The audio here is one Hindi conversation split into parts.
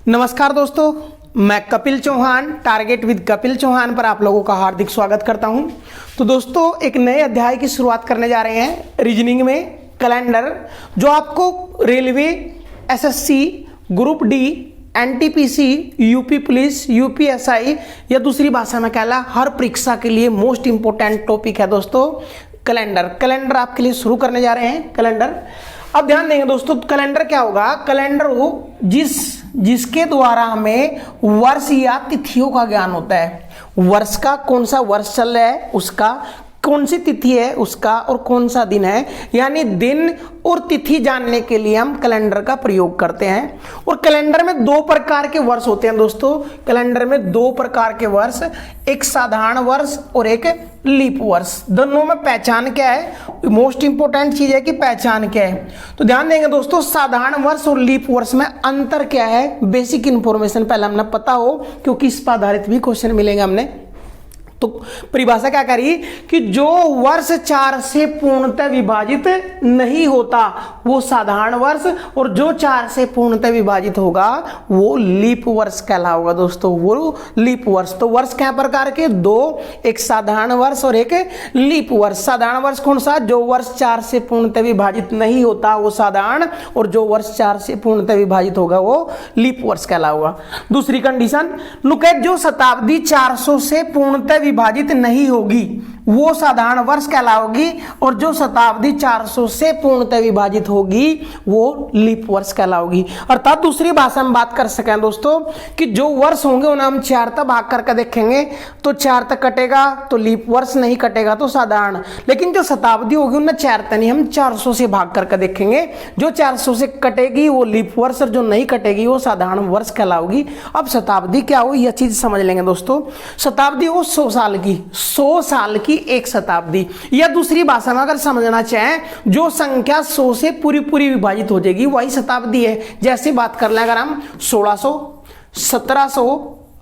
नमस्कार दोस्तों, मैं कपिल चौहान टारगेट विद कपिल चौहान पर आप लोगों का हार्दिक स्वागत करता हूं। तो दोस्तों, एक नए अध्याय की शुरुआत करने जा रहे हैं रीजनिंग में कैलेंडर, जो आपको railway, SSC, group D, NTPC, UP police, UPSI या दूसरी भाषा में कहला हर परीक्षा के लिए मोस्ट इंपोर्टेंट टॉपिक है दोस्तों कैलेंडर आपके लिए शुरू करने जा रहे हैं कैलेंडर। अब ध्यान देंगे दोस्तों, कैलेंडर क्या होगा? कैलेंडर वो जिसके द्वारा हमें वर्ष या तिथियों का ज्ञान होता है। वर्ष का कौन सा वर्ष चल रहा है, उसका कौन सी तिथि है उसका, और कौन सा दिन है, यानी दिन और तिथि जानने के लिए हम कैलेंडर का प्रयोग करते हैं। और कैलेंडर में दो प्रकार के वर्ष होते हैं दोस्तों। कैलेंडर में दो प्रकार के वर्ष, एक साधारण वर्ष और एक लीप वर्ष। दोनों में पहचान क्या है? मोस्ट इंपोर्टेंट चीज है कि पहचान क्या है। तो ध्यान देंगे दोस्तों, साधारण वर्ष और लीप वर्ष में अंतर क्या है, बेसिक इंफॉर्मेशन पहले हमने पता हो, क्योंकि इस पर आधारित भी क्वेश्चन मिलेंगे हमने। तो परिभाषा क्या करी कि जो वर्ष 4 से पूर्णतः विभाजित नहीं होता वो साधारण वर्ष, और जो 4 से पूर्णतः विभाजित होगा वो लीप वर्ष कहलाएगा दोस्तों, वो लीप वर्ष। तो वर्ष क्या प्रकार के? दो, एक साधारण वर्ष और एक लीप वर्ष। साधारण वर्ष कौन सा? जो वर्ष 4 से पूर्णतः विभाजित नहीं होता वो साधारण, और जो वर्ष 4 से पूर्णतः विभाजित होगा वो लीप वर्ष कहलाएगा। दूसरी कंडीशन, नुकैत जो शताब्दी 400 से पूर्णतः विभाजित नहीं होगी वो साधारण वर्ष कहलाओगी, और जो शताब्दी 400 से पूर्णतः विभाजित होगी वो लीप वर्ष कहलाओगी। अर्थात दूसरी भाषा में बात कर सकें दोस्तों कि जो वर्ष होंगे उन्हें हम 4 तक भाग करके देखेंगे, तो 4 तक कटेगा तो लीप वर्ष, नहीं कटेगा तो साधारण। लेकिन जो शताब्दी होगी उन्हें 4 तक नहीं, हम 400 से भाग करके देखेंगे। जो 400 से कटेगी वो लीप वर्ष, और जो नहीं कटेगी वो साधारण वर्ष कहलाओगी। अब शताब्दी क्या हो यह चीज समझ लेंगे दोस्तों। शताब्दी हो 100 साल की, 100 साल की एक शताब्दी, या दूसरी भाषा में अगर समझना चाहें, जो संख्या 100 से पूरी विभाजित हो जाएगी वही शताब्दी है। जैसे बात कर लें अगर हम 1600, 1700,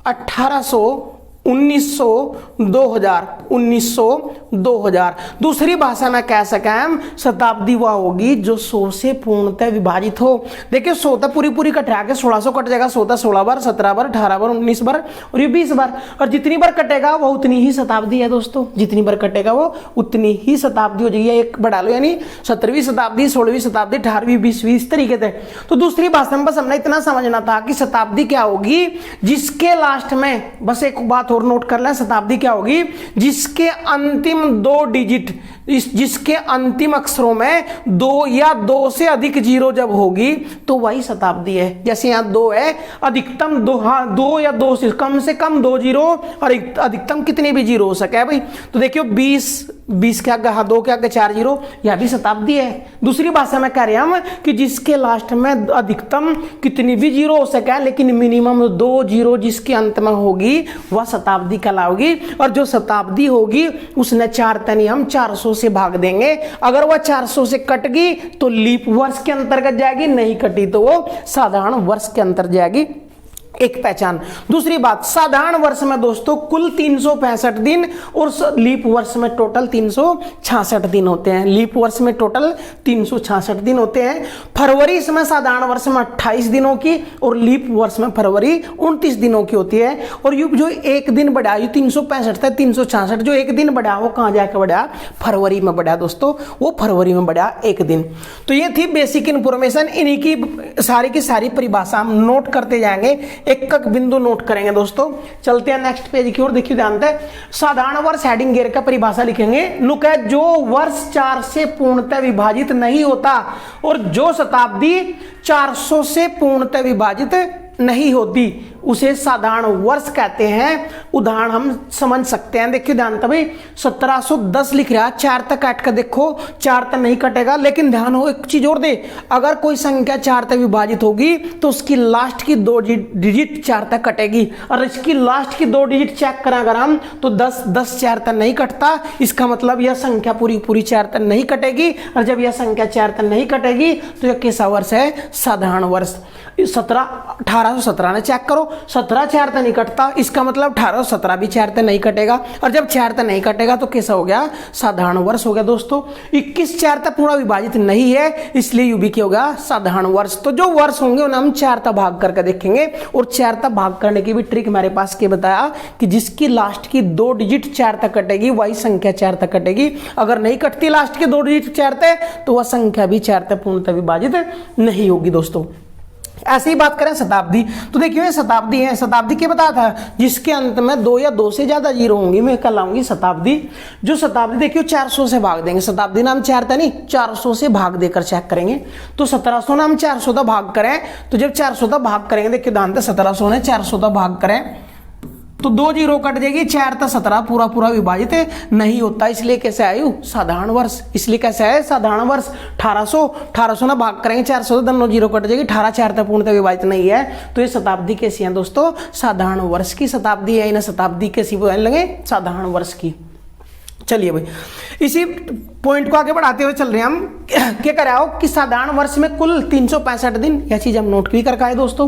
1800, 1900, 2000, 1900, 2000। दूसरी भाषा में कह सकें हम, शताब्दी वह होगी जो 100 से पूर्णतः विभाजित हो। देखिए 100 तक पूरी कटा के 1600 कट जाएगा, 100 तक 16 बार, 17 बार, 18 बार, 19 बार और ये 20 बार, और जितनी बार कटेगा वो उतनी ही शताब्दी है दोस्तों। जितनी बार कटेगा वो उतनी ही शताब्दी हो जाएगी। एक बढ़ा लो, यानी 17वीं शताब्दी, 16वीं शताब्दी, 18वीं, 20वीं, इस तरीके से। तो दूसरी भाषा में बस हमने इतना समझना था कि शताब्दी क्या होगी, जिसके लास्ट में, बस एक बात और नोट कर लें, शताब्दी क्या होगी, जिसके अंतिम 2 डिजिट, जिसके अंतिम अक्षरों में 2 या 2 से अधिक जीरो जब होगी तो वही शताब्दी है। जैसे यहाँ 2 है, अधिकतम 2, हाँ 2 या 2 से कम 2 जीरो, और अधिकतम कितने भी जीरो हो सके भाई। तो देखियो 20 के आगे, हाँ 2 के आगे 4 जीरो, यह भी शताब्दी है। दूसरी भाषा में कह रहे हैं हम कि जिसके लास्ट में अधिकतम कितनी भी जीरो हो सके, लेकिन मिनिमम 2 जीरो जिसके अंत में होगी वह शताब्दी कहलाओगी। और जो शताब्दी होगी उसने 4 तनी हम 400 से भाग देंगे। अगर वह 400 से कट गई तो लीप वर्ष के अंतर्गत जाएगी, नहीं कटी तो वो साधारण वर्ष के अंतर्गत जाएगी। एक पहचान। दूसरी बात, साधारण वर्ष में दोस्तों कुल 365 दिन और लीप वर्ष में टोटल 366 दिन होते हैं। लीप वर्ष में टोटल 366 दिन होते हैं। फरवरी इसमें साधारण वर्ष में 28 दिनों की और लीप वर्ष में फरवरी 29 दिनों की होती है। और ये जो एक दिन बढ़ा, ये 365 था 366, जो एक दिन बढ़ा वो कहाँ जाकर बढ़ा? फरवरी में बढ़ा दोस्तों, वो फरवरी में बढ़ा एक दिन। तो ये थी बेसिक इंफॉर्मेशन। इन्हीं की सारी परिभाषा हम नोट करते जाएंगे, एक बिंदु नोट करेंगे दोस्तों। चलते हैं नेक्स्ट पेज की ओर। देखिए ध्यान से, साधारण वर्ष हेडिंग गियर का परिभाषा लिखेंगे। नुकैत जो वर्ष 4 से पूर्णतः विभाजित नहीं होता और जो शताब्दी 400 से पूर्णतः विभाजित नहीं होती उसे साधारण वर्ष कहते हैं। उदाहरण हम समझ सकते हैं। देखिए ध्यान से भाई, 1710 लिख रहा है, 4 तक काट कर देखो, 4 तक नहीं कटेगा। लेकिन ध्यान हो एक चीज और दे, अगर कोई संख्या 4 तक विभाजित होगी तो उसकी लास्ट की 2 डिजिट 4 तक कटेगी, और इसकी लास्ट की 2 डिजिट चेक करें अगर हम तो 10 4 तक नहीं कटता। इसका मतलब यह संख्या पूरी 4 तक नहीं कटेगी, और जब यह संख्या 4 तक नहीं कटेगी तो यह कैसा वर्ष है? साधारण वर्ष। 1817 ने चेक करो, 17 4 तो नहीं कटता, इसका मतलब 18 17 भी 4 तो नहीं कटेगा, और जब 4 तो नहीं कटेगा तो कैसा हो गया, साधारण वर्ष हो गया दोस्तों। 21 4 तक पूरा विभाजित नहीं है, इसलिए यू भी क्या होगा, साधारण वर्ष। तो जो वर्ष होंगे उन्हें हम 4 तक भाग करके देखेंगे, और 4 तक भाग करने की भी ट्रिक मेरे पास के बताया कि जिसकी लास्ट की 2 डिजिट 4 तक कटेगी वही संख्या 4 तक कटेगी, अगर नहीं कटती लास्ट के 2 डिजिट 4 तक तो वह संख्या भी 4 तक पूर्णतः विभाजित नहीं होगी दोस्तों। ऐसे ही बात करें शताब्दी, तो देखिए शताब्दी है, शताब्दी क्या बताया था, जिसके अंत में 2 या 2 से ज्यादा जीरो होंगी, मैं कल लाऊंगी शताब्दी। जो शताब्दी देखियो 400 से भाग देंगे, शताब्दी नाम 4 था नहीं, 400 से भाग देकर चेक करेंगे। तो 1700 नाम 400 तक भाग करें, तो जब 400 तक भाग करेंगे, देखिए ध्यान से 1700 ने 400 तक भाग करें तो 2 जीरो कट जाएगी, 4 तक 17 पूरा पूरा विभाजित नहीं होता, इसलिए कैसे आयु, साधारण वर्ष। इसलिए कैसे है, साधारण वर्ष। 1800 ना भाग करेंगे 400 तो दोनों जीरो कट जाएगी, 18 4 तक पूर्णतः विभाजित नहीं है, तो ये शताब्दी कैसी है दोस्तों, साधारण वर्ष की शताब्दी है। इन्हें शताब्दी कैसी बोलने लगे, साधारण वर्ष की। चलिए भाई, इसी पॉइंट को आगे बढ़ाते हुए चल रहे हैं हम, क्या कर रहे हो कि साधारण वर्ष में कुल 365 दिन, यह चीज हम नोट भी करके आए दोस्तों,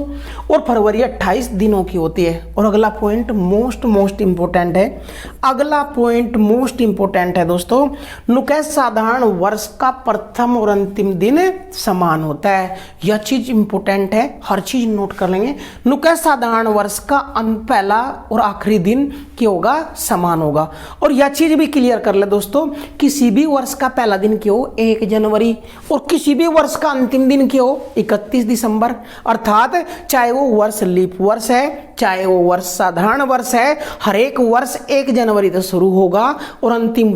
और फरवरी 28 दिनों की होती है। और अगला पॉइंट मोस्ट इंपोर्टेंट है, अगला पॉइंट मोस्ट इंपोर्टेंट है दोस्तों, नुकैद साधारण वर्ष का प्रथम और अंतिम दिन समान होता है। यह चीज इंपोर्टेंट है, हर चीज नोट कर लेंगे। नुकैद साधारण वर्ष का पहला और आखिरी दिन क्या होगा, समान होगा। और यह चीज भी क्लियर कर ले दोस्तों, किसी भी वर्ष का पहला दिन क्यों 1 जनवरी, और किसी भी वर्ष का अंतिम दिन क्यों 31 दिसंबर। अर्थात चाहे वो वर्ष लीप वर्ष है, चाहे वो वर्ष साधारण वर्ष है, हर एक वर्ष 1 जनवरी से शुरू होगा और अंतिम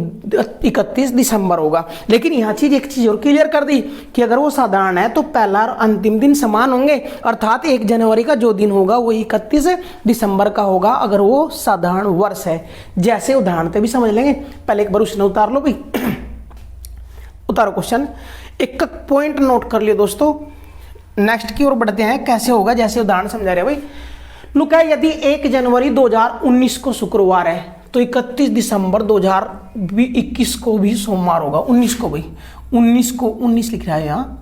31 दिसंबर होगा। लेकिन यह चीज एक चीज और क्लियर कर दी कि अगर वो साधारण है तो पहला और अंतिम दिन समान होंगे, अर्थात 1 जनवरी का जो दिन होगा वो 31 दिसंबर का होगा अगर वो साधारण वर्ष है। जैसे उदाहरण से भी समझ लेंगे, पहले एक बार उसने उतार लो भाई, उतारो क्वेश्चन, एक पॉइंट नोट कर लियो दोस्तों। नेक्स्ट की ओर बढ़ते हैं, कैसे होगा, जैसे उदाहरण समझा रहे भाई। नुका यदि 1 जनवरी 2019 को शुक्रवार है तो 31 दिसंबर 2021 को भी सोमवार होगा। 19 को भाई, 19 को 19 लिख रहा है यहाँ।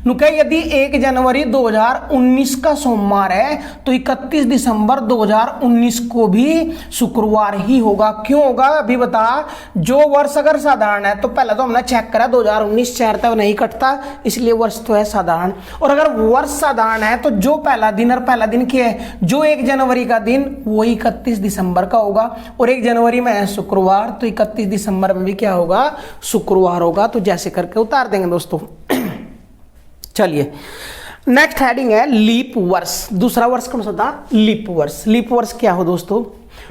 नुका यदि 1 जनवरी 2019 का सोमवार है तो 31 दिसंबर 2019 को भी शुक्रवार ही होगा। क्यों होगा अभी बता, जो वर्ष अगर साधारण है तो पहले तो हमने चेक करा 2019 4 तक नहीं कटता, इसलिए वर्ष तो है साधारण। और अगर वर्ष साधारण है तो जो पहला दिन, और पहला दिन क्या है, जो 1 जनवरी का दिन वो 31 दिसंबर का होगा, और 1 जनवरी में है शुक्रवार तो 31 दिसंबर में भी क्या होगा, शुक्रवार होगा। तो जैसे करके उतार देंगे दोस्तों। चलिए नेक्स्ट हेडिंग है लीप वर्ष। दूसरा वर्ष कौन सा था, लीप वर्ष। लीप वर्ष क्या हो दोस्तों,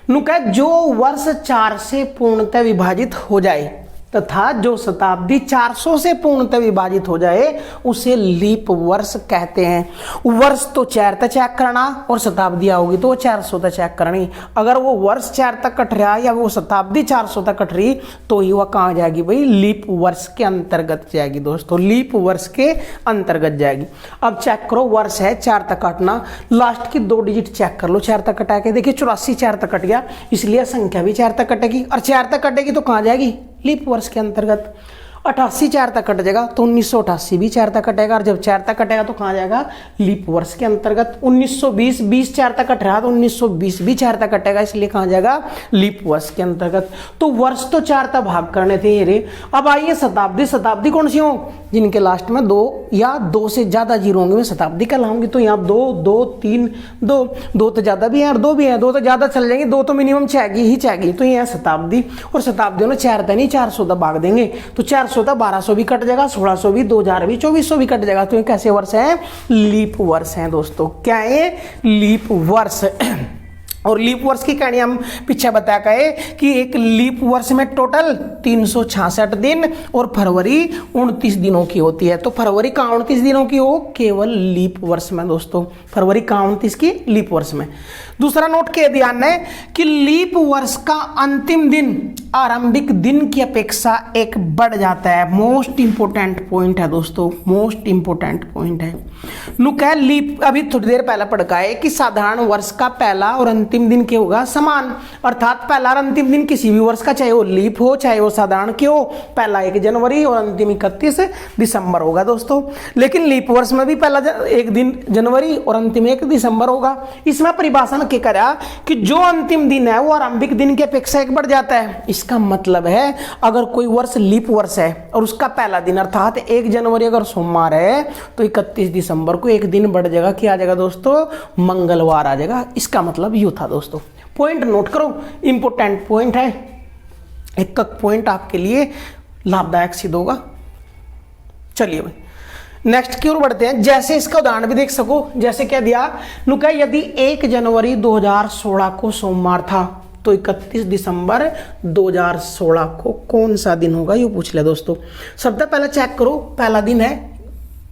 नुका जो वर्ष 4 से पूर्णतः विभाजित हो जाए तथा जो शताब्दी 400 से पूर्णतः विभाजित हो जाए उसे लीप वर्ष कहते हैं। वर्ष तो 4 तक चेक करना और शताब्दी आओगी तो 400 तक चेक करनी। अगर वो वर्ष 4 तक कट रहा है या वो शताब्दी 400 तक कट रही तो ही वह कहाँ जाएगी भाई, लीप वर्ष के अंतर्गत जाएगी दोस्तों, लीप वर्ष के अंतर्गत जाएगी। अब चेक करो, वर्ष है 4 तक काटना, लास्ट की 2 डिजिट चेक कर लो, 4 तक कटा के देखिए 84 4 तक कट गया, इसलिए संख्या भी 4 तक कटेगी, और 4 तक कटेगी तो कहाँ जाएगी, लीप वर्ष के अंतर्गत। 88 4 तक कट जाएगा तो 1988 भी 4 तक कटेगा, और जब 4 तक कटेगा तो कहाँ जाएगा, लीप वर्ष के अंतर्गत। 1920 20 4 तक कट रहा तो 1920 भी 4 तक कटेगा, इसलिए कहाँ जाएगा, लीप वर्ष के अंतर्गत। तो वर्ष तो 4 तक भाग करने थे ये रे। अब आइए शताब्दी, शताब्दी कौन सी हो, जिनके लास्ट में 2 या 2 से ज्यादा जीरो होंगे मैं शताब्दी कहलाऊंगी। तो यहाँ 2 2 3 2 तो ज्यादा भी है और 2 भी है, 2 तो ज्यादा चल जाएंगे, 2 तो मिनिमम चाहिए ही चाहिए। तो ये है शताब्दी, और शताब्दियों में 4 तक नहीं 400 तक भाग देंगे, तो 400 तक 1200 भी कट जाएगा, 1600 भी, 2000 भी, 2400 भी कट जाएगा। तो ये कैसे वर्ष है, लीप वर्ष है दोस्तों। क्या है, लीप वर्ष। और लीप वर्ष की कहानी हम पीछे बता गए कि एक लीप वर्ष में टोटल 366 दिन और फरवरी 29 दिनों की होती है। तो फरवरी का 29 दिनों की हो केवल लीप वर्ष में दोस्तों, फरवरी का 29 की लीप वर्ष में। दूसरा नोट के ध्यान है कि लीप वर्ष का अंतिम दिन आरंभिक दिन की अपेक्षा एक बढ़ जाता है। मोस्ट इंपोर्टेंट पॉइंट है दोस्तों, मोस्ट इंपोर्टेंट पॉइंट है। नुका लीप, अभी थोड़ी देर पहले पढ़ा है कि साधारण वर्ष का पहला और अंतिम अंतिम दिन क्या होगा, समान। अर्थात पहला और अंतिम दिन किसी भी वर्ष का, चाहे वो लीप हो चाहे वो साधारण क्यों, पहला 1 जनवरी और अंतिम 31 दिसंबर होगा दोस्तों। लेकिन लीप वर्ष में भी पहला 1 दिन जनवरी और अंतिम 1 दिसंबर होगा। इसमें परिभाषा क्या करा कि जो अंतिम दिन है वो आरंभिक दिन की अपेक्षा 1 बढ़ जाता है। इसका मतलब है अगर कोई वर्ष लीप वर्ष है और उसका पहला दिन अर्थात 1 जनवरी अगर सोमवार है तो 31 दिसंबर को 1 दिन बढ़ जाएगा, क्या आ जाएगा दोस्तों, मंगलवार आ जाएगा। इसका मतलब यूं था दोस्तों। पॉइंट नोट करो, इंपोर्टेंट पॉइंट है, एक पॉइंट आपके लिए लाभदायक सिद्ध होगा। चलिए भाई नेक्स्ट की ओर बढ़ते हैं। जैसे इसका उदाहरण भी देख सको, जैसे क्या दिया नुका, यदि 1 जनवरी 2016 को सोमवार था तो 31 दिसंबर 2016 को कौन सा दिन होगा, ये पूछ लिया दोस्तों। सबसे पहले चेक करो, पहला दिन है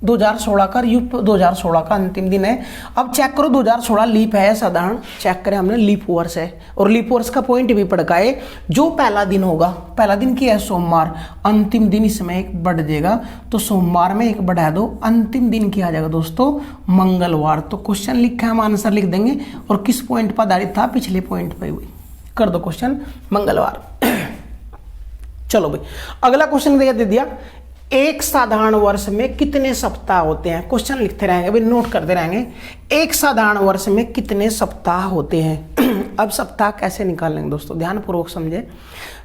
2016 का, 2016 का अंतिम दिन है। अब चेक करो 2016 लीप है साधारण, चेक करें हमने लीप वर्ष है और लीप वर्ष का पॉइंट भी पड़काए। जो पहला दिन होगा, पहला दिन क्या है, सोमवार, अंतिम दिन इसमें 1 बढ़ जाएगा तो सोमवार में 1 बढ़ा दो, अंतिम दिन क्या आ जाएगा दोस्तों, मंगलवार। तो क्वेश्चन लिखा है, हम आंसर लिख देंगे और किस पॉइंट पर आधारित था, पिछले पॉइंट पर हुई, कर दो क्वेश्चन मंगलवार। चलो भाई अगला क्वेश्चन दे दिया, एक साधारण वर्ष में कितने सप्ताह होते हैं। क्वेश्चन लिखते रहेंगे भाई, नोट करते रहेंगे। एक साधारण वर्ष में कितने सप्ताह होते हैं। अब सप्ताह कैसे निकालेंगे दोस्तों, ध्यानपूर्वक समझे।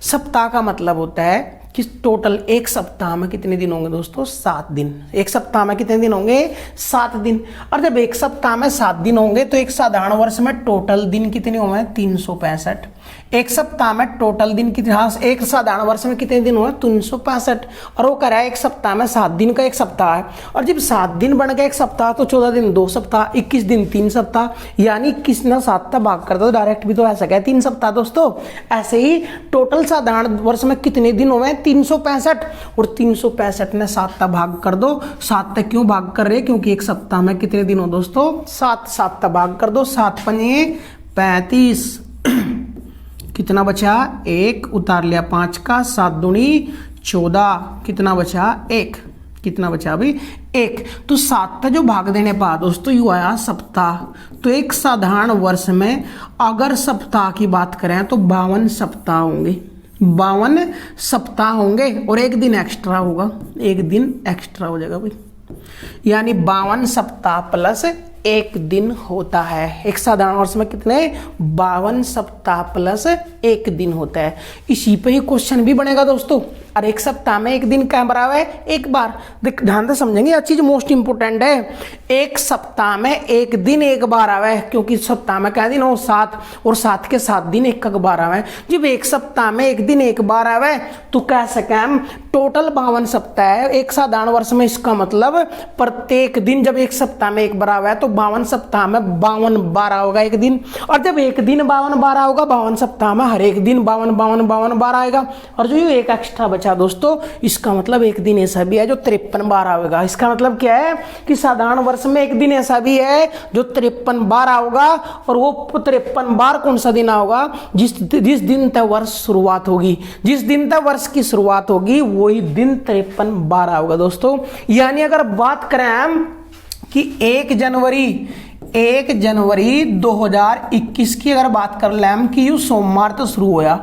सप्ताह का मतलब होता है कि टोटल एक सप्ताह में कितने दिन होंगे दोस्तों, 7 दिन। एक सप्ताह में कितने दिन होंगे, 7 दिन। और जब एक सप्ताह में 7 दिन होंगे तो एक साधारण वर्ष में टोटल दिन कितने होंगे, 365। एक सप्ताह में टोटल दिन कितने, हाँ एक साधारण वर्ष में कितने दिन हुए, 365। और वो कह रहा है एक सप्ताह में 7 दिन का एक सप्ताह है। और जब 7 दिन बन गया एक सप्ताह तो 14 दिन 2 सप्ताह, 21 दिन 3 सप्ताह, यानी 21 ना 7 तक भाग कर दो, डायरेक्ट भी तो ऐसा क्या है 3 सप्ताह दोस्तों। ऐसे ही टोटल साधारण वर्ष में कितने दिन हुए, 365। और 365 ने 7 तक भाग कर दो। 7 तक क्यों भाग कर रहे, क्योंकि एक सप्ताह में कितने दिन हो दोस्तों, 7 तक भाग कर दो। 7 पंजे 35, कितना बचा, 1 उतार लिया 5 का, 7 दूनी 14, कितना बचा 1, कितना बचा अभी 1। तो 7 जो भाग देने पा दोस्तों यू आया सप्ताह। तो एक साधारण वर्ष में अगर सप्ताह की बात करें तो 52 सप्ताह होंगे, 52 सप्ताह होंगे और 1 दिन एक्स्ट्रा होगा, 1 दिन एक्स्ट्रा हो जाएगा भाई, यानी 52 सप्ताह प्लस 1 दिन होता है। एक साधारण वर्ष में कितने, 52 सप्ताह प्लस 1 दिन होता है। इसी पे ही क्वेश्चन भी बनेगा दोस्तों। और एक सप्ताह में 1 दिन क्या बराबर है, 1 बार। देख ध्यान से समझेंगे, यह चीज मोस्ट इंपोर्टेंट है। एक सप्ताह में 1 दिन 1 बार आवे, क्योंकि सप्ताह में क्या दिन हो, 7, और 7 के 7 दिन 1 बार आवे। जब एक सप्ताह में 1 दिन 1 बार आवे तो कह सके हम टोटल 52 सप्ताह है एक साधारण वर्ष में। इसका मतलब प्रत्येक दिन जब एक सप्ताह में 1 बार आवे तो 52 सप्ताह में 52 बार होगा 1 दिन। और जब 1 दिन 52 बार होगा 52 सप्ताह में हर एक दिन 52 बार आएगा। और जो ये 1 एक्स्ट्रा बचा दोस्तों, इसका मतलब 1 दिन ऐसा भी है जो 53 बार आएगा। इसका मतलब क्या है कि साधारण वर्ष में 1 दिन ऐसा भी है जो 53 बार आओगा। और वो 53 बार कौन सा दिन आओगा, जिस दिन तक वर्ष शुरुआत होगी, जिस दिन तक वर्ष की शुरुआत होगी वही दिन 53 बार आओगा दोस्तों। यानी अगर बात करें हम कि 1 जनवरी 2021 की अगर बात कर लें कि यू सोमवार तो शुरू होया,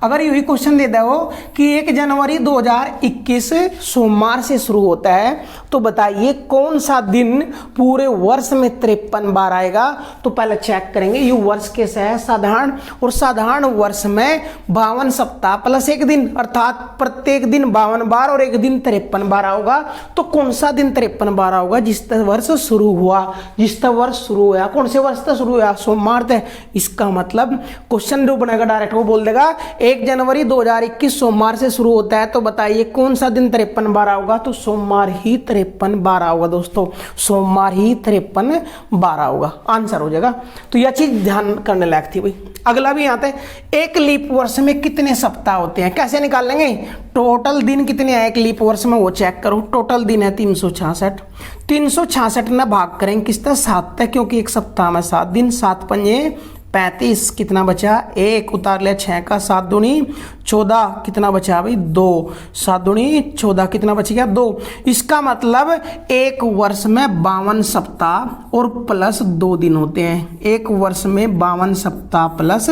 अगर यही क्वेश्चन दे दो कि 1 जनवरी 2021 सोमवार से शुरू होता है तो बताइए कौन सा दिन पूरे वर्ष में 53 बार आएगा। तो पहले चेक करेंगे, यू वर्ष कैसे है, साधारण। और साधारण वर्ष में 52 सप्ताह प्लस 1 दिन, अर्थात प्रत्येक दिन 52 बार और 1 दिन 53 बार होगा। तो कौन सा दिन 53 बार होगा, जिस वर्ष शुरू हुआ, जिस वर्ष शुरू हुआ, कौन से वर्ष तक शुरू हुआ, सोमवार तक। इसका मतलब क्वेश्चन जो बनेगा डायरेक्ट वो बोल देगा 1 जनवरी 2021 सोमवार से शुरू होता है तो बताइए कौन सा दिन 53 बार होगा। तो सोमवार ही 53 बार होगा दोस्तों, सोमवार ही 53 बार होगा, आंसर हो जाएगा। तो यह चीज ध्यान करने लायक थी भाई। अगला भी आता है, एक लीप वर्ष में कितने सप्ताह होते हैं, कैसे निकाल लेंगे। टोटल दिन कितने हैं एक लीप वर्ष में वो चेक करो। टोटल दिन है 366, 366 ना भाग करें किस तरह 7 तक, क्योंकि एक सप्ताह में 7 दिन, 7 पंजे 35 कितना बचा 1 उतार लिया 6 का 7 दूनी 14 कितना बचा भाई 2 7 दूनी 14 कितना बच गया 2। इसका मतलब एक वर्ष में 52 सप्ताह और प्लस 2 दिन होते हैं। एक वर्ष में 52 सप्ताह प्लस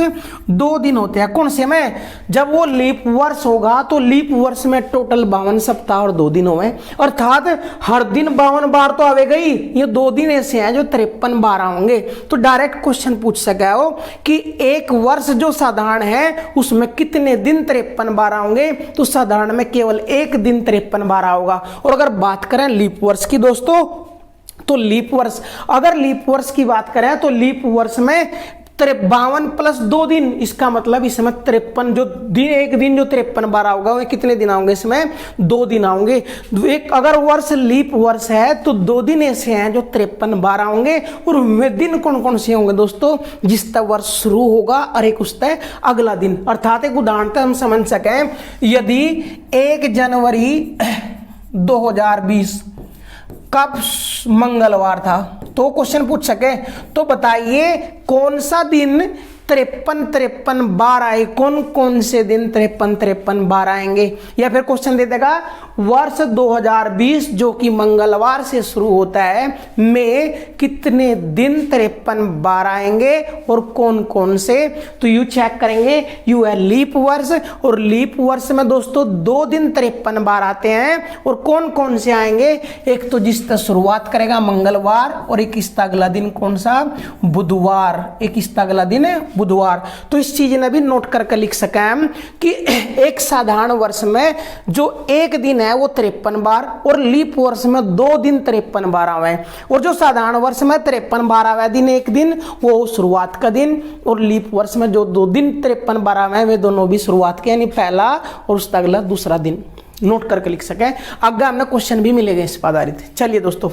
2 दिन होते हैं। कौन से में? जब वो लीप वर्ष होगा तो लीप वर्ष में टोटल 52 सप्ताह और 2 दिन होंगे, अर्थात हर दिन 52 बार तो आवेगा ही। ये 2 दिन ऐसे हैं जो 53 बार होंगे। तो डायरेक्ट क्वेश्चन पूछ सका हो कि एक वर्ष जो साधारण है उसमें कितने दिन 53 बार होंगे, तो साधारण में केवल एक दिन 53 बार होगा। और अगर बात करें लीप वर्ष की दोस्तों, तो लीप वर्ष, अगर लीप वर्ष की बात करें तो लीप वर्ष में 52 प्लस 2 दिन, इसका मतलब इसमें 53 जो दिन, एक दिन जो 53 बार होगा वो कितने दिन आएंगे? इसमें 2 दिन आएंगे। एक अगर वर्ष लीप वर्ष है तो 2 दिन ऐसे हैं जो 53 बार आएंगे। और उनमें दिन कौन कौन से होंगे दोस्तों? जिसका वर्ष शुरू होगा और एक उसका अगला दिन। अर्थात एक उदाहरण हम समझ सकें, यदि 1 जनवरी 2020 कब मंगलवार था, तो क्वेश्चन पूछ सके तो बताइए कौन सा दिन 53 बार आए, कौन कौन से दिन 53 बार आएंगे। या फिर क्वेश्चन दे देगा वर्ष 2020 जो कि मंगलवार से शुरू होता है में कितने दिन 53 बार आएंगे और कौन कौन से। तो यू चेक करेंगे, यू है लीप वर्ष, और लीप वर्ष में दोस्तों 2 दिन 53 बार आते हैं। और कौन कौन से आएंगे? एक तो जिसका शुरुआत करेगा मंगलवार, और एक इसका अगला दिन कौन सा? बुधवार। एक इसका अगला दिन है बुधवार। तो इस चीज ने भी नोट करके लिख सके हम कि एक साधारण वर्ष में जो एक दिन है वो 53 बार, और लीप वर्ष में 2 दिन 53 बार आवे। और जो साधारण वर्ष में 53 बार आवे दिन, एक दिन वो शुरुआत का दिन, और लीप वर्ष में जो 2 दिन 53 बार आवे वे दोनों भी शुरुआत के, यानी पहला और उसका अगला दूसरा दिन। नोट करके लिख सके। आगे हमने क्वेश्चन भी मिलेगा इस पर आधारित। चलिए दोस्तों,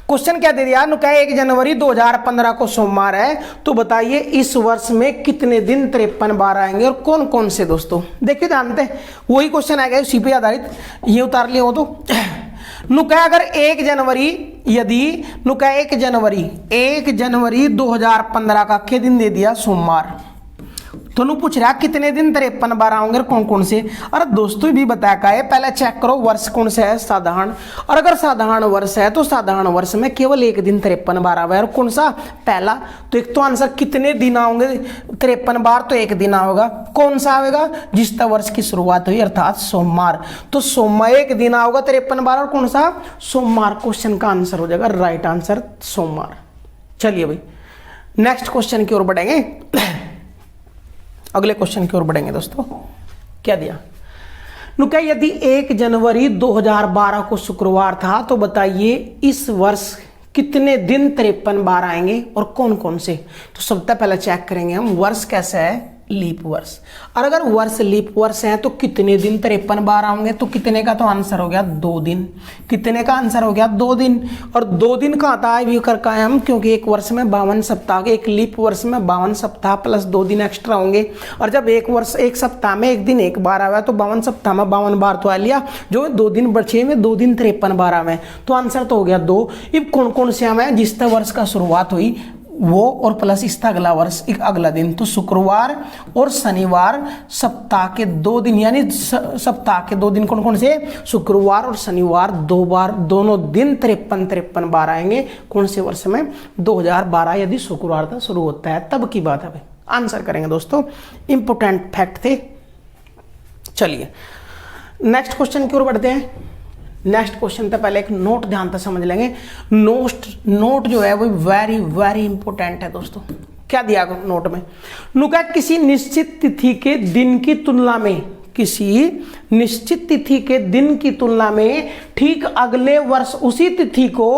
क्वेश्चन क्या दे दिया? 1 जनवरी 2015 को सोमवार है, तो बताइए इस वर्ष में कितने दिन 53 बार आएंगे और कौन कौन से। दोस्तों देखिए जानते हैं, वही क्वेश्चन आएगा उसी पे आधारित, ये उतार लिया हो तो नुका अगर 1 जनवरी, यदि नुका 1 जनवरी 2015 का के दिन दे दिया सोमवार, तो नु पूछ रहा कितने दिन 53 बार आएंगे कौन कौन से। अरे दोस्तों भी बताया का है, पहले चेक करो वर्ष कौन सा है? साधारण। और अगर साधारण वर्ष है तो साधारण वर्ष में केवल एक दिन 53 बार आवे, और कौन सा? पहला। तो एक तो आंसर कितने दिन आएंगे 53 बार, तो एक दिन आएगा। कौन सा आएगा? जिसका वर्ष की शुरुआत हुई, अर्थात सोमवार। तो सोमवार एक दिन आएगा 53 बार, और कौन सा? सोमवार। क्वेश्चन का आंसर हो जाएगा राइट आंसर सोमवार। चलिए भाई नेक्स्ट क्वेश्चन की ओर बढ़ेंगे, अगले क्वेश्चन की ओर बढ़ेंगे दोस्तों। क्या दिया? नुका यदि 1 जनवरी 2012 को शुक्रवार था, तो बताइए इस वर्ष कितने दिन 53 बार आएंगे और कौन कौन से। तो सबसे पहले चेक करेंगे हम वर्ष कैसा है? लीप वर्ष। और अगर वर्ष लीप वर्ष है तो कितने दिन 53 बार आएंगे? तो कितने का तो आंसर हो गया 2 दिन। कितने का आंसर हो गया? 2 दिन। और 2 दिन का आता है भी करका है हम, क्योंकि एक वर्ष में 52 सप्ताह, एक लीप वर्ष में 52 सप्ताह प्लस 2 दिन एक्स्ट्रा होंगे। और जब एक वर्ष एक सप्ताह में एक दिन एक बार आवे तो 52 सप्ताह में 52 बार तो आ लिया, जो 2 दिन बचे में 2 दिन 53 बार आवे, तो आंसर तो हो गया 2। अब कौन कौन से आवे? जिसका वर्ष का शुरुआत हुई वो, और प्लस इसका अगला वर्ष एक अगला दिन। तो शुक्रवार और शनिवार सप्ताह के 2 दिन, यानी सप्ताह के 2 दिन कौन कौन से? शुक्रवार और शनिवार 2 बार, दोनों दिन 53 बार आएंगे। कौन से वर्ष में? 2012, यदि शुक्रवार था शुरू होता है तब की बात है भाई। आंसर करेंगे दोस्तों, इंपोर्टेंट फैक्ट थे। चलिए नेक्स्ट क्वेश्चन की ओर बढ़ते हैं। नेक्स्ट क्वेश्चन से पहले एक नोट ध्यान से समझ लेंगे। नोट जो है वो वेरी वेरी इंपॉर्टेंट है दोस्तों। क्या दिया नोट में? नुका किसी निश्चित तिथि के दिन की तुलना में, किसी निश्चित तिथि के दिन की तुलना में ठीक अगले वर्ष उसी तिथि को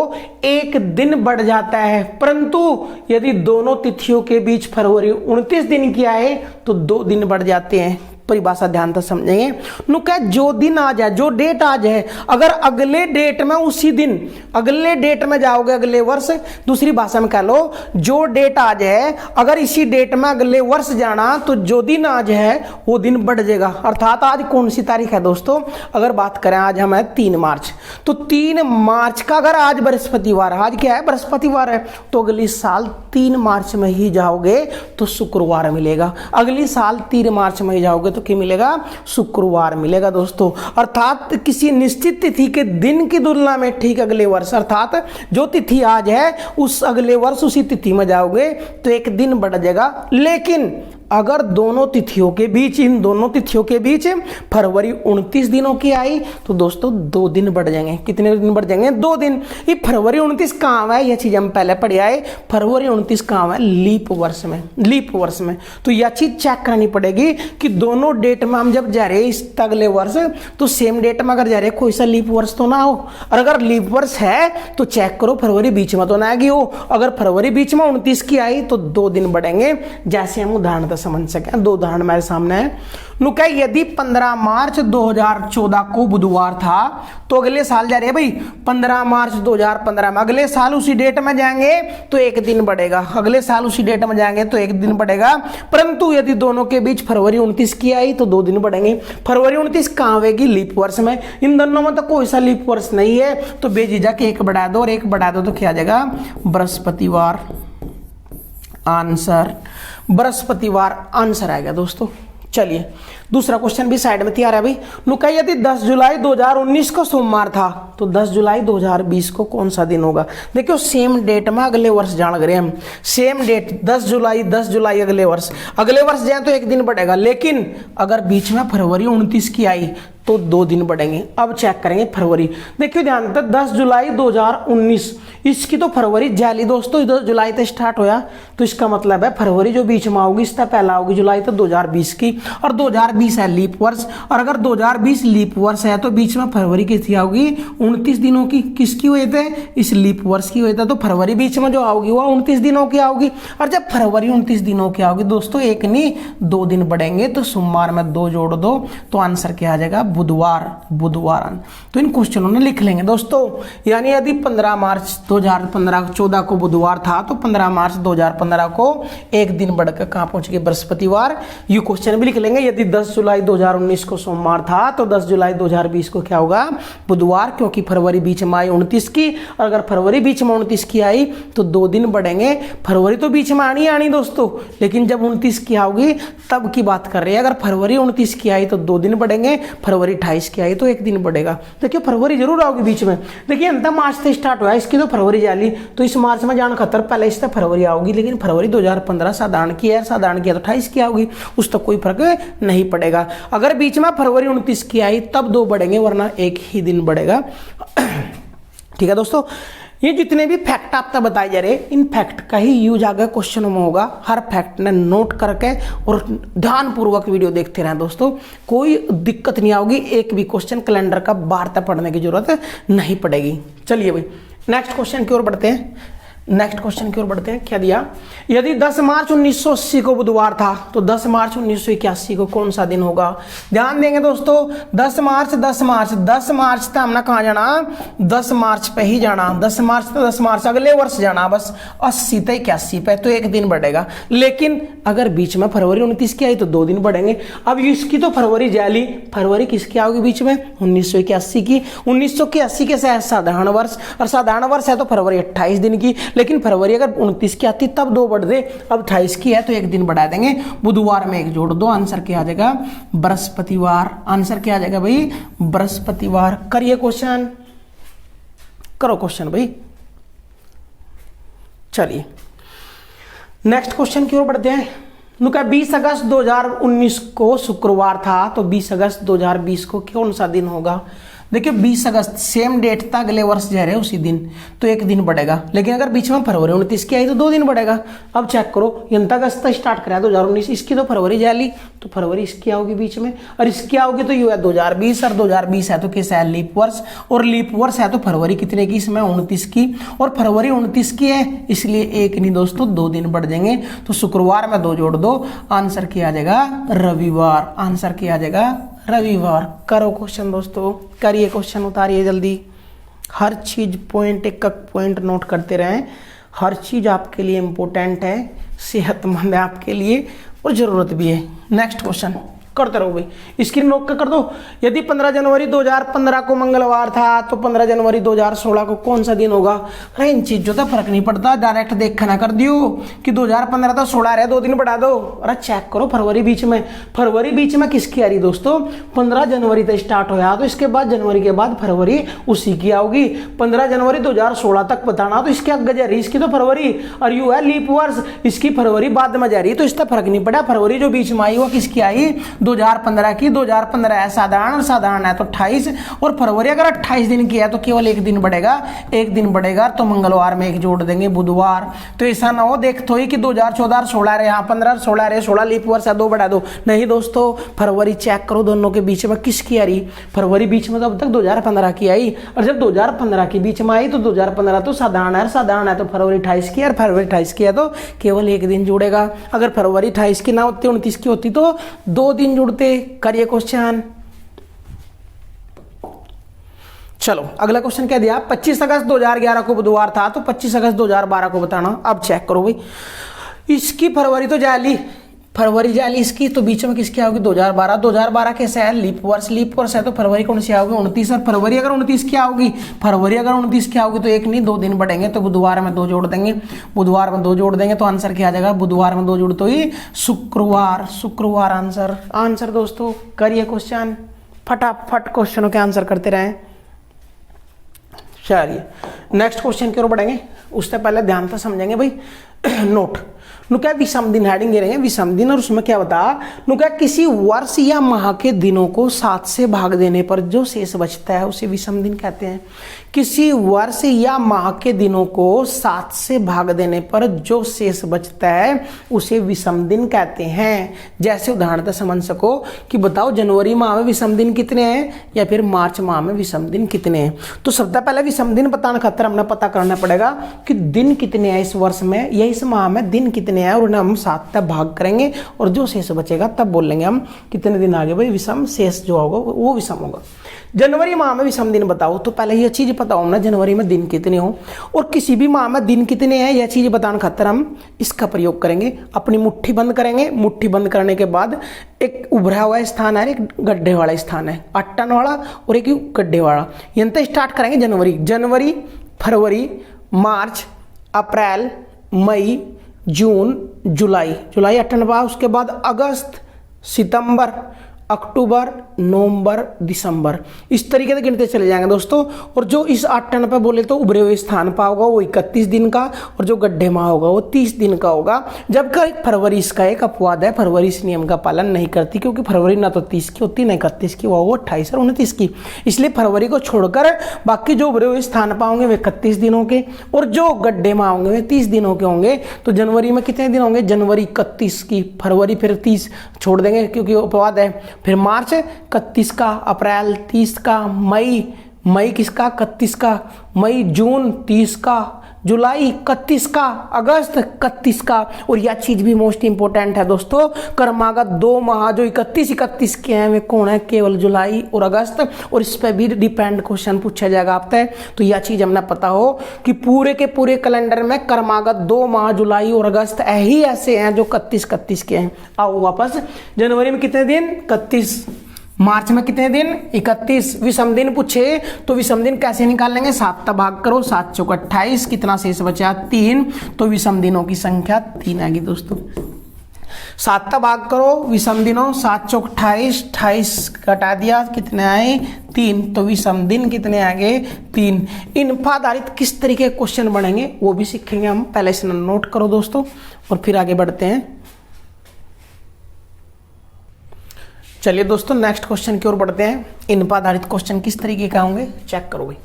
एक दिन बढ़ जाता है, परंतु यदि दोनों तिथियों के बीच फरवरी 29 दिन की आए तो 2 दिन बढ़ जाते हैं। परिभाषा ध्यान से समझेंगे। नु क्या जो दिन आज है, जो डेट आज है, अगर अगले डेट में उसी दिन अगले डेट में जाओगे अगले वर्ष, दूसरी भाषा में कह लो जो डेट आज है अगर इसी डेट में अगले वर्ष जाना तो जो दिन आज है वो दिन बढ़ जाएगा। अर्थात आज कौन सी तारीख है दोस्तों, अगर बात करें आज हम है 3 मार्च, तो 3 मार्च का अगर आज बृहस्पतिवार, आज क्या है बृहस्पतिवार है, तो अगली साल 3 मार्च में ही जाओगे तो शुक्रवार मिलेगा। अगली साल 3 मार्च में ही जाओगे तो क्या मिलेगा, शुक्रवार मिलेगा दोस्तों। अर्थात किसी निश्चित तिथि के दिन की तुलना में ठीक अगले वर्ष, अर्थात जो तिथि आज है उस अगले वर्ष उसी तिथि में जाओगे तो एक दिन बढ़ जाएगा। लेकिन अगर दोनों तिथियों के बीच, इन दोनों तिथियों के बीच फरवरी 29 दिनों की आई तो दोस्तों 2 दिन बढ़ जाएंगे। कितने दिन बढ़ जाएंगे, 2 दिन। ये फरवरी 29 कहाँ है, यह चीज हम पहले पढ़े आए। फरवरी 29 कहाँ है, लीप वर्ष में, लीप वर्ष में। तो यह चीज चेक करनी पड़ेगी कि दोनों डेट में हम जब जा रहे हैं इस अगले वर्ष तो सेम डेट में अगर जा रहे कोई सा लीप वर्ष तो ना हो, और अगर लीप वर्ष है तो चेक करो फरवरी बीच में तो ना आएगी हो। अगर फरवरी बीच में 29 की आई तो 2 दिन बढ़ेंगे। जैसे हम उदाहरण समझ सके, 2 उदाहरण मेरे सामने है। नुका यदि 15 मार्च 2014 को बुधवार था तो अगले साल जा रहे हैं भाई 15 मार्च 2015 में, अगले साल उसी डेट में जाएंगे तो 1 दिन बढ़ेगा। अगले साल उसी डेट में जाएंगे तो 1 दिन बढ़ेगा। परंतु यदि दोनों के बीच फरवरी 29 की आई तो 2 दिन बढ़ेंगे। फरवरी 29 कहाँ आएगी, लीप वर्ष में। इन दोनों में तो कोई सा लीप वर्ष नहीं है तो बेझिझक 1 बढ़ा दो और 1 बढ़ा दो तो क्या आ जाएगा, बृहस्पतिवार। आंसर बृहस्पतिवार आंसर आएगा दोस्तों। चलिए दूसरा क्वेश्चन भी साइड में तैयार है भाई। नुका यदि 10 जुलाई 2019 को सोमवार था तो 10 जुलाई 2020 को कौन सा दिन होगा। देखियो सेम डेट में अगले वर्ष जान रहे हम, सेम डेट 10 जुलाई अगले वर्ष जाए तो 1 दिन बढ़ेगा। लेकिन अगर बीच में फरवरी 29 की आई तो 2 दिन बढ़ेंगे। अब चेक करेंगे फरवरी। देखिए ध्यान से 10 जुलाई 2019 इसकी तो फरवरी जाली दोस्तों 10 जुलाई से स्टार्ट होया तो इसका मतलब है फरवरी जो बीच में आओगी इसका पहला होगी जुलाई तो 2020 की, और 2020 है लीप वर्ष। और अगर 2020 लीप वर्ष है तो बीच में फरवरी किसकी आओगी, 29 दिनों की। किसकी हुए थे, इस लीप वर्ष की हुए थे। तो फरवरी बीच में जो आओगी वो 29 दिनों की आओगी। और जब फरवरी 29 दिनों की आओगी दोस्तों 1 नहीं 2 दिन बढ़ेंगे तो सोमवार में 2 जोड़ दो तो आंसर क्या आ जाएगा, बुधवार। तो इन क्वेश्चनों में लिख लेंगे दोस्तों। यानी यदि 15 मार्च 2014 को बुधवार था तो 15 मार्च 2015 को 1 दिन बढ़कर कहां पहुंच गए, बृहस्पतिवार। ये क्वेश्चन भी लिख लेंगे। यदि 10 जुलाई 2019 को सोमवार था तो 10 जुलाई 2020 को क्या होगा, बुधवार, क्योंकि फरवरी बीच में आई 29 की। और अगर फरवरी बीच में 29 की आई तो 2 दिन बढ़ेंगे। फरवरी तो बीच में आनी दोस्तों, लेकिन जब 29 की आओगी तब की बात कर रहे हैं। अगर फरवरी 29 की आई तो 2 दिन बढ़ेंगे, फरवरी 28 की आई तो 1 दिन बढ़ेगा। देखिए फरवरी जरूर आओगी बीच में। देखिए अंत मार्च से स्टार्ट हुआ, इसकी तो फरवरी जाली तो इस मार्च में जान खतर पहले इससे फरवरी आओगी। लेकिन फरवरी 2015 साधारण की है, साधारण किया तो 28 की आओगी, उस तक कोई फर्क नहीं पड़ेगा। अगर बीच में फरवरी 29 की आई तब 2 बढ़ेंगे, वरना 1 ही दिन बढ़ेगा। ठीक है दोस्तों, ये जितने भी फैक्ट आप तक बताए जा रहे हैं इन फैक्ट का ही यूज आगे क्वेश्चनों में होगा। हर फैक्ट ने नोट करके और ध्यानपूर्वक वीडियो देखते रहें दोस्तों, कोई दिक्कत नहीं आओगी। एक भी क्वेश्चन कैलेंडर का बाहर तक पढ़ने की जरूरत नहीं पड़ेगी। चलिए भाई नेक्स्ट क्वेश्चन की ओर बढ़ते हैं। क्या दिया, यदि 10 मार्च 1980 को बुधवार था तो 10 मार्च 1981 को कौन सा दिन होगा। ध्यान देंगे दोस्तों, 10 मार्च तो हमने कहाँ जाना, 10 मार्च पे ही जाना। 10 मार्च अगले वर्ष जाना, बस 80 से 81 पे तो 1 दिन बढ़ेगा। लेकिन अगर बीच में फरवरी 29 की आई तो 2 दिन बढ़ेंगे। अब इसकी तो फरवरी जाली, फरवरी किसकी आओगी बीच में, 1981 की। 1981 के साधारण वर्ष, और साधारण वर्ष है तो फरवरी 28 दिन की। लेकिन फरवरी अगर 29 की आती तब 2 बढ़ दे, अब 28 की है तो 1 दिन बढ़ा देंगे। बुधवार में 1 जोड़ दो, आंसर क्या आ जाएगा, बृहस्पतिवार। आंसर क्या आ जाएगा भाई, बृहस्पतिवार। करिए क्वेश्चन, करो क्वेश्चन भाई। चलिए नेक्स्ट क्वेश्चन की ओर बढ़ते हैं। नुका 20 अगस्त 2019 को शुक्रवार था तो 20 अगस्त 2020 को कौन सा दिन होगा। देखिए 20 अगस्त सेम डेट था, अगले वर्ष जा रहे हैं उसी दिन, तो एक दिन बढ़ेगा। लेकिन अगर बीच में फरवरी 29 की आई तो 2 दिन बढ़ेगा। अब चेक करो, यंता अगस्त स्टार्ट कराया 2019, इसकी तो फरवरी जा ली, तो फरवरी इसकी आओगी बीच में, और इसकी आओगी तो ये है 2020, और 2020 है तो कैसा है लीप वर्ष, और लीप वर्ष है तो फरवरी कितने की इसमें 29 की, और फरवरी 29 की है इसलिए एक नहीं दोस्तों 2 दिन बढ़ जाएंगे। तो शुक्रवार में 2 जोड़ दो, आंसर किया जाएगा रविवार, आंसर किया जाएगा रविवार। करो क्वेश्चन दोस्तों, करिए क्वेश्चन, उतारिए जल्दी। हर चीज पॉइंट एक पॉइंट नोट करते रहें, हर चीज आपके लिए इंपॉर्टेंट है, सेहतमंद है आपके लिए और जरूरत भी है। नेक्स्ट क्वेश्चन करते रहो भाई, स्क्रीन नोट कर दो। यदि 15 जनवरी 2015 को मंगलवार था तो 15 जनवरी 2016 को कौन सा दिन होगा? अरे इन चीजों का फर्क नहीं पड़ता, डायरेक्ट देखना कर दियो कि 2015 तो 16 रहे, 2 दिन बढ़ा दो। अरे चेक करो फरवरी बीच में, फरवरी बीच में किसकी आ रही दोस्तों? 15 जनवरी तक स्टार्ट होया तो इसके बाद जनवरी के बाद फरवरी उसी की आओगी। 15 जनवरी 2016 तक बताना तो इसके आगे जा रही, इसकी तो फरवरी, और यू है लीप वर्ष, इसकी फरवरी बाद में जा रही, तो इसका फर्क नहीं पड़ा। फरवरी जो बीच में आई वो किसकी आई? 2015 की। 2015 है साधारण, और साधारण है तो 28, और फरवरी अगर 28 दिन की है तो केवल एक दिन बढ़ेगा, एक दिन बढ़ेगा तो मंगलवार में एक जोड़ देंगे बुधवार। तो ऐसा ना हो देख तो ही कि 2014 16 रहे, यहाँ 15 16 रहे, 16 लीप वर्ष है 2 बढ़ा दो, नहीं दोस्तों फरवरी चेक करो दोनों के बीच में किसकी आ रही। फरवरी बीच में तो अब तक 2015 की आई, और जब 2015 की बीच में आई तो 2015 तो साधारण है, साधारण है तो फरवरी 28 की, और फरवरी 28 की है तो केवल एक दिन जुड़ेगा। अगर फरवरी 28 की ना होती 29 की होती तो 2 दिन जुड़ते। करिए क्वेश्चन। चलो अगला क्वेश्चन क्या दिया? 25 अगस्त 2011 को बुधवार था तो 25 अगस्त 2012 को बताना। अब चेक करो भाई, इसकी फरवरी तो जाली, फरवरी जाली इसकी, तो बीच में किसकी आओगी? 2012। 2012 कैसे है? लीप वर्ष, लीप वर्ष है तो फरवरी कौन सी आओगी? 29, और फरवरी अगर 29 की आओगी, फरवरी अगर 29 की आओगी तो एक नहीं 2 दिन बढ़ेंगे, तो बुधवार में 2 जोड़ देंगे, बुधवार में 2 जोड़ देंगे तो आंसर क्या आ जाएगा? बुधवार में 2 जोड़ तो ही शुक्रवार, शुक्रवार आंसर। आंसर दोस्तों करिए क्वेश्चन, फटाफट क्वेश्चनों के आंसर करते रहें। चलिए नेक्स्ट क्वेश्चन की ओर बढ़ेंगे, उससे पहले ध्यान से समझेंगे भाई। नोट नु क्या विषम दिन हेडिंग दे रहे हैं, विषम दिन, और उसमें क्या बता नु क्या किसी वर्ष या माह के दिनों को 7 से भाग देने पर जो शेष बचता है उसे विषम दिन कहते हैं। किसी वर्ष या माह के दिनों को 7 से भाग देने पर जो शेष बचता है उसे विषम दिन कहते हैं। जैसे उदाहरण समझ सको कि बताओ जनवरी माह में विषम दिन कितने हैं या फिर मार्च माह में विषम दिन कितने हैं। तो सबसे पहले विषम दिन बताने खातिर हमने पता करना पड़ेगा कि दिन कितने हैं इस वर्ष में या इस माह में, दिन कितने हैं, और उन्हें हम 7 तक भाग करेंगे और जो शेष बचेगा तब बोल लेंगे हम कितने दिन आगे भाई विषम शेष जो होगा वो विषम होगा। जनवरी माह में विषम दिन बताओ तो पहले यह चीज बताओ ना जनवरी में दिन कितने हो, और किसी भी माह में दिन कितने हैं यह चीज बताने खातिर हम इसका प्रयोग करेंगे। अपनी मुट्ठी बंद करेंगे, मुट्ठी बंद करने के बाद एक उभरा हुआ स्थान है, एक गड्ढे वाला स्थान है, अट्टन वाला और एक गड्ढे वाला। यहां तक स्टार्ट करेंगे जनवरी, जनवरी, फरवरी, मार्च, अप्रैल, मई, जून, जुलाई, जुलाई 98, उसके बाद अगस्त, सितंबर, अक्टूबर, नवंबर, दिसंबर, इस तरीके से गिनते चले जाएंगे दोस्तों। और जो इस 98 पे बोले तो उभरे हुए स्थान पर होगा वो 31 दिन का, और जो गड्ढे माह होगा वो 30 दिन का होगा। जबकि फरवरी इसका एक अपवाद है, फरवरी इस नियम का पालन नहीं करती क्योंकि फरवरी ना तो 30 की होती ना 31 की, वो 28 और 29 की। इसलिए फरवरी को छोड़कर बाकी जो उभरे हुए स्थान पर होंगे वे 31 दिनों के, और जो गड्ढे माह होंगे वे 30 दिनों के होंगे। तो जनवरी में कितने दिन होंगे? जनवरी 31 की, फरवरी फिर 30 छोड़ देंगे क्योंकि अपवाद है, फिर मार्च 31 का, अप्रैल 30 का, मई किसका? 31 का, मई, जून 30 का, जुलाई 31 का, अगस्त 31 का। और यह चीज भी मोस्ट इंपोर्टेंट है दोस्तों, कर्मागत 2 माह जो 31 के हैं वे कौन है? केवल जुलाई और अगस्त। और इस पर भी डिपेंड क्वेश्चन पूछा जाएगा आपसे, तो यह चीज हमने पता हो कि पूरे के पूरे कैलेंडर में कर्मागत 2 माह जुलाई और अगस्त ही ऐसे हैं जो 31 के हैं। आओ वापस, जनवरी में कितने दिन? 31, मार्च में कितने दिन? 31। विषम दिन पूछे तो विषम दिन कैसे निकालेंगे? 7 का भाग करो, 7 चौक 28, कितना शेष बचा? 3, तो विषम दिनों की संख्या 3 आएगी दोस्तों। 7 का भाग करो विषम दिनों, 7 चौक 28, 28 घटा दिया, कितने आए? 3, तो विषम दिन कितने आ गए? 3। इन पर आधारित किस तरीके के क्वेश्चन बनेंगे वो भी सीखेंगे हम, पहले से नोट करो दोस्तों और फिर आगे बढ़ते हैं। चलिए दोस्तों नेक्स्ट क्वेश्चन की ओर बढ़ते हैं। इन पर आधारित क्वेश्चन किस तरीके का होंगे चेक करो भाई।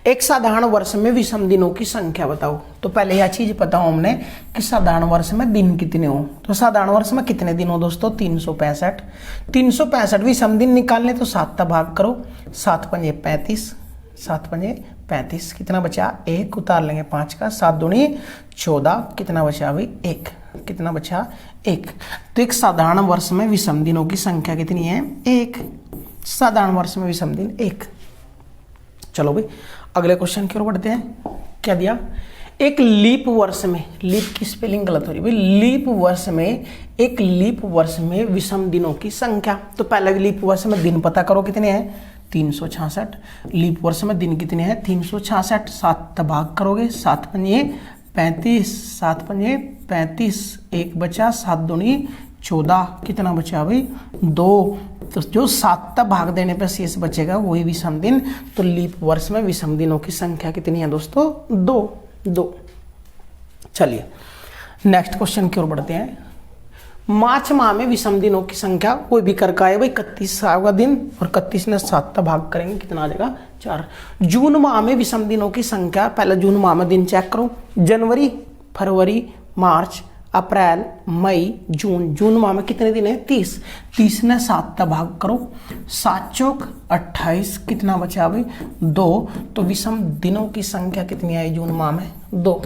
एक साधारण वर्ष में विषम दिनों की संख्या बताओ। तो पहले यह चीज पता हो हमने कि साधारण वर्ष में दिन कितने हो। तो साधारण वर्ष में कितने दिन हो दोस्तों 365। 365 विषम दिन निकालने तो 7 का भाग करो, 7 पंजे 35, 7 पंजे 35, कितना बचा 1, उतार लेंगे 5 का, 7 दूनी 14, कितना बचा भाई 1, कितना बचा 1। तो एक साधारण वर्ष में विषम दिनों की संख्या कितनी है 1। साधारण वर्ष में विषम दिन 1। चलो भाई अगले क्वेश्चन की ओर बढ़ते हैं। क्या दिया, एक लीप वर्ष में, लीप की स्पेलिंग गलत हो रही है भाई, लीप वर्ष में, एक लीप वर्ष में विषम दिनों की संख्या। तो पहले लीप वर्ष में दिन पता करो कितने हैं 366। लीप वर्ष में दिन कितने हैं 366, 7 भाग करोगे, 7 पंजे 35, 7 पंजे 35, 1 बचा, 7 दूनी 14, कितना बचा भाई 2। तो जो 7 तक भाग देने पर शेष बचेगा वही विषम दिन। तो लीप वर्ष में विषम दिनों की संख्या कितनी है दोस्तों 2। चलिए नेक्स्ट क्वेश्चन की ओर बढ़ते हैं। मार्च माह में विषम दिनों की संख्या कोई भी करके आए भाई 31 का दिन, और 31 ने 7 तक भाग करेंगे कितना आ जाएगा 4। जून माह में विषम दिनों की संख्या, पहले जून माह में दिन चेक करो, जनवरी, फरवरी, मार्च, अप्रैल, मई, जून। जून माह में कितने दिन है 30। 30 ने 7 तक भाग करो, 7 चौक 28, कितना बचा भाई 2। तो विषम दिनों की संख्या कितनी आई जून माह में 2।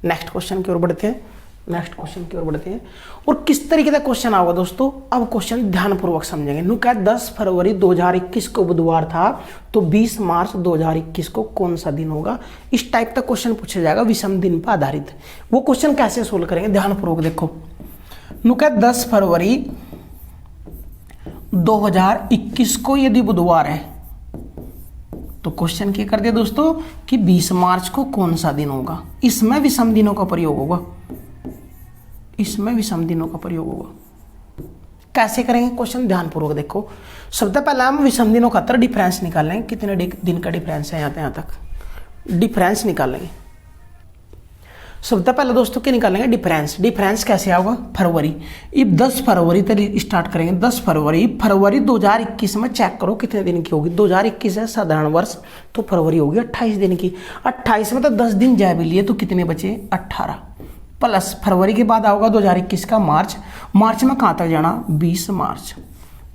नेक्स्ट क्वेश्चन की ओर बढ़ते हैं। नेक्स्ट क्वेश्चन की ओर बढ़ते हैं और किस तरीके का क्वेश्चन आएगा दोस्तों। अब क्वेश्चन ध्यानपूर्वक समझेंगे। नु क्या 10 फरवरी 2021 को बुधवार था, तो 20 मार्च 2021 को कौन सा दिन होगा। इस टाइप का क्वेश्चन पूछा जाएगा विषम दिन पर आधारित। वो क्वेश्चन कैसे सोल्व करेंगे ध्यानपूर्वक देखो। नु क्या 10 फरवरी 2021 को यदि बुधवार है तो क्वेश्चन क्या कर दिया दोस्तों कि 20 मार्च को कौन सा दिन होगा। इसमें विषम दिनों का प्रयोग होगा, इसमें विषम दिनों का प्रयोग होगा। कैसे करेंगे क्वेश्चन ध्यानपूर्वक देखो। सबसे पहले हम विषम दिनों का डिफरेंस निकाल लेंगे, कितने दिन का डिफरेंस है यहाँ तक डिफरेंस निकाल लेंगे। सबसे पहले दोस्तों क्या निकालेंगे डिफरेंस कैसे आएगा फरवरी। ये 10 फरवरी तक स्टार्ट करेंगे। 10 फरवरी 2021 में चेक करो कितने दिन की होगी। 2021 है साधारण वर्ष, तो फरवरी होगी 28 दिन की। 28 में तो 10 दिन जा भी लिए तो कितने बचे 18, प्लस फरवरी के बाद आओगा 2021 का मार्च। मार्च में कहाँ तक जाना 20 मार्च,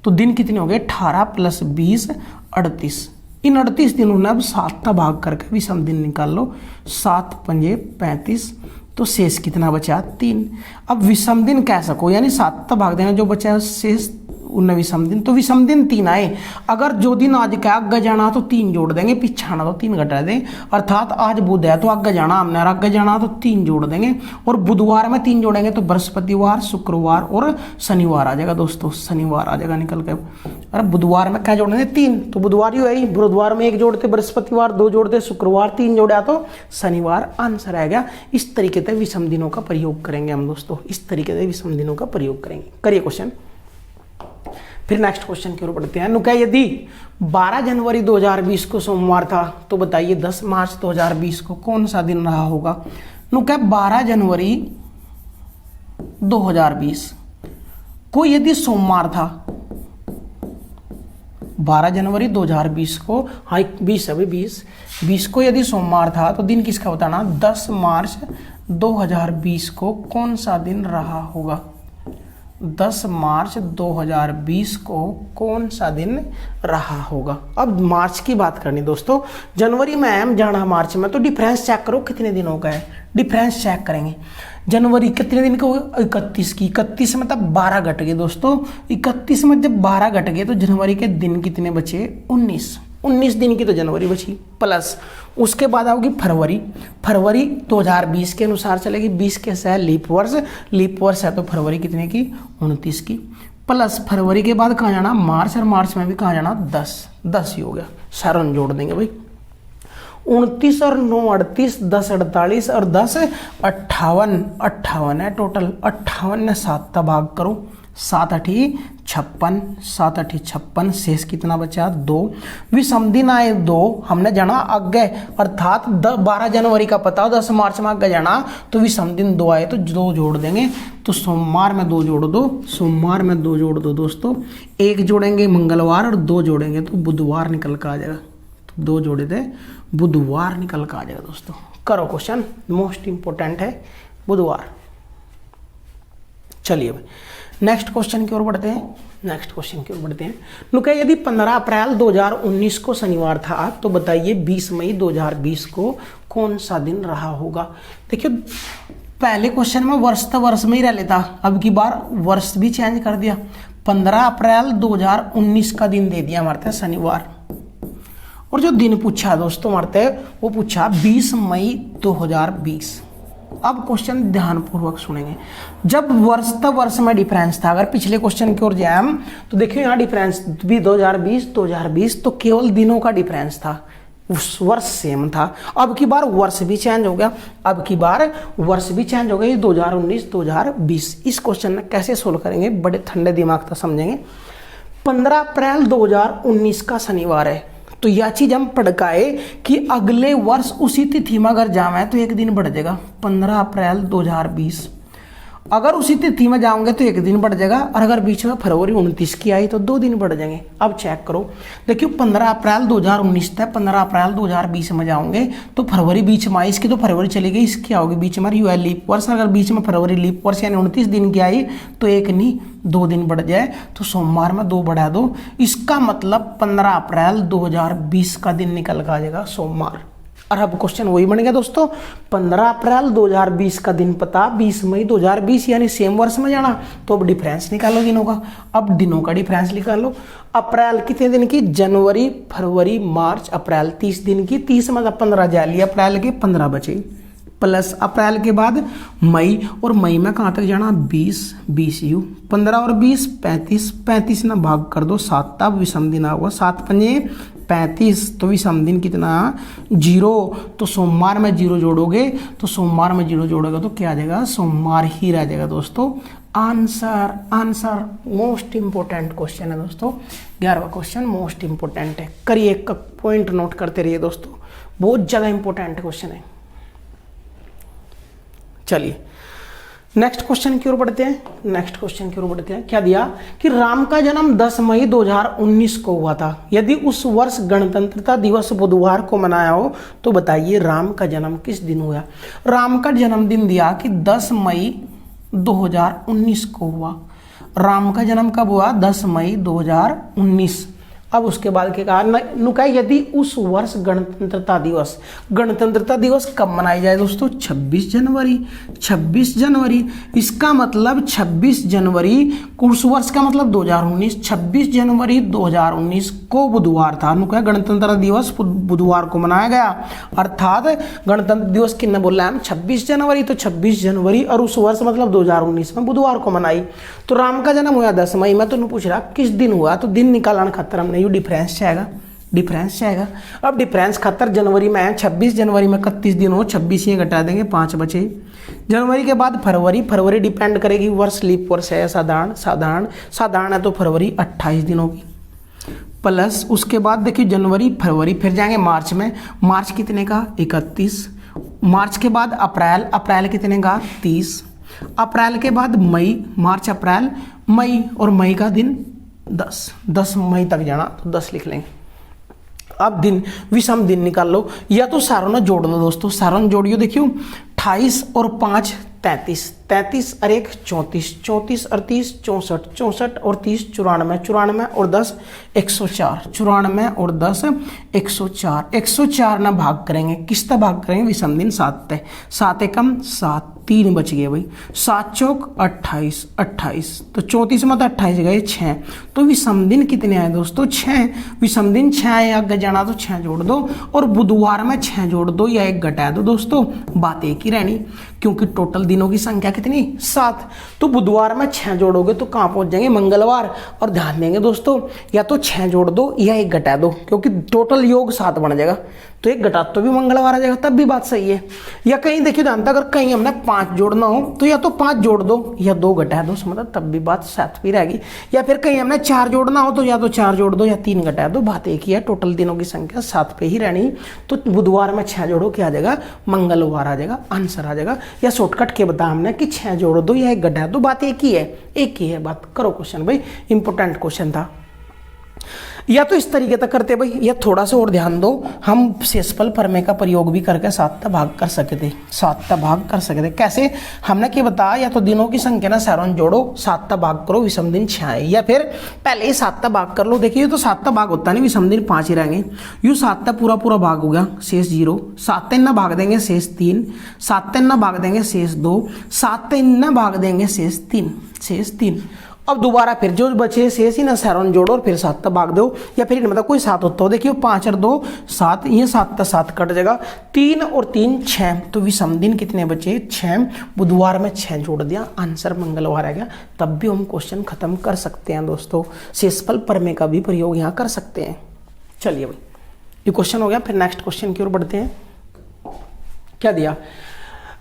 तो दिन कितने हो गए 18 प्लस 20 38। इन 38 दिनों ने अब 7 का भाग करके विषम दिन निकाल लो, 7 पंजे 35, तो शेष कितना बचा 3। अब विषम दिन कह सको यानी 7 का भाग देना जो बचा है शेष उनने विषम दिन, तो विषम दिन 3 आए। अगर जो दिन आज का आगे जाना तो 3 जोड़ देंगे, पिछाना तो 3 घटा दें। अर्थात आज बुध है तो आगे जाना हमने, और आगे जाना तो 3 जोड़ देंगे। और बुधवार में 3 जोड़ेंगे तो बृहस्पतिवार, शुक्रवार और शनिवार आ जाएगा दोस्तों, शनिवार आ जाएगा निकल के। अरे बुधवार में क्या जोड़ेंगे 3, तो बुधवार ही है। बुधवार में 1 जोड़ते, बृहस्पतिवार 2 जोड़ते, शुक्रवार 3 जोड़ा तो शनिवार आंसर आएगा। इस तरीके से विषम दिनों का प्रयोग करेंगे हम दोस्तों, इस तरीके से विषम दिनों का प्रयोग करेंगे। करिए क्वेश्चन। फिर नेक्स्ट क्वेश्चन की ओर बढ़ते हैं। क्या यदि 12 जनवरी 2020 को सोमवार था तो बताइए 10 मार्च 2020 को कौन सा दिन रहा होगा। क्या 12 जनवरी 2020 को यदि सोमवार था, 12 जनवरी 2020 को, हाँ 20 अभी 20 को यदि सोमवार था तो दिन किसका बताना 10 मार्च 2020 को कौन सा दिन रहा होगा। 10 मार्च 2020 को कौन सा दिन रहा होगा। अब मार्च की बात करनी दोस्तों, जनवरी में हम जाना मार्च में, तो डिफरेंस चेक करो कितने दिनों का है। डिफरेंस चेक करेंगे, जनवरी कितने दिन का होगा 31 की। 31 में तब 12 घट गए दोस्तों। 31 में जब 12 घट गए तो जनवरी के दिन कितने बचे 19 दिन की तो जनवरी बची। प्लस उसके बाद आओगी फरवरी 2020 के अनुसार चलेगी। 20 कैसा है लीप वर्ष है तो फरवरी कितने की 29 की। प्लस फरवरी के बाद कहाँ जाना मार्च, और मार्च में भी कहाँ जाना 10 ही हो गया। सारण जोड़ देंगे भाई, 29 और 9 38, 10 48 और 10 58 है टोटल। 58 ने 7 का भाग करो, 7 अठी 56, 7 अठी 56, शेष कितना बचा 2। विषम दिन आए 2, हमने जाना आगे अर्थात 12 जनवरी का पता 10 मार्च में आगे जाना, तो विषम दिन 2 आए तो 2 जोड़ देंगे। तो सोमवार में 2 जोड़ दो, सोमवार में 2 जोड़ दो दोस्तों, 1 जोड़ेंगे मंगलवार और 2 जोड़ेंगे तो बुधवार निकल कर आ जाएगा। तो 2 जोड़े थे, बुधवार निकल कर आ जाएगा दोस्तों। करो क्वेश्चन, मोस्ट इंपोर्टेंट है बुधवार। चलिए नेक्स्ट क्वेश्चन की ओर बढ़ते हैं, नेक्स्ट क्वेश्चन की ओर बढ़ते हैं। नुका यदि 15 अप्रैल 2019 को शनिवार था तो बताइए 20 मई 2020 को कौन सा दिन रहा होगा। देखिए पहले क्वेश्चन में वर्ष तो वर्ष में ही रह लेता, अब की बार वर्ष भी चेंज कर दिया। 15 अप्रैल 2019 का दिन दे दिया हमारे शनिवार, और जो दिन पूछा दोस्तों हमारे वो पूछा 20 मई 2020। अब क्वेश्चन ध्यानपूर्वक सुनेंगे। जब वर्ष तक वर्ष में डिफरेंस था, अगर पिछले क्वेश्चन की ओर जाए हम तो देखिए यहाँ डिफरेंस भी 2020 तो केवल दिनों का डिफरेंस था, उस वर्ष सेम था। अब की बार वर्ष भी चेंज हो गया, अब की बार वर्ष भी चेंज हो गया, 2019 2020। इस क्वेश्चन में कैसे सोल्व करेंगे, बड़े ठंडे दिमाग से समझेंगे। 15 अप्रैल 2019 का शनिवार है, तो यह चीज हम पढ़काए कि अगले वर्ष उसी तिथि में अगर जावे तो 1 दिन बढ़ जाएगा। 15 अप्रैल 2020 अगर उसी तिथि में जाओगे तो 1 दिन बढ़ जाएगा, और अगर बीच में फरवरी 29 की आई तो 2 दिन बढ़ जाएंगे। अब चेक करो, देखियो 15 अप्रैल 2019 था, 15 अप्रैल 2020 में जाओगे तो फरवरी बीच में आई, इसकी तो फरवरी चली गई, इसकी आओगी बीच में यू लीप वर्ष। अगर बीच में फरवरी लीप वर्ष यानी 29 दिन की आई तो 1 नहीं 2 दिन बढ़ जाए, तो सोमवार में 2 बढ़ा दो। इसका मतलब 15 अप्रैल 2020 का दिन निकल कर आ जाएगा सोमवार। और अब क्वेश्चन वही बन गया दोस्तों, 15 अप्रैल 2020 का दिन पता, 20 मई 2020 यानी सेम वर्ष में जाना, तो अब डिफरेंस निकालो दिनों का। अब दिनों का डिफरेंस निकालो। अप्रैल कितने दिन की, जनवरी फरवरी मार्च अप्रैल 30 दिन की, 30 मतलब 15 जा लिया, अप्रैल के 15 बचे, प्लस अप्रैल के बाद मई, और मई में कहाँ तक जाना 20 यू, 15 और 20 35 ना भाग कर दो 7, तब विषम दिन होगा 7 पंजे 35, तो विषम दिन कितना 0। तो सोमवार में 0 जोड़ोगे, तो सोमवार में 0 जोड़ोगे तो क्या आ जाएगा, सोमवार ही रह जाएगा दोस्तों। आंसर मोस्ट इंपोर्टेंट क्वेश्चन है दोस्तों, 11वां क्वेश्चन मोस्ट इंपोर्टेंट है। करिए, एक पॉइंट नोट करते रहिए दोस्तों, बहुत ज़्यादा इंपॉर्टेंट क्वेश्चन है। चलिए नेक्स्ट क्वेश्चन की ओर बढ़ते हैं, नेक्स्ट क्वेश्चन की ओर बढ़ते हैं। क्या दिया कि राम का जन्म 10 मई 2019 को हुआ था, यदि उस वर्ष गणतंत्रता दिवस बुधवार को मनाया हो तो बताइए राम का जन्म किस दिन हुआ। राम का जन्मदिन दिया कि 10 मई 2019 को हुआ। राम का जन्म कब हुआ, 10 मई 2019। अब उसके बाद के कहा नुका यदि उस वर्ष गणतंत्रता दिवस कब मनाई जाए दोस्तों, 26 जनवरी। 26 जनवरी, इसका मतलब 26 जनवरी उस वर्ष का मतलब 2019, 26 जनवरी 2019 को बुधवार था। नुका गणतंत्र दिवस बुधवार को मनाया गया, अर्थात गणतंत्र दिवस किन्ने बोला है 26 जनवरी, तो 26 जनवरी और उस वर्ष मतलब 2019 में बुधवार को मनाई। तो राम का जन्म हुआ 10 मई में, तो पूछ रहा किस दिन हुआ, तो दिन निकालना खतर हमने डिफरेंस चाहेगा। अब डिफरेंस खतर जनवरी में है, 26 जनवरी में 31 दिन हो, 26 ये घटा देंगे 5 बचे। जनवरी के बाद फरवरी डिपेंड करेगी वर्ष लीप वर्ष है साधारण है, तो फरवरी 28 दिन होगी, प्लस उसके बाद देखिए जनवरी फरवरी, फिर जाएंगे मार्च में, मार्च कितने का 31, मार्च के बाद अप्रैल कितने का 30, अप्रैल के बाद मई, मार्च अप्रैल मई, और मई का दिन 10 मई तक जाना तो 10 लिख लेंगे। अब दिन विषम दिन निकाल लो, या तो सारों ने जोड़ लो दोस्तों, सारों ने जोड़ियो, देखियो 28 और 5 33 और 1 34 और 30 64 और 30 94 और 10 104, 94 और 10 104 ना भाग करेंगे, किस तरह भाग करेंगे, विषम दिन 7 एकम 7, 3 बच गए भाई, 7 चौक 28, तो 34 में तो 28 गए 6, तो विषम दिन कितने आए दोस्तों 6, विषम दिन 6 आए, आगे जाना तो 6 जोड़ दो, और बुधवार में 6 जोड़ दो या 1 घटा दो दोस्तों, बात एक ही रहनी, क्योंकि टोटल दिनों की संख्या कितनी 7। तो बुधवार में 6 जोड़ोगे तो कहाँ पहुंच जाएंगे मंगलवार। और ध्यान देंगे दोस्तों, या तो 6 जोड़ दो या 1 घटा दो, क्योंकि टोटल योग 7 बन जाएगा, तो 1 घटा तो भी मंगलवार आ जाएगा, तब भी बात सही है। या कहीं देखिए ध्यान, अगर कहीं हमने 5 जोड़ना हो तो या तो 5 जोड़ दो या 2 घटा दो, मतलब तब भी बात 7 भी रहेगी। या फिर कहीं हमने 4 जोड़ना हो तो या तो 4 जोड़ दो या 3 घटा दो, बात एक ही है, टोटल दिनों की संख्या 7 पे ही रहनी। तो बुधवार में 6 जोड़ो, क्या आ जाएगा मंगलवार आ जाएगा, आंसर आ जाएगा। या शॉर्टकट के बता हमने कि 6 जोड़ दो या 1 घटा दो, बात एक ही है, एक ही है बात। करो क्वेश्चन भाई, इंपॉर्टेंट क्वेश्चन था। या तो इस तरीके तक करते भाई, या थोड़ा सा और ध्यान दो, हम शेषफल प्रमेय का प्रयोग भी करके 7 भाग कर सके थे, 7 भाग कर सके थे। कैसे हमने क्या बताया, या तो दिनों की संख्या ना सारों जोड़ो, 7 भाग करो, विषम दिन 6 है, या फिर पहले ही 7 भाग कर लो। देखिए तो 7 भाग होता नहीं, विषम दिन 5 ही रहेंगे। यूँ 7 पूरा पूरा भाग हो गया, शेष 0, 7 ना भाग देंगे शेष 3, 7 ना भाग देंगे शेष 2, 7 ना भाग देंगे शेष 3, शेष 3। अब दोबारा फिर जो बचे शेष ही ना सारों जोड़ो और फिर 7 भाग दो, या फिर मतलब कोई 7 होता हो। देखिए 5 और 2 7, ये 7 का 7 कट जाएगा, 3 और 3 6, तो विषम दिन कितने बचे 6। बुधवार में 6 जोड़ दिया, आंसर मंगलवार आ गया। तब भी हम क्वेश्चन खत्म कर सकते हैं दोस्तों, शेषफल प्रमेय का भी प्रयोग यहाँ कर सकते हैं। चलिए भाई, ये क्वेश्चन हो गया। फिर नेक्स्ट क्वेश्चन की ओर बढ़ते हैं। क्या दिया,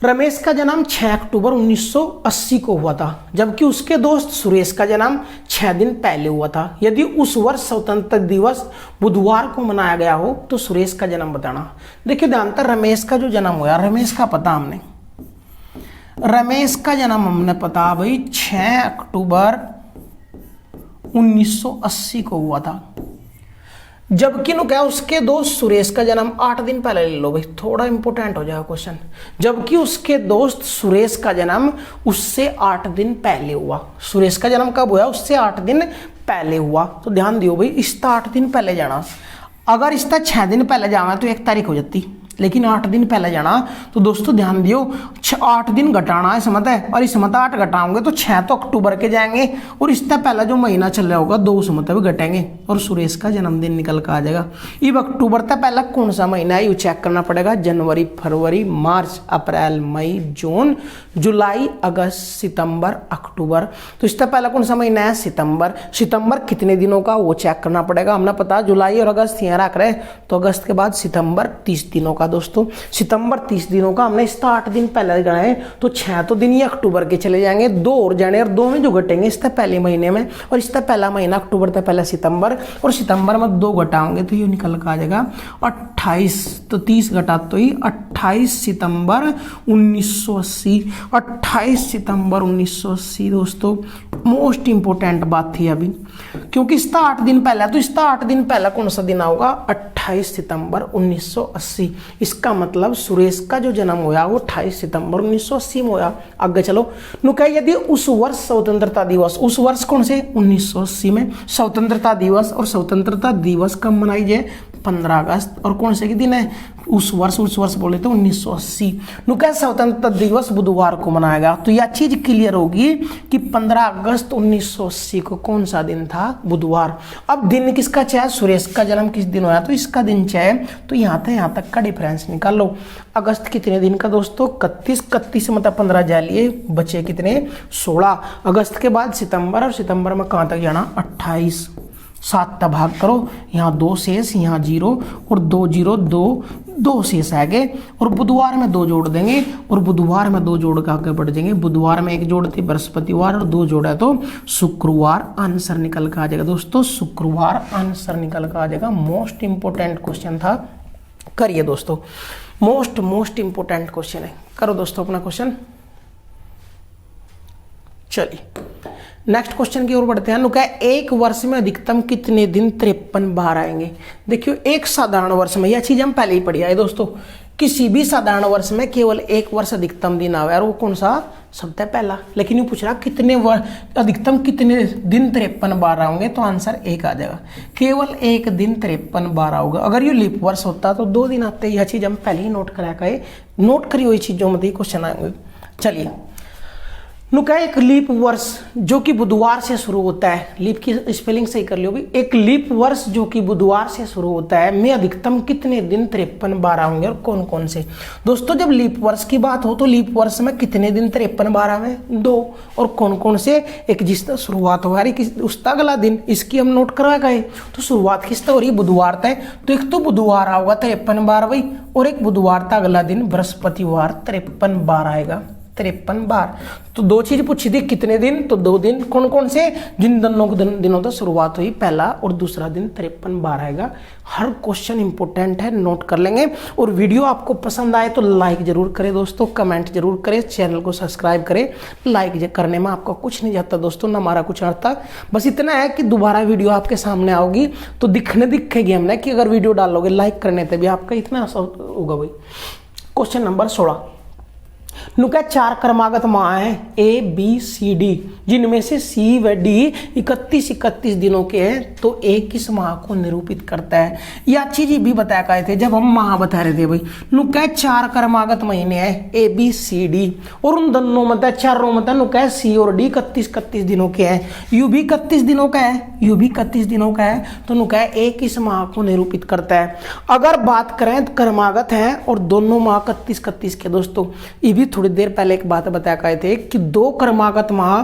रमेश का जन्म 6 अक्टूबर 1980 को हुआ था, जबकि उसके दोस्त सुरेश का जन्म 6 दिन पहले हुआ था। यदि उस वर्ष स्वतंत्रता दिवस बुधवार को मनाया गया हो तो सुरेश का जन्म बताना। देखिए ध्यान, रमेश का जो जन्म हुआ, रमेश का पता हमने, रमेश का जन्म हमने पता भाई 6 अक्टूबर 1980 को हुआ था, जबकि नो क्या उसके दोस्त सुरेश का जन्म 8 दिन पहले ले लो भाई, थोड़ा इंपॉर्टेंट हो जाएगा क्वेश्चन। जबकि उसके दोस्त सुरेश का जन्म उससे 8 दिन पहले हुआ। सुरेश का जन्म कब हुआ, उससे 8 दिन पहले हुआ। तो ध्यान दियो भाई, इसका 8 दिन पहले जाना, अगर इसका 6 दिन पहले जाना तो 1 तारीख हो जाती, लेकिन 8 दिन पहले जाना। तो दोस्तों ध्यान दियो, 8 दिन घटाना है समझ है, और इस मत 8 घटाओगे तो 6 तो अक्टूबर के जाएंगे, और इससे पहला जो महीना चल रहा होगा 2 समत भी घटेंगे, और सुरेश का जन्मदिन निकल कर आ जाएगा। अब अक्टूबर तक पहला कौन सा महीना है ये चेक करना पड़ेगा। जनवरी, फरवरी, मार्च, अप्रैल, मई, जून, जुलाई, अगस्त, सितंबर, अक्टूबर। तो इससे पहला कौन सा महीना है सितंबर। सितंबर कितने दिनों का वो चेक करना पड़ेगा। हमने पता जुलाई और अगस्त यहाँ रख रहे, तो अगस्त के बाद सितंबर 30 दिनों का। दोस्तों सितंबर 30 दिनों का, हमने इसका 8 दिन पहले गणाए तो 6 तो दिन ये अक्टूबर के चले जाएंगे, 2 और जाने, और 2 में जो घटेंगे इससे पहले महीने में, और इसका पहला महीना अक्टूबर तक पहला सितंबर, और सितंबर में 2 घटाओगे तो ये निकल कर आ जाएगा 28। तो 30 घटा तो ही 28 सितंबर 1980, 28 सितंबर 1980। दोस्तों मोस्ट इंपोर्टेंट बात थी अभी, क्योंकि इसका 8 दिन पहला, तो इसका 8 दिन पहला कौन सा दिन होगा 28 सितंबर 1980। इसका मतलब सुरेश का जो जन्म हुआ वो 28 सितंबर 1980 में हुआ। आगे चलो नु कह, यदि उस वर्ष स्वतंत्रता दिवस, उस वर्ष कौन से 1980 में स्वतंत्रता दिवस, और स्वतंत्रता दिवस कब मनाई जाए 15 अगस्त, और कौन से के दिन है उस वर्ष बोले तो 1980। नु कह स्वतंत्रता दिवस बुधवार को मनाया गया, तो यह चीज क्लियर होगी कि 15 अगस्त 1980 को कौन सा दिन था बुधवार। अब दिन किसका चाहे, सुरेश का जन्म किस दिन हुआ तो इसका दिन चाहे, तो यहाँ तक का डिफरेंस निकाल लो। अगस्त कितने दिन का दोस्तों 31 मतलब 15 जा लिए, बचे कितने 16। अगस्त के बाद सितंबर, और सितंबर में कहाँ तक जाना 28। 7 का भाग करो, यहाँ 2 शेष, यहाँ 0 और 2 0 2 शेष आगे, और बुधवार में 2 जोड़ देंगे, और बुधवार में 2 जोड़ के आगे बढ़ जाएंगे। बुधवार में 1 जोड़ थी बृहस्पतिवार, और 2 जोड़ा तो शुक्रवार, आंसर निकल कर आ जाएगा। दोस्तों शुक्रवार आंसर निकल कर आ जाएगा। मोस्ट इंपोर्टेंट क्वेश्चन था, करिए दोस्तों, मोस्ट इंपोर्टेंट क्वेश्चन है। करो दोस्तों अपना क्वेश्चन। चलिए नेक्स्ट क्वेश्चन की ओर बढ़ते हैं। नुका एक वर्ष में अधिकतम कितने दिन 53 बार आएंगे। देखियो एक साधारण वर्ष में, यह चीज हम पहले ही पढ़ी है दोस्तों, किसी भी साधारण वर्ष में केवल एक वर्ष अधिकतम दिन आवे, और वो कौन सा सबसे पहला। लेकिन ये पूछ रहा कितने अधिकतम कितने दिन 53 बार आएंगे, तो आंसर 1 आ जाएगा। केवल एक दिन 53 बार आओगे। अगर ये लीप वर्ष होता तो 2 दिन आते। यह चीज हम पहले ही नोट करा के नोट करी हुई चीजों में क्वेश्चन आएंगे। चलिए नुका एक लीप वर्ष जो कि बुधवार से शुरू होता है, लीप की स्पेलिंग सही कर लियो भाई, एक लीप वर्ष जो कि बुधवार से शुरू होता है में अधिकतम कितने दिन 53-12 होंगे और कौन कौन से। दोस्तों जब लीप वर्ष की बात हो तो लीप वर्ष में कितने दिन 53-12 में 2, और कौन कौन से, एक जिसका शुरुआत हो रही उसका अगला दिन, इसकी हम नोट करवा गए। तो शुरुआत किसका हो रही है, बुधवार तय, तो एक तो बुधवार आएगा 53-12 भाई, और एक बुधवार का अगला दिन बृहस्पतिवार 53-12 आएगा 53-12। तो दो चीज पूछी थी, कितने दिन, तो 2 दिन, कौन कौन से, जिन दिनों तक शुरुआत हुई, पहला और दूसरा दिन 53-12 आएगा। हर क्वेश्चन इंपॉर्टेंट है, नोट कर लेंगे। और वीडियो आपको पसंद आए तो लाइक जरूर करें दोस्तों, कमेंट जरूर करें, चैनल को सब्सक्राइब करें। लाइक करने में आपका कुछ नहीं जाता दोस्तों, ना हमारा कुछ आता, बस इतना है कि दोबारा वीडियो आपके सामने आओगी तो दिखेगी हमने कि अगर वीडियो डालोगे लाइक करने तभी आपका इतना होगा भाई। क्वेश्चन नंबर 16, नुका 4 क्रमागत माह हैं ए बी सी डी, जिनमें से सी व डी 31 दिनों के हैं, तो ए किस माह को निरूपित करता है। यह चीज भी बताया गए थे जब हम माह बता रहे थे भाई। नुका 4 क्रमागत महीने हैं ए बी सी डी, और उन दोनों मतलब चारों मतलब नुका सी और डी 31 दिनों के हैं, यू भी 31 दिनों का है, यू भी 31 दिनों का है, तो नुका ए किस माह को निरूपित करता है। अगर बात करें तो क्रमागत है और दोनों माह 31 के दोस्तों, ये भी थोड़ी देर पहले एक बात बताया गए थे कि 2 क्रमागत माह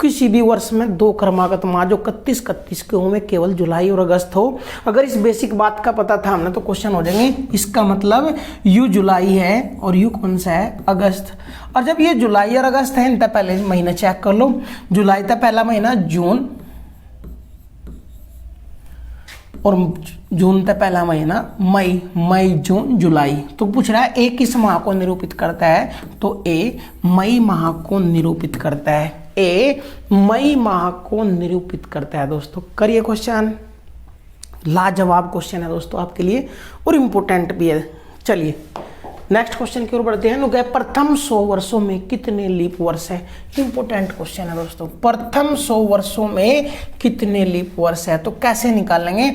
किसी भी वर्ष में 2 क्रमागत माह जो 31 के हो में केवल जुलाई और अगस्त हो। अगर इस बेसिक बात का पता था हमने तो क्वेश्चन हो जाएंगे। इसका मतलब यू जुलाई है और यू कौन सा है, अगस्त। और जब ये जुलाई और अगस्त है, इनका पहले महीना चेक कर लो। जुलाई का पहला महीना जून, और जून का पहला महीना मई जून जुलाई। तो पूछ रहा है ए किस माह को निरूपित करता है, तो ए मई माह को निरूपित करता है, ए मई माह को निरूपित करता है दोस्तों। करिए क्वेश्चन, लाजवाब क्वेश्चन है दोस्तों आपके लिए और इंपॉर्टेंट भी है। चलिए नेक्स्ट क्वेश्चन की ओर बढ़ते हैं। प्रथम 100 वर्षों में कितने लीप वर्ष है। इंपॉर्टेंट क्वेश्चन है दोस्तों, प्रथम 100 वर्षों में कितने लीप वर्ष है। तो कैसे निकालेंगे,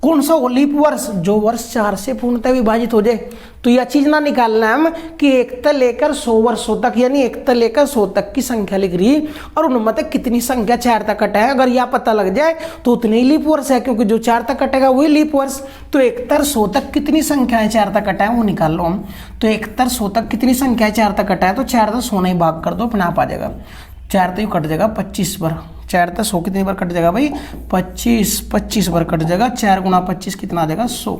कौन सा लीप वर्ष, जो वर्ष 4 से पूर्णतः विभाजित हो जाए। तो यह चीज ना निकालना हम कि 1 से लेकर 100 वर्षों तक, यानी 1 से लेकर 100 तक की संख्या लिख रही और उनमें तक कितनी संख्या 4 तक कटा है। अगर यह पता लग जाए तो उतने ही लीप वर्ष है, क्योंकि जो 4 तक कटेगा वही लीप वर्ष। तो 1 से 100 तक कितनी संख्या है 4 तक कटा है वो निकाल लो हम। तो 1 से 100 तक कितनी संख्या है 4 तक कटा है, तो 4 से 100 नहीं भाग कर दो, अपने आप आ जाएगा। 4 तो कट जाएगा 25 बार, 4 से 100 कितनी बार कट जाएगा भाई, 25 बार कट जाएगा। 4 गुना 25 कितना आ जाएगा 100।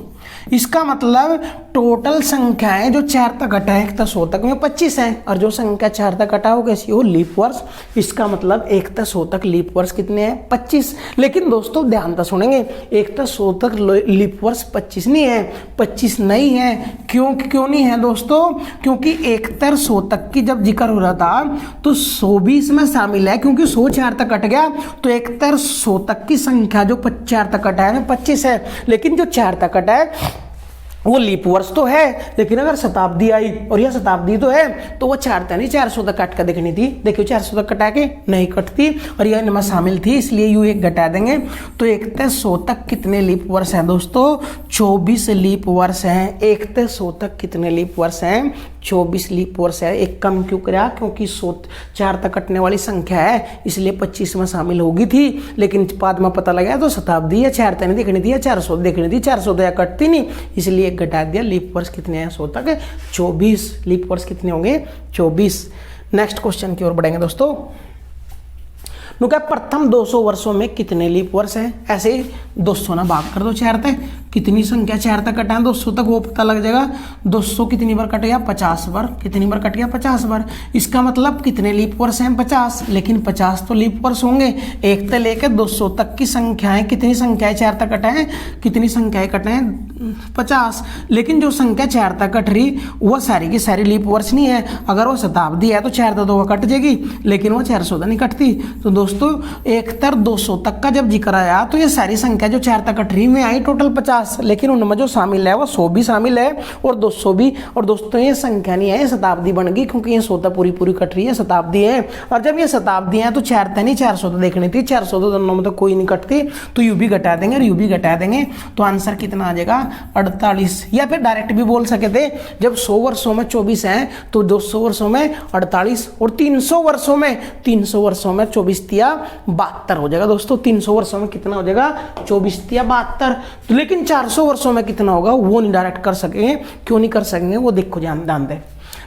इसका मतलब टोटल संख्याएं जो 4 तक कटा है 1 से 100 तक में 25 है, और जो संख्या 4 तक कटा हो कैसी हो, लीप वर्ष। इसका मतलब 1 से 100 तक लीप वर्ष कितने हैं, 25। लेकिन दोस्तों ध्यान से सुनेंगे, 1 से 100 तक लीप वर्ष 25 नहीं है, 25 नहीं है। क्यों नहीं है दोस्तों, क्योंकि 1 से 100 तक की जब जिक्र हो रहा था तो 100 भी इसमें शामिल है, क्योंकि 100 4 तक कट गया। तो 1 से 100 तक की संख्या जो 4 तक कटा है 25 है, लेकिन जो 4 तक कटा है वो लीप वर्ष तो है। लेकिन अगर शताब्दी आई और यह शताब्दी तो है तो वो 4 तक नहीं 400 तक काट कर देखनी थी। देखियो 400 तक कटा के नहीं कटती, और यह इनमें शामिल थी, इसलिए यू 1 घटा देंगे। तो 1 से 100 तक कितने लीप वर्ष हैं दोस्तों, 24 लीप वर्ष हैं। 1 से 100 तक कितने लीप वर्ष हैं, 24 लीप वर्ष है। एक कम क्यों करा, क्योंकि 4 तक कटने वाली संख्या है, इसलिए 25 में शामिल होगी थी। लेकिन बाद में पता लगा तो शताब्दी है, 4 तक नहीं देखनी थी, 400 देखनी थी, 400 तो कटती नहीं, इसलिए घटा दिया। लीप वर्ष कितने हैं 100 तक, 24 लीप वर्ष कितने होंगे 24। नेक्स्ट क्वेश्चन की ओर बढ़ेंगे दोस्तों। नुका प्रथम 200 वर्षों में कितने लीप वर्ष हैं। ऐसे ही 200 ना भाग कर दो 4 तक, कितनी संख्या 4 तक कटा है 200 तक वो पता लग जाएगा। 200 कितनी बार कट गया 50 बार, कितनी बार कट गया 50 बार। इसका मतलब कितने लीप वर्ष हैं 50, लेकिन 50 तो लीप वर्ष होंगे। 1 से लेकर 200 तक की संख्याएं, कितनी संख्याएं 4 तक कटा है, कितनी संख्याएं कटे हैं 50। लेकिन जो संख्या 4 तक कट रही वह सारी की सारी लीप वर्ष नहीं है। अगर वो शताब्दी है तो 4 से 2 कट जाएगी, लेकिन वो 400 नहीं कटती। तो दोस्तों 1 से 200 तक का जब जिक्र आया तो ये सारी संख्या जो 4 तक कट रही में आई टोटल 50, 50, लेकिन उनमें जो शामिल है वो 100 भी शामिल है और 200 भी। और दोस्तों ये संख्या नहीं है, ये शताब्दी बन गई, क्योंकि ये 100 पूरी पूरी कट रही है, शताब्दी है। और जब ये शताब्दी है तो 4 नहीं 400 तो देखनी थी, 400 तो दोनों में तो कोई नहीं कटती, तो यू भी घटा देंगे और यू भी घटा देंगे, तो आंसर कितना आ जाएगा 48। या फिर डायरेक्ट भी बोल सके थे, जब 100 वर्षों में 24 है तो 200 वर्षों में 48 और 300 वर्षों में 24 तिया 72 हो जाएगा। दोस्तों 300 वर्षों में कितना हो जाएगा 24 तिया 72। तो लेकिन 400 वर्षों में कितना होगा वो नहीं डायरेक्ट कर सकेंगे। क्यों नहीं कर सकेंगे वो देखो, ध्यान दें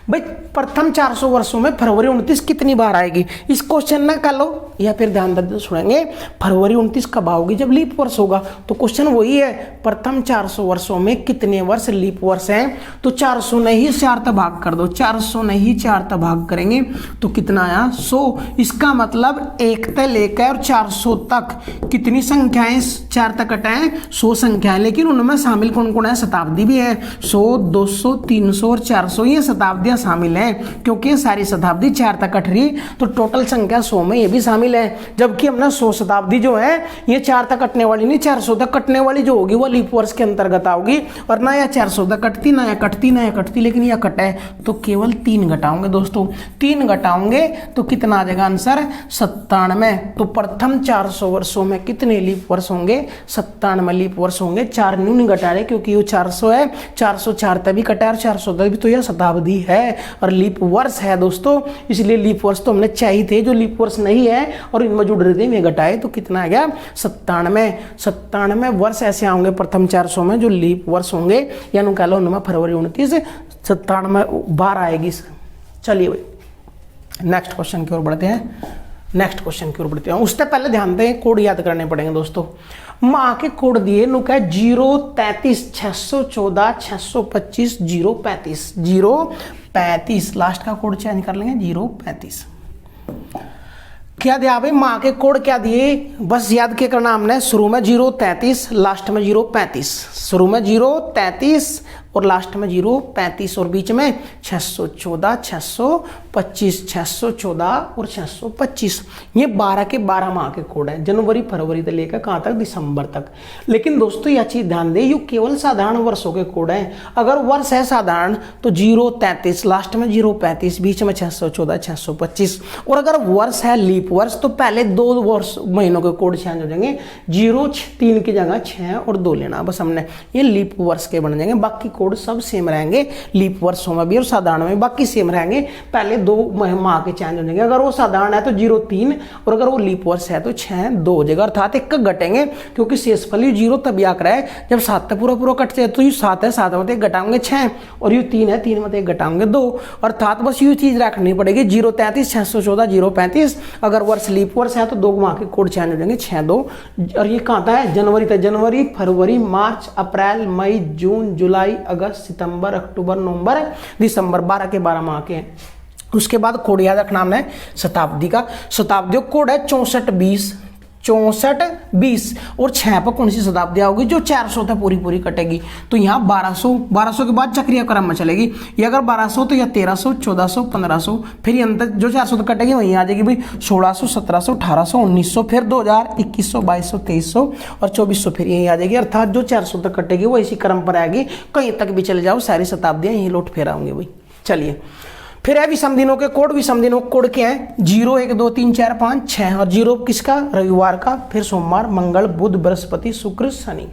भाई। प्रथम 400 वर्षों में फरवरी 29 कितनी बार आएगी, इस क्वेश्चन ना कर लो या फिर ध्यान दे सुनेंगे। फरवरी 29 कब आओगी, जब लीप वर्ष होगा। तो क्वेश्चन वही है, प्रथम 400 वर्षों में कितने वर्ष लीप वर्ष हैं। तो 400 नहीं 4 तक भाग कर दो, 400 नहीं 4 तक भाग करेंगे तो कितना आया 100। इसका मतलब 1 से लेकर 400 तक कितनी संख्याएं 4 तक कटाएं 100 संख्याएं, लेकिन उनमें शामिल कौन कौन है, शताब्दी भी है। 100, 200, 300 और 400 ये शताब्दियां शामिल है, क्योंकि सारी शताब्दी 4 तक कट रही, तो टोटल संख्या 100 में ये भी शामिल है। जबकि हमने 100 शताब्दी जो है ये 4 तक कटने वाली नहीं, 400 तक कटने वाली जो होगी वो लीप वर्ष के अंतर्गत आओगी। और ना या 400 तक कटती, ना या कटती, ना या कटती, लेकिन यह कटे तो केवल 3 घटाओगे। दोस्तों 3 घटाओगे तो कितना आ जाएगा आंसर 97। तो प्रथम 400 वर्षों में कितने लीप वर्ष होंगे, 97 लीप वर्ष होंगे। 4 न्यू नहीं घटा रहे क्योंकि ये 400 है, 404 तक भी कटा और 400 तक भी, तो यह शताब्दी है और लीप वर्ष है दोस्तों। इसलिए लीप वर्ष तो हमने चाहिए थे, जो लीप वर्ष नहीं है और इनमें जुड़ रहे थे में घटाए तो कितना आ गया 97 वर्ष ऐसे आएंगे प्रथम 400 में जो लीप वर्ष होंगे, यानी कह लो उनमें फरवरी 29 97 बार आएगी। चलिए भाई नेक्स्ट क्वेश्चन की ओर बढ़ते हैं। उससे पहले ध्यान दें कोड याद करने पड़ेंगे दोस्तों। माँ के कोड दिए नु क्या 033 614 625 035 035 लास्ट का कोड चेंज कर लेंगे 035। क्या दिया भाई माँ के कोड क्या दिए, बस याद क्या करना हमने, शुरू में 033 लास्ट में 035, शुरू में 033 और लास्ट में 035 और बीच में 614 625 614 और 625। ये 12 के 12 माह के कोड है, जनवरी फरवरी से लेकर कहाँ तक, दिसंबर तक। लेकिन दोस्तों यह चीज ध्यान दे, ये केवल साधारण वर्षों के कोड है। अगर वर्ष है साधारण तो 033 लास्ट में 035 बीच में 614 625, और अगर वर्ष है लीप वर्ष तो पहले 2 वर्ष महीनों के कोड चेंज हो जाएंगे, 0 3 की जगह 6 और 2 लेना बस हमने, ये लीप वर्ष के बन जाएंगे। बाकी कोड सब सेम रहेंगे, लीप वर्षों में भी और साधारण में बाकी सेम रहेंगे। पहले 2 माह के चेंज हो जाएंगे, अगर वो साधारण है तो 0 3 और अगर वो लीप वर्ष है तो 6 2 हो जाएगा, अर्थात 1 घटेंगे, क्योंकि शेषफल 0 तभी आकर है जब 7 तक पूरा कटते हैं। तो ये 7 है, 7 में 1 घटाएंगे 6 और ये 3 है, 3 में 1 घटाएंगे 2, अर्थात बस ये चीज रखनी पड़ेगी 033 614 035। अगर वर्ष लीप वर्ष है तो 2 माह के कोड चेंज हो जाएंगे 6 2। और ये कहाँ था है जनवरी तक, जनवरी फरवरी मार्च अप्रैल मई जून जुलाई अगस्त सितंबर अक्टूबर नवंबर दिसंबर, 12 के 12 माह के हैं। उसके बाद कोड याद रखना हमने शताब्दी का, शताब्दी कोड है 64 20 और 6 पर कौन सी शताब्दी होगी, जो 400 तक पूरी कटेगी। तो यहाँ 1200 के बाद चक्रीय क्रम में चलेगी, ये अगर 1200 तो यह 1300 1400 1500, फिर ये अंतर जो 400 तक कटेगी वहीं आ जाएगी भाई 1600 1700 1800 1900, फिर 2000 2100 2200 2300 और 2400 फिर यहीं आ जाएगी। अर्थात जो 400 तक कटेगी वो इसी क्रम पर आएगी, कहीं तक भी चले जाओ सारी शताब्दियां यहीं लौट फेर आऊंगी भाई। चलिए फिर है विषम दिनों के कोड, विषम दिनों के कोड क्या है 0 1 2 3 4 5 6 और 0 किसका, रविवार का, फिर सोमवार मंगल बुध बृहस्पति शुक्र शनि।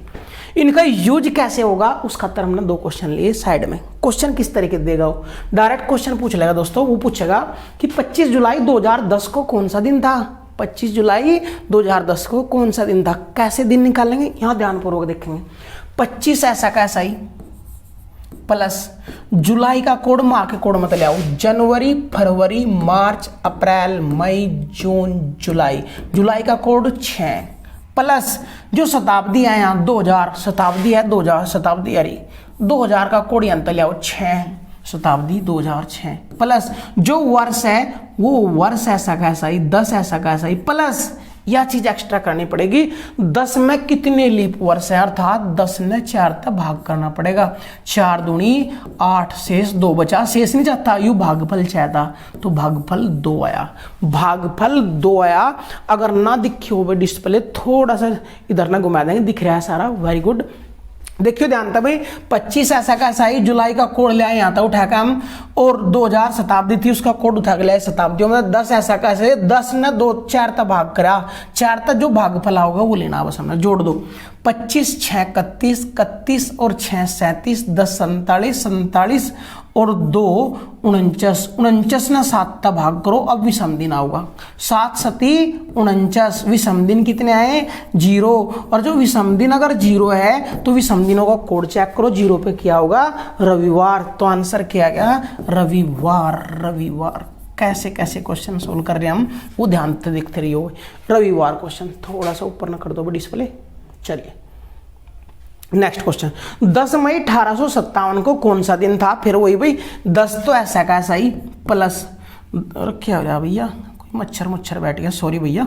इनका यूज कैसे होगा उसका तरह हमने 2 क्वेश्चन लिए साइड में। क्वेश्चन किस तरीके देगा वो, डायरेक्ट क्वेश्चन पूछ लेगा दोस्तों, वो पूछेगा कि 25 जुलाई 2010 को कौन सा दिन था, 25 जुलाई 2010 को कौन सा दिन था, कैसे दिन निकालेंगे यहाँ ध्यानपूर्वक देखेंगे। 25 ऐसा कैसा ही प्लस जुलाई का कोड माह के कोड मत ले आओ, जनवरी फरवरी मार्च अप्रैल मई जून जुलाई, जुलाई का कोड 6 प्लस जो शताब्दी है यहाँ 2000 शताब्दी है 2000 शताब्दी अरे 2000 का कोड यहाँ ले आओ 6 शताब्दी 2006 प्लस जो वर्ष है वो वर्ष ऐसा कैसा ही 10 ऐसा कैसा ही, प्लस यह चीज एक्स्ट्रा करनी पड़ेगी 10 में कितने लीप वर्ष है, अर्थात 10 ने 4 तक भाग करना पड़ेगा, 4 दूनी 8 शेष 2 बचा, शेष नहीं जाता यू भागफल 6 था तो भागफल 2 आया, भागफल 2 आया। अगर ना दिखे हो डिस्प्ले थोड़ा सा इधर ना घुमा देंगे, दिख रहा है सारा, वेरी गुड। देखियो ध्यान था भाई, 25 ऐसा कैसा ही जुलाई का कोड ले आए यहाँ था उठा के हम, और 2000 शताब्दी थी उसका कोड उठा के ले आए शताब्दियों में। 10 ऐसा कैसे, 10 ने 2 4 तक भाग करा, 4 तक जो भागफल होगा वो लेना, बस हमने जोड़ दो। 25 6 31, 31 और 6 37, 10 47, 47 और 2 49, 49 ने 7 तक भाग करो, अब विषम दिन आओगा। 7 सती 49, विषम दिन कितने आए 0, और जो विषम दिन अगर 0 है तो विषम दिनों का कोड चेक करो, 0 पे क्या होगा रविवार, तो आंसर क्या गया रविवार। रविवार कैसे कैसे क्वेश्चन सोल्व कर रहे हैं हम, वो ध्यान से देखते रहिए। रविवार क्वेश्चन थोड़ा सा ऊपर ना कर दो डिस्प्ले। चलिए नेक्स्ट क्वेश्चन, 10 मई 1857 को कौन सा दिन था? फिर वही भाई 10 तो ऐसा का ऐसा ही प्लस, क्या हो रहा भैया, कोई मच्छर बैठ गया, सॉरी भैया।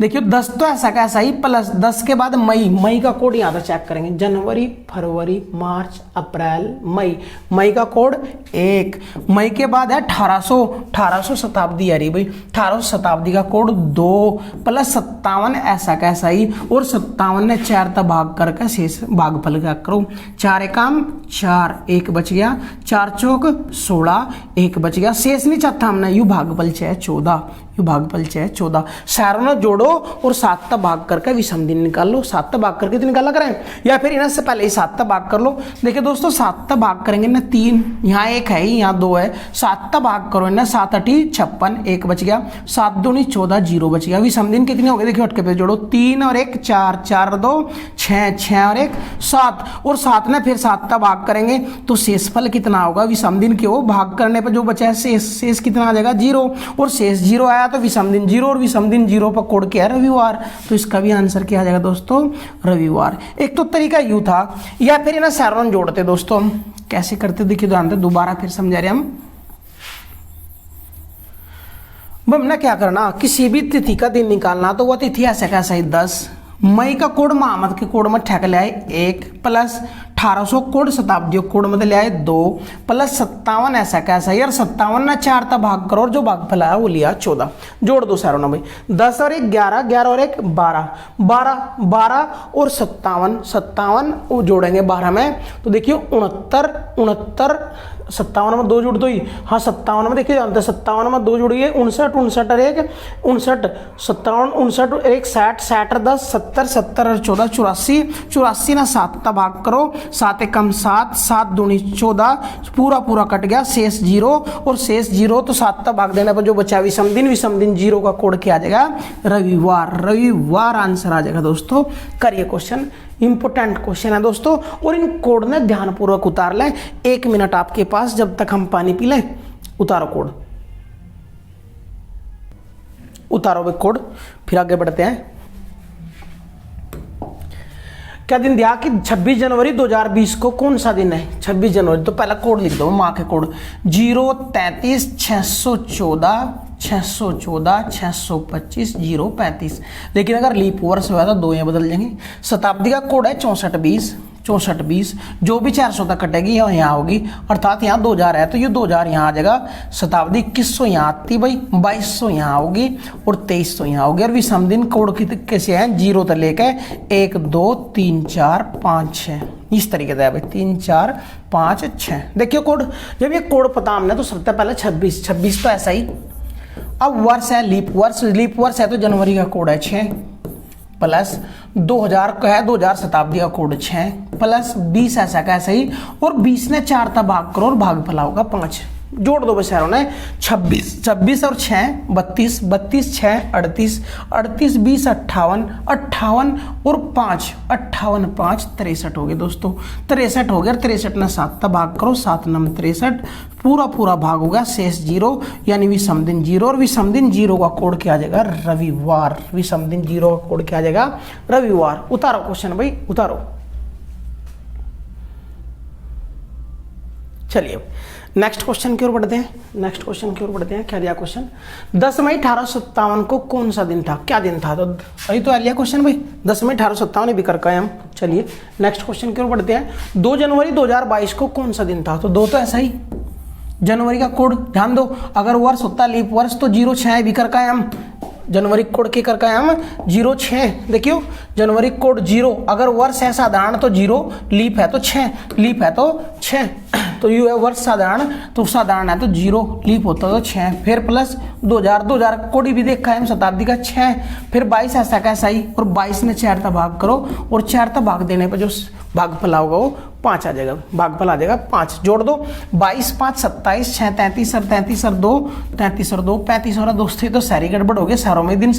देखिए 10 तो ऐसा का ऐसा ही प्लस 10 के बाद मई, मई का कोड यहाँ पर चेक करेंगे, जनवरी फरवरी मार्च अप्रैल मई, मई का कोड 1, मई के बाद है 1800 शताब्दी आ रही भाई, 1800 शताब्दी का कोड 2 प्लस 57 ऐसा का ऐसा ही, और 57 ने 4 तक भाग करके शेष भागफल क्या करो, 4 एकम 4, 1 बच गया, 4 चौक 16, 1 बच गया, शेष नहीं चाहता हमने, यू भागफल 6 14, यू भागफल 6 14, सारों ने जोड़ो और 7 तक भाग करके विषम दिन निकाल लो। 7 तक भाग करके तो निकाला करें, या फिर इन्हें से पहले ही 7 तक भाग कर लो। देखिए दोस्तों 7 तक भाग करेंगे ना 3, यहाँ 1 है, यहाँ 2 है, 7 तक भाग करो ना, 7 8 56, 1 बच गया, 7 दूनी 14, 0 बच गया। विषम दिन कितने हो गए देखिए, हटके पे जोड़ो, 3 और 1 4, 4 2 6, 6 और 1 7, और 7 ने फिर 7 तक भाग करेंगे तो शेषफल कितना होगा विषम दिन के, वो भाग करने पर जो बचा है शेष कितना आ जाएगा 0, और शेष 0 आया तो विषम दिन 0, और विषम दिन 0 पर कोड क्या है रविवार, तो इसका भी आंसर क्या आ जाएगा दोस्तों रविवार। एक तो तरीका यूं था, या फिर इन्हें सारों जोड़ते दोस्तों, हम कैसे करते देखिए ध्यान से, दोबारा फिर समझा रहे हम। हमने क्या करना, किसी भी तिथि का दिन निकालना, तो वह तिथि ऐसा कैसा है 10, मई का कोड महामत के कोड में ठेक ले आए 1, प्लस 1800 कोड शताब्दियों कोड में ले आए 2, प्लस 57 ऐसा कैसा यार, 57 ना 4 तक भाग करो, और जो भागफल आया वो लिया 14, जोड़ दो सारों ना भाई, 10 और 1 11, 11 और 1 12, 12 12 और 57 वो जोड़ेंगे 12 में, तो देखिए 69 57 में 2 जुड़ दो ही, हाँ 57 में देखिए जानते हैं 57 में 2 जुड़ गए 59 59 और 1 59, 57 59 और 1 60, 60 और 10 70, 70 और 14 84, 84 ना 7 तक भाग करो, 7 एकम 7, 7 दूनी 14, पूरा कट गया, शेष 0, और शेष 0 तो 7 तक भाग देने पर जो बचा विषम दिन 0 का कोड क्या आ जाएगा रविवार। रविवार आंसर आ जाएगा दोस्तों। करिए क्वेश्चन, इंपोर्टेंट क्वेश्चन है दोस्तों, और इन कोड ने ध्यानपूर्वक उतार लें। 1 मिनट आपके पास, जब तक हम पानी पी लें। उतारो कोड, उतारो वे कोड, फिर आगे बढ़ते हैं। क्या दिन दिया कि 26 जनवरी 2020 को कौन सा दिन है? 26 जनवरी, तो पहला कोड लिख दो, माँ के कोड 033 614 614 625 035। लेकिन अगर लीप वर्ष हुआ तो 2 यहाँ बदल जाएंगे। शताब्दी का कोड है 6420 6420, जो भी 400 तक कटेगी यहाँ होगी, अर्थात यहाँ 2000 है तो ये 2000 यहाँ आ जाएगा। शताब्दी 2100 यहाँ आती भाई, 2200 यहाँ होगी और 2300 यहाँ होगी। और विषम दिन कोड कैसे हैं 0 तक लेके 1 2 3 4 5 6 इस तरीके से है भाई, 3 4 5 6। देखिए कोड, जब ये कोड पता हमने तो सबसे पहले 26 तो ऐसा ही। अब वर्ष है लीप वर्ष है तो जनवरी का कोड है 6 प्लस 2000 का है 2000 शताब्दी का कोड 6 प्लस 20 ऐसा का ऐसा ही, और 20 ने 4 तक भाग करो और भागफल होगा 5। जोड़ दो बच्चों ने 26 और 6 32 32 6 38 38 20 58 58 और 5 58 5 63 हो गए दोस्तों। 63 हो गया, 63 ने 7 तक भाग करो, 7 9 63, पूरा भाग होगा, शेष 0 यानी विषम दिन 0। और विषम दिन 0 का कोड क्या आ जाएगा रविवार। विषम दिन 0 का कोड क्या आ जाएगा रविवार। उतारो क्वेश्चन भाई, उतारो। चलिए नेक्स्ट क्वेश्चन की ओर बढ़ते हैं। क्या दिया क्वेश्चन, 10 मई 1857 को कौन सा दिन था? क्या दिन था? तो वही तो आ लिया क्वेश्चन भाई, 10 मई 1857 भी करके हम। चलिए नेक्स्ट क्वेश्चन की ओर बढ़ते हैं। 2 जनवरी 2022 को कौन सा दिन था? तो 2 तो ऐसा ही, जनवरी का कोड ध्यान दो, अगर वर्ष होता लीप वर्ष तो 06 भी करके हम जनवरी कोड के करके हम 06, देखियो जनवरी कोड 0, अगर वर्ष है साधारण तो 0, लीप है तो 6, लीप है तो 6, तो यू है वर्ष साधारण, तो साधारण है तो 0, लीप होता तो 6, फिर प्लस 2000 कोडी भी देखा है हम शताब्दी का 6, फिर 22 ऐसा कैसा ही, और 22 ने 4 का भाग करो, और 4 का भाग देने पर जो भागफल होगा वो 5 आ जाएगा, भागफल आ जाएगा 5, जोड़ दो 22 5 27 6 33 और 33 और 2 33 और 2 35 और दोस्तों ये तो सारी गड़बड़ हो गई, सारों में दिन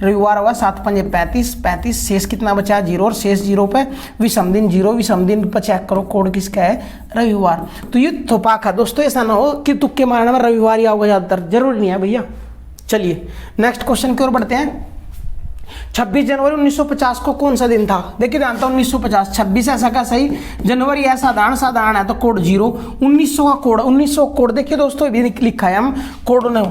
रविवार हुआ 7 5 35 35, शेष कितना बचा 0, और शेष 0 पे विषम दिन 0, विषम दिन पर चेक करो कोड किसका है रविवार। तो ये थोपाक है दोस्तों, ऐसा ना हो कि तुक्के मारने में रविवार ही आओगे ज्यादातर, जरूरी नहीं है भैया। चलिए नेक्स्ट क्वेश्चन की ओर बढ़ते हैं। 26 जनवरी 1950 को कौन सा दिन था? देखिए ध्यान था 1950, 26 ऐसा का सही, जनवरी है साधारण है तो कोड 0, 1900 का कोड, 1900 कोड देखिए दोस्तों भी लिखा है हम, कोड ने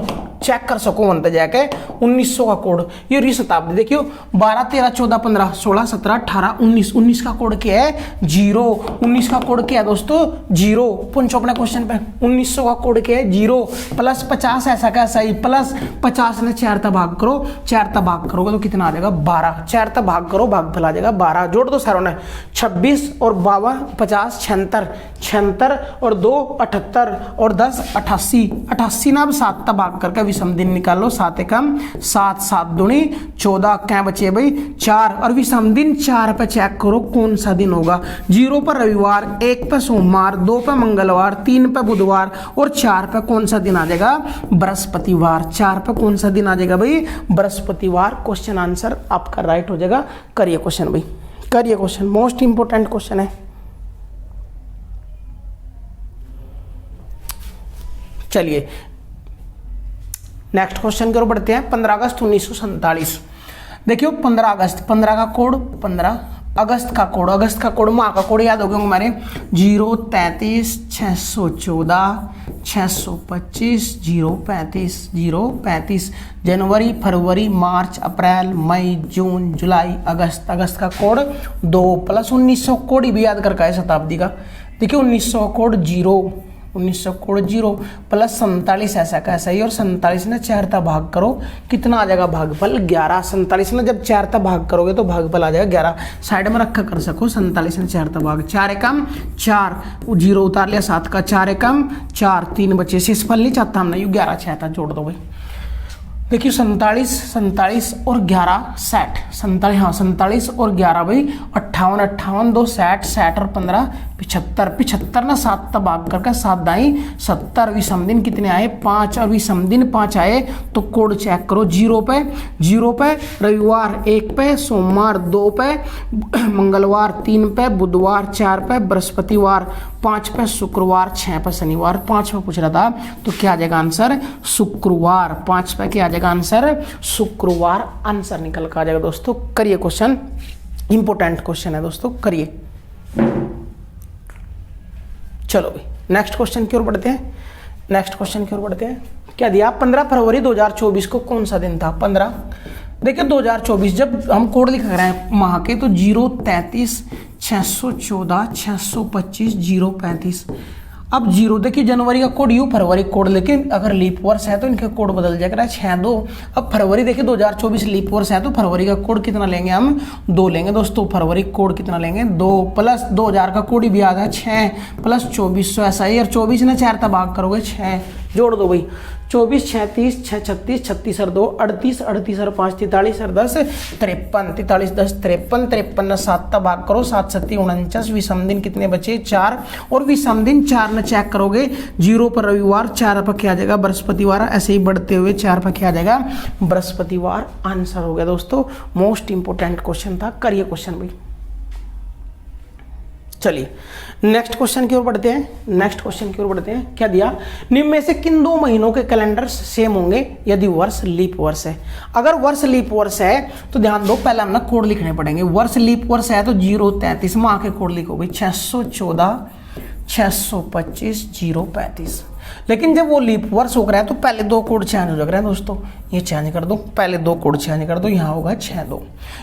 चेक कर सको बनते जाके 1900 का कोड, ये री शताब्दी देखियो 12 13 14 15 16 17 18 19, 19 का कोड क्या है 0, 19 का कोड क्या है दोस्तों 0, पूछो अपने क्वेश्चन पे 1900 का कोड क्या है 0, प्लस 50 ऐसा का सही, प्लस 50 ने 4 तक भाग करो, 4 तक भाग करोगे तो कितना आ जाएगा 12, 4 तक भाग करो भागफल आ जाएगा 12, जोड़ दो सारों ने 26 और 52 50 76 76 और 2 78 और 10 88 88 ना अब 7 तक भाग करके विषम दिन निकालो, 7 एकम 7 7 दूनी 14, क्या बचे भाई 4, और विषम दिन 4 पे चेक करो कौन सा दिन होगा, 0 पर रविवार, 1 पे सोमवार, 2 पे मंगलवार, 3 पे बुधवार, और 4 पे कौन सा दिन आ जाएगा बृहस्पतिवार, 4 पे कौन सा दिन आ जाएगा भाई बृहस्पतिवार। क्वेश्चन आंसर आपका राइट हो जाएगा। करिए क्वेश्चन भाई, करिए क्वेश्चन, मोस्ट इंपोर्टेंट क्वेश्चन है। चलिए नेक्स्ट क्वेश्चन की ओर बढ़ते हैं। 15 अगस्त 1947, देखियो 15 अगस्त, 15 का कोड 15, अगस्त का कोड, अगस्त का कोड माह का कोड याद हो गया हमारे 033 614 625 035 035, जनवरी फरवरी मार्च अप्रैल मई जून जुलाई अगस्त, अगस्त का कोड 2, प्लस 1900 कोड भी याद करके है शताब्दी का, देखिए 1900 कोड 0, 1900 कोड 0, प्लस 47 ऐसा का ऐसा ही, और 47 ने 4 तक भाग करो कितना आ जाएगा भागफल 11, 47 ने जब 4 तक भाग करोगे तो भागफल आ जाएगा 11, साइड में रखा कर सको 47 ने 4 तक भाग, 4 एकम 4, 0 उतार लिया 7 का, 4 एकम 4, 3 बचे, शेष फल नहीं चाहता हमने, 11 6 था, जोड़ दो भाई, देखिए 47 और 11 60, 47 हाँ 47 और 11 भाई 58 2 60 और 15 75 ना 7 तक भाग करके 7 दाई 70, विषम दिन कितने आए 5, और विषम दिन 5 आए तो कोड चेक करो 0 पे रविवार, 1 पे सोमवार, 2 पे मंगलवार, 3 पे बुधवार, 4 पे बृहस्पतिवार, 5 पे शुक्रवार, 6 पे शनिवार, 5 पे पूछ रहा था तो क्या आ जाएगा आंसर शुक्रवार, 5 पे क्या आ जाएगा आंसर शुक्रवार, आंसर निकल कर आ जाएगा दोस्तों। करिए क्वेश्चन, इंपोर्टेंट क्वेश्चन है दोस्तों, करिए। चलो भाई नेक्स्ट क्वेश्चन की ओर बढ़ते हैं, नेक्स्ट क्वेश्चन की ओर बढ़ते हैं। क्या दिया 15 फरवरी 2024 को कौन सा दिन था 15, देखिए 2024 जब हम कोड लिख रहे हैं माह के तो 033 614 625 035, अब 0 देखिए जनवरी का कोड यू, फरवरी कोड, लेकिन अगर लीप वर्ष है तो इनके कोड बदल जाएगा 6-2, अब फरवरी देखिए 2024 लीप वर्ष है तो फरवरी का कोड कितना लेंगे हम 2 लेंगे दोस्तों, फरवरी कोड कितना लेंगे 2, प्लस 2000 का कोड भी आ गया 6, प्लस 2400 ऐसा ही, और 24 ने 4 तक भाग करोगे 6, जोड़ दो भाई 24 36 6 36 36 और 2 38 38 और 5 43 और 10 53 43 10 53 53 ने 7 तक भाग करो 7 7 49, विषम दिन कितने बचे 4, और विषम दिन 4 ने चेक करोगे 0 पर रविवार, 4 पर क्या आ जाएगा बृहस्पतिवार, ऐसे ही बढ़ते हुए 4 पर क्या आ जाएगा बृहस्पतिवार, आंसर हो गया दोस्तों। मोस्ट इंपोर्टेंट क्वेश्चन था, करिए क्वेश्चन भाई। चलिए नेक्स्ट क्वेश्चन की ओर बढ़ते हैं, नेक्स्ट क्वेश्चन की ओर बढ़ते हैं। क्या दिया निम्न में से किन 2 महीनों के कैलेंडर सेम होंगे यदि वर्ष लीप वर्ष है। अगर वर्ष लीप वर्ष है तो ध्यान दो पहले हमने कोड लिखने पड़ेंगे, वर्ष लीप वर्ष है तो 033 माह के कोड लिखो भाई 614 625 035, लेकिन जब वो लीप वर्ष हो रहा है तो पहले 2 कोड चेंज हो रहे हैं दोस्तों, ये चेंज कर दो, पहले 2 कोड चेंज कर दो, यहाँ होगा 6-2।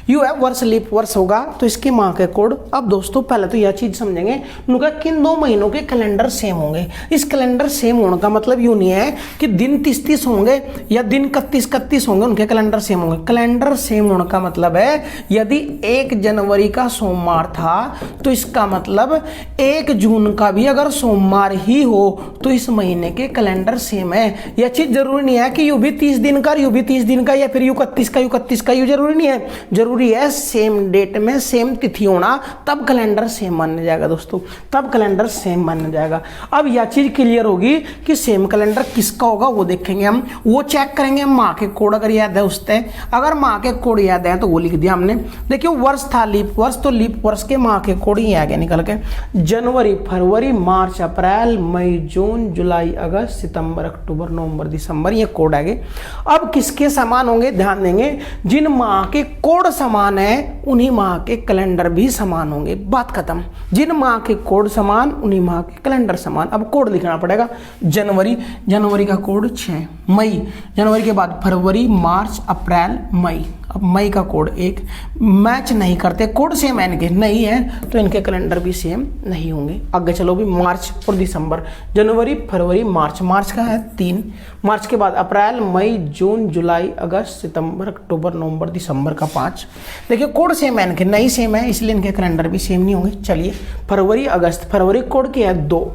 यू है वर्ष लीप वर्ष होगा तो इसके माह के कोड। अब दोस्तों पहले तो यह चीज समझेंगे नुका किन 2 महीनों के कैलेंडर सेम होंगे। इस कैलेंडर सेम होने का मतलब यूं नहीं है कि दिन 30-30 होंगे या दिन 31-31 होंगे, उनके कैलेंडर सेम होंगे। कैलेंडर सेम होने का मतलब है यदि 1 जनवरी का सोमवार था तो इसका मतलब 1 जून का भी अगर सोमवार ही हो तो इस महीने के कैलेंडर सेम है। यह चीज जरूरी नहीं है कि यू भी 30 दिन का, यू भी 30 दिन का, या फिर यू 31 का, यू जरूरी नहीं है। जरूरी है सेम डेट में सेम तिथि होना, तब कैलेंडर सेम माना जाएगा दोस्तों, तब कैलेंडर सेम माना जाएगा। अब यह चीज क्लियर होगी कि सेम कैलेंडर किसका होगा वो देखेंगे हम, वो चेक करेंगे माह के कोड अगर याद है उससे। अगर माह के कोड याद है तो वो लिख दिया हमने। देखिए वर्ष था लीप वर्ष, तो लीप वर्ष के माह के कोड ही आ गया निकल के, जनवरी, फरवरी, मार्च, अप्रैल, मई, जून, जुलाई, अगस्त, सितंबर, अक्टूबर, नवंबर, दिसंबर, ये कोड आ गए। अब किसके समान होंगे ध्यान देंगे, जिन माह के कोड समान है उन्हीं माह के कैलेंडर भी समान होंगे, बात खत्म। जिन माह के कोड समान उन्हीं माह के कैलेंडर समान। अब कोड लिखना पड़ेगा, जनवरी, जनवरी का कोड 6, मई, जनवरी के बाद फरवरी, मार्च, अप्रैल, मई। अब मई का कोड 1, मैच नहीं करते, कोड सेम है इनके नहीं है तो इनके कैलेंडर भी सेम नहीं होंगे। आगे चलो भी, मार्च और दिसंबर, जनवरी, फरवरी, मार्च, मार्च का है 3, मार्च के बाद अप्रैल, मई, जून, जुलाई, अगस्त, सितंबर, अक्टूबर, नवंबर, दिसंबर का 5। देखिए कोड सेम है इनके नहीं सेम है इसलिए इनके कैलेंडर भी सेम नहीं होंगे। चलिए फरवरी, अगस्त, फरवरी कोड क्या है 2,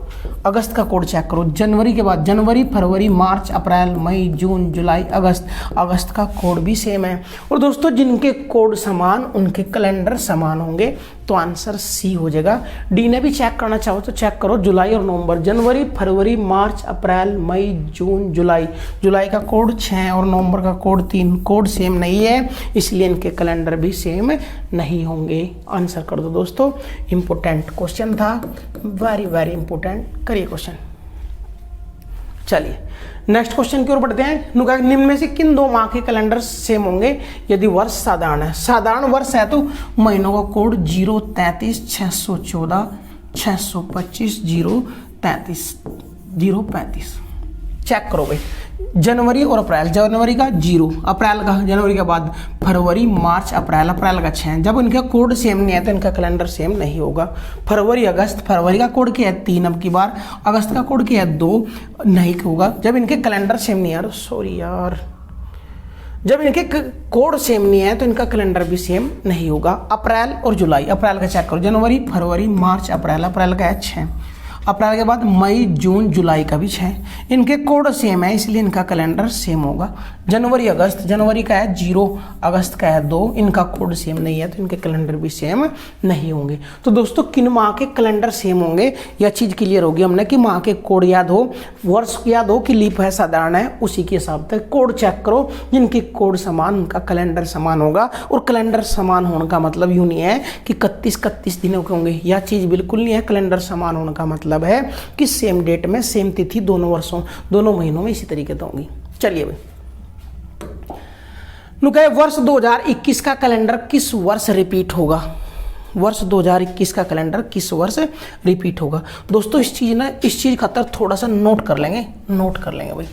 अगस्त का कोड चेक करो, जनवरी के बाद जनवरी, फरवरी, मार्च, अप्रैल, मई, जून, जुलाई, अगस्त, अगस्त का कोड भी सेम है। और दोस्तों जिनके कोड समान उनके कैलेंडर समान होंगे, तो आंसर सी हो जाएगा। डी ने भी चेक करना चाहो तो चेक करो, जुलाई और नवंबर, जनवरी, फरवरी, मार्च, अप्रैल, मई, जून, जुलाई, जुलाई का कोड 6 और नवंबर का कोड 3, कोड सेम नहीं है इसलिए इनके कैलेंडर भी सेम नहीं होंगे। आंसर कर दो दोस्तों, इंपॉर्टेंट क्वेश्चन था, वेरी वेरी इंपॉर्टेंट, करिए क्वेश्चन। चलिए नेक्स्ट क्वेश्चन की ओर बढ़ते हैं। निम्न में से किन 2 माह के कैलेंडर सेम होंगे यदि वर्ष साधारण है। साधारण वर्ष है तो महीनों का कोड 0, 33, 614, 625, 0, 33, 0, 35। चेक करो भाई, जनवरी और अप्रैल, जनवरी का 0, अप्रैल का, जनवरी के बाद फरवरी, मार्च, अप्रैल, अप्रैल का 6। जब इनका कोड सेम नहीं है तो इनका कैलेंडर सेम नहीं होगा। फरवरी, अगस्त, फरवरी का कोड क्या है 3 अब की बार, अगस्त का कोड क्या है 2, नहीं होगा जब इनके कैलेंडर सेम नहीं है। सॉरी यार, जब इनके कोड सेम नहीं है तो इनका कैलेंडर भी सेम नहीं होगा। अप्रैल और जुलाई, अप्रैल का चेक करो, जनवरी, फरवरी, मार्च, अप्रैल, अप्रैल का है 6, अप्रैल के बाद मई, जून, जुलाई का भी 6। इनके कोड सेम है इसलिए इनका कैलेंडर सेम होगा। जनवरी, अगस्त, जनवरी का है 0, अगस्त का है 2, इनका कोड सेम नहीं है तो इनके कैलेंडर भी सेम नहीं होंगे। तो दोस्तों किन माह के कैलेंडर सेम होंगे यह चीज क्लियर होगी हमने कि माह के कोड याद हो, वर्ष याद हो कि लीप है साधारण है, उसी के हिसाब से कोड चेक करो, जिनके कोड समान उनका कैलेंडर समान होगा। और कैलेंडर समान होने का मतलब यूं नहीं है कि 31 दिनों के होंगे, यह चीज बिल्कुल नहीं है। कैलेंडर समान होने का मतलब है कि सेम डेट में सेम तिथि दोनों वर्षों दोनों महीनों में इसी तरीके से होंगी। चलिए भाई, वर्ष 2021 का कैलेंडर किस वर्ष रिपीट होगा। वर्ष 2021 का कैलेंडर किस वर्ष रिपीट होगा। दोस्तों इस चीज खातर थोड़ा सा नोट कर लेंगे भाई,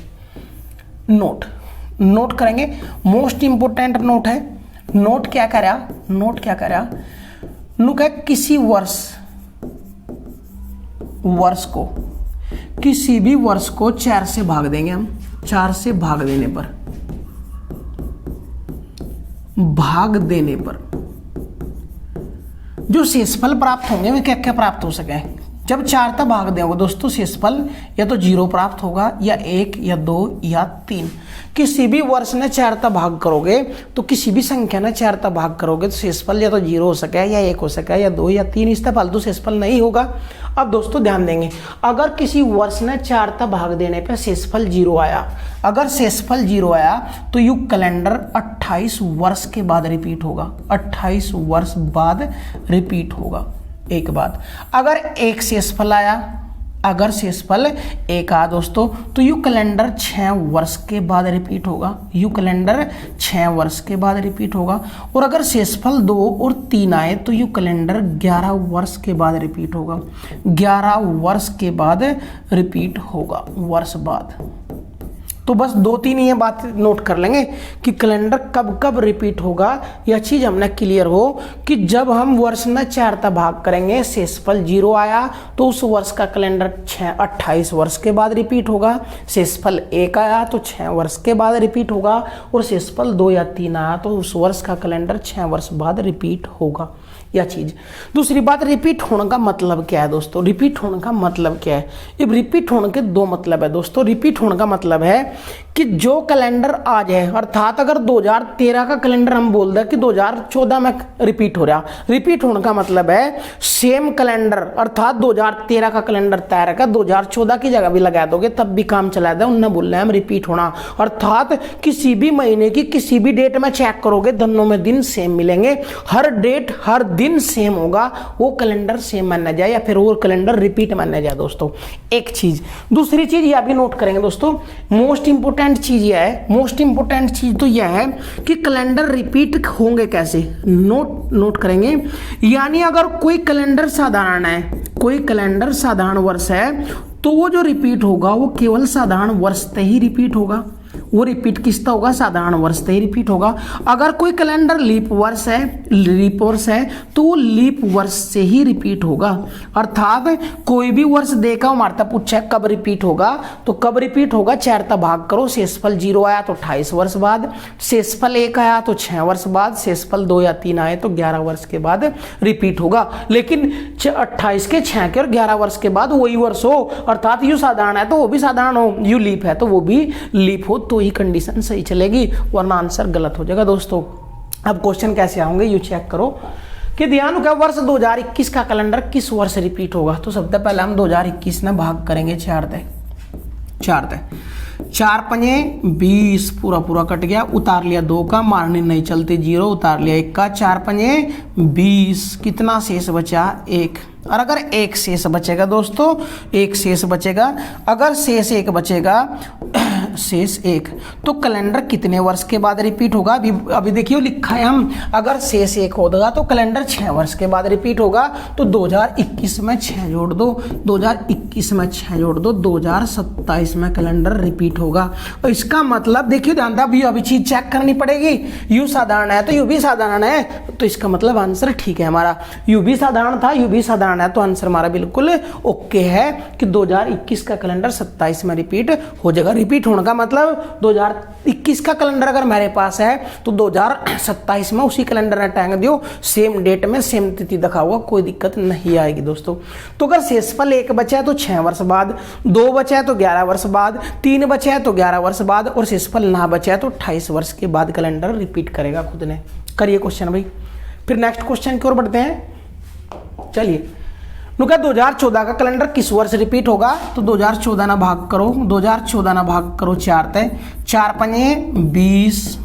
नोट करेंगे, मोस्ट इंपोर्टेंट नोट है। नोट क्या कर रहा किसी वर्ष को किसी भी वर्ष को 4 से भाग देंगे हम। 4 से भाग देने पर जो शेषफल प्राप्त होंगे वे क्या क्या प्राप्त हो सके। जब 4 तक भाग देंगे दोस्तों शेषफल या तो 0 प्राप्त होगा या 1 या 2 या 3। किसी भी वर्ष ने 4 तक भाग करोगे तो किसी भी संख्या ने 4 तक भाग करोगे तो शेषफल या तो 0 हो सके या 1 हो सके या 2 या 3, इस तरह फालतू शेषफल नहीं होगा। अब दोस्तों ध्यान देंगे, अगर किसी वर्ष ने 4 तक भाग देने पर शेषफल 0 आया, अगर शेषफल 0 आया तो यू कैलेंडर 28 वर्ष के बाद रिपीट होगा। 28 वर्ष बाद रिपीट होगा। एक बात, अगर 1 शेषफल आया अगर शेषफल 1 आया दोस्तों तो यू कैलेंडर 6 वर्ष के बाद रिपीट होगा, यू कैलेंडर 6 वर्ष के बाद रिपीट होगा। और अगर शेषफल 2 और 3 आए तो यू कैलेंडर 11 वर्ष के बाद रिपीट होगा, 11 वर्ष के बाद रिपीट होगा, वर्ष बाद। तो बस 2-3 ये बात नोट कर लेंगे कि कैलेंडर कब कब रिपीट होगा, यह चीज़ हमने क्लियर हो कि जब हम वर्ष में 4 तक भाग करेंगे, शेषफल 0 आया तो उस वर्ष का कैलेंडर 28 वर्ष के बाद रिपीट होगा, शेषफल 1 आया तो 6 वर्ष के बाद रिपीट होगा, और शेषफल 2 या 3 आया तो उस वर्ष का कैलेंडर 6 वर्ष बाद रिपीट होगा, यह चीज़। दूसरी बात, रिपीट होने का मतलब क्या है दोस्तों? रिपीट होने का मतलब क्या है? अब रिपीट होने के 2 मतलब है दोस्तों। रिपीट होने का मतलब है कि जो कैलेंडर आ जाए, अर्थात अगर 2013 का कैलेंडर हम बोल दें कि 2014 में रिपीट हो रहा, रिपीट होने का मतलब है सेम कैलेंडर, अर्थात 2013 का कैलेंडर तैयार है, 2014 की जगह भी लगा दोगे तब भी काम चला दे, उन्हें बोल रहे हैं हम रिपीट होना। अर्थात किसी भी महीने की किसी भी डेट में चेक करोगे, दोनों में दिन सेम मिलेंगे, हर डेट हर दिन सेम होगा, वो कैलेंडर सेम माना जाए या फिर वो कैलेंडर रिपीट माना जाए दोस्तों, एक चीज। दूसरी चीज यह भी नोट करेंगे दोस्तों, मोस्ट इंपोर्टेंट चीज यह है, मोस्ट इंपोर्टेंट चीज तो यह है कि कैलेंडर रिपीट होंगे कैसे, नोट करेंगे। यानी अगर कोई कैलेंडर साधारण है, कोई कैलेंडर साधारण वर्ष है, तो वो जो रिपीट होगा वो केवल साधारण वर्ष से ही रिपीट होगा, वो रिपीट किसका होगा? साधारण वर्ष से ही रिपीट होगा। अगर कोई कैलेंडर लीप वर्ष है तो वो लीप वर्ष से ही रिपीट होगा। अर्थात कोई भी वर्ष देखा हमारे तक पूछा कब रिपीट होगा, तो कब रिपीट होगा? 4 तक भाग करो, शेषफल 0 आया तो 28 वर्ष बाद, शेषफल 1 आया तो 6 वर्ष बाद, शेषफल 2 या 3 आए तो 11 वर्ष के बाद रिपीट होगा। लेकिन 28 के 6 के और 11 वर्ष के बाद वही वर्ष हो, अर्थात यू साधारण है तो वो भी साधारण हो, यू लीप है तो वो भी लीप हो, तो ही कंडीशन सही चलेगी, वरना आंसर गलत हो जाएगा दोस्तों। अब क्वेश्चन कैसे आएंगे यू चेक करो कि ध्यान रखो, वर्ष 2021 का कैलेंडर किस वर्ष रिपीट होगा? तो सबसे पहले हम 2021 में भाग करेंगे 4 पंजे 20, पूरा कट गया, उतार लिया 2 का, मारने नहीं चलते 0, उतार लिया 1 का, 4 पंजे 20, कितना शेष बचा? 1। और अगर 1 शेष बचेगा दोस्तों, 1 शेष बचेगा, अगर शेष 1 बचेगा, शेष 1, तो कैलेंडर कितने वर्ष के बाद रिपीट होगा? अभी देखिए लिखा है हम, अगर शेष 1 होगा तो कैलेंडर 6 वर्ष के बाद रिपीट होगा, तो 2021 में 6 जोड़ दो, 2021 में 6 जोड़ दो, 2027 में कैलेंडर रिपीट होगा। और इसका मतलब देखिए ध्यान से, अभी चीज चेक करनी पड़ेगी, यू साधारण है तो यू भी साधारण है, तो इसका मतलब आंसर ठीक है हमारा, यू भी साधारण था, यू भी साधारण है, तो आंसर हमारा बिल्कुल ओके है कि 2021 का कैलेंडर 27 में रिपीट हो जाएगा। रिपीट होने का मतलब 2021 का कैलेंडर अगर मेरे पास है तो 2027 में उसी कैलेंडर में टांग दियो, सेम डेट में सेम तिथि दिखा हुआ, कोई दिक्कत नहीं आएगी दोस्तों। तो अगर शेषफल 1 बचा है तो 6 वर्ष बाद, 2 बचा है तो 11 वर्ष बाद, 3 बचा है तो 11 वर्ष बाद, और शेषफल ना बचा है तो 28 वर्ष के बाद कैलेंडर रिपीट करेगा खुद ने। करिए क्वेश्चन भाई, फिर नेक्स्ट क्वेश्चन की ओर बढ़ते हैं। चलिए, 2014 का कैलेंडर किस वर्ष रिपीट होगा? तो 2014 ना भाग करो, 2014 ना भाग करो 4 तय, 4 पंजे 20,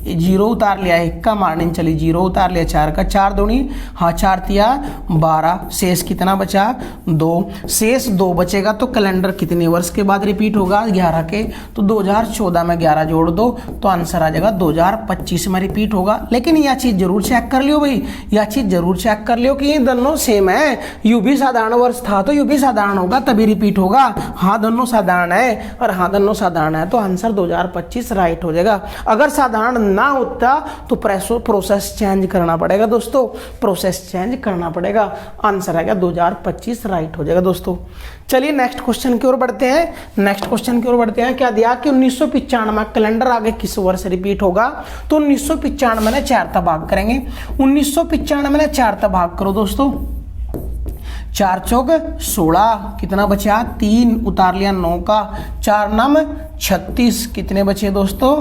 0 उतार लिया 1 का, मारने चली 0 उतार लिया 4 का, 4 दूनी 4 तिया 12, शेष कितना बचा? 2, शेष 2 बचेगा तो कैलेंडर कितने वर्ष के बाद रिपीट होगा? 11 के, तो 2014 में 11 जोड़ दो तो आंसर आ जाएगा 2025 में रिपीट होगा। लेकिन यह चीज जरूर चेक कर लियो भाई, यह चीज जरूर चेक कर लियो कि ये दोनों सेम है, यू भी साधारण वर्ष था तो यू भी साधारण होगा तभी रिपीट होगा, हाँ दोनों साधारण है और हाँ दोनों साधारण है, तो आंसर 2025 राइट हो जाएगा। अगर साधारण ना होता तो प्रोसेस चेंज करना पड़ेगा दोस्तों, प्रोसेस चेंज करना पड़ेगा, आंसर आएगा 2025 राइट हो जाएगा दोस्तों। चलिए नेक्स्ट क्वेश्चन की ओर बढ़ते हैं। क्या दिया कि 1995 कैलेंडर आगे किस वर्ष रिपीट होगा? तो 1995 में 4 तक भाग करेंगे, 1995 में 4 तक भाग करो दोस्तों, 4 चौक 16, कितना बचा? 3 उतार लिया 9 का, 4 नम 36, कितने बचे दोस्तों?